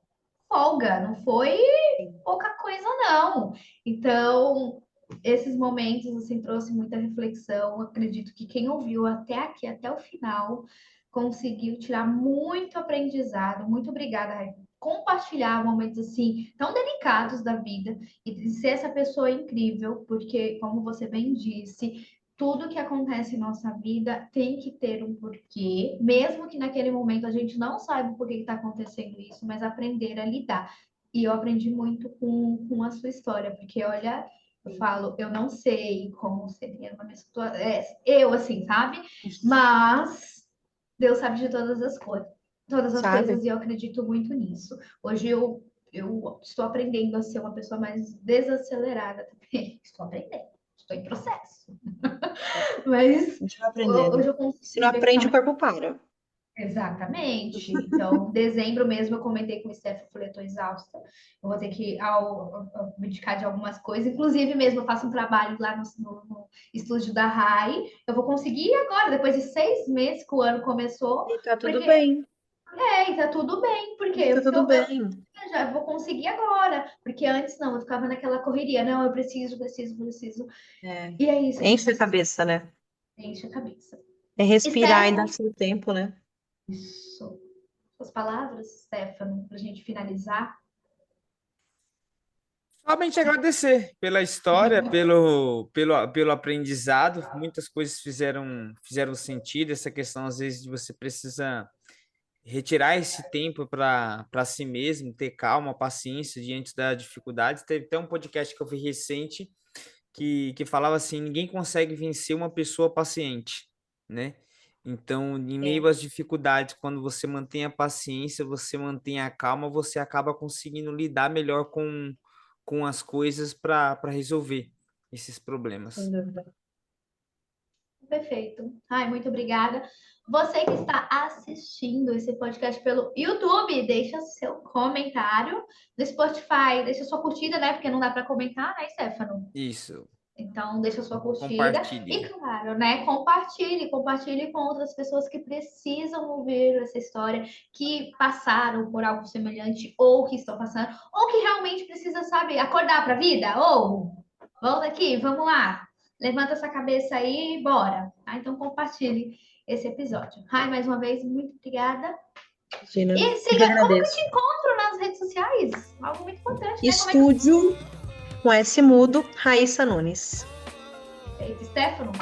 folga. Não foi Sim. pouca coisa, não. Então, esses momentos, assim, trouxe muita reflexão. Eu acredito que quem ouviu até aqui, até o final, conseguiu tirar muito aprendizado. Muito obrigada, Raíssa. Compartilhar momentos assim tão delicados da vida e de ser essa pessoa incrível, porque, como você bem disse, tudo que acontece em nossa vida tem que ter um porquê, mesmo que naquele momento a gente não saiba por que está acontecendo isso, mas aprender a lidar. E eu aprendi muito com a sua história, porque olha, eu falo, eu não sei como seria na minha situação, eu assim, sabe? Mas Deus sabe de todas as Sabe? coisas, e eu acredito muito nisso. Hoje eu estou aprendendo a ser uma pessoa mais desacelerada também. Estou aprendendo, estou em processo. Mas A gente vai aprendendo. hoje eu Se não consigo aprende, o evitar. corpo para. Exatamente. Então, dezembro mesmo eu comentei com o Steph, eu falei, eu tô exausta. Eu vou ter que me dedicar de algumas coisas. Inclusive, mesmo eu faço um trabalho lá no estúdio da RAI. Eu vou conseguir agora, depois de 6 meses que o ano começou, E tá tudo porque bem. e tá tudo bem. Por E quê? tá Porque tudo bem. eu já vou conseguir agora. Porque antes não, eu ficava naquela correria. Não, eu preciso. É. E é isso, a gente Enche a precisa cabeça, né? encher a cabeça. É respirar e dar Stefano, seu tempo, né? isso. Suas palavras, Stefano, para a gente finalizar. Somente agradecer pela história, pelo aprendizado. Muitas coisas fizeram sentido. Essa questão, às vezes, de você precisa retirar esse tempo para si mesmo, ter calma, paciência diante da dificuldade. Teve até um podcast que eu vi recente que falava assim: ninguém consegue vencer uma pessoa paciente, né? Então, em meio Sim. às dificuldades, quando você mantém a paciência, você mantém a calma, você acaba conseguindo lidar melhor com as coisas para resolver esses Sem problemas. dúvida. Perfeito. Ai, muito obrigada. Você que está assistindo esse podcast pelo YouTube, deixa seu comentário. No Spotify, deixa sua curtida, né? Porque não dá para comentar, né, Stefano? Isso. Então, deixa sua curtida. E, Compartilhe. claro, né? Compartilhe com outras pessoas que precisam ouvir essa história, que passaram por algo semelhante, ou que estão passando, ou que realmente precisa, sabe, acordar para a vida. Ou, vamos aqui, vamos lá. Levanta essa cabeça aí e bora. Tá? Então, compartilhe esse episódio. Ai, mais uma vez, muito obrigada. Imagina. E Eu que siga, como que eu te agradeço. encontro nas nossas redes sociais. Algo muito importante, né? Estúdio com S mudo, Raíssa Nunes. Stefano?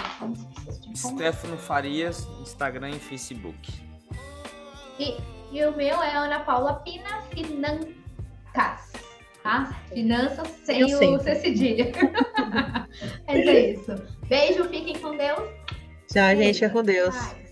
Stefano Farias, Instagram e Facebook. E o meu é Ana Paula Pina Financas, tá? Finanças sem Eu sei. o C cedilha. Mas é isso. Beijo, fiquem com Deus. Tchau, gente, é com Deus. Bye.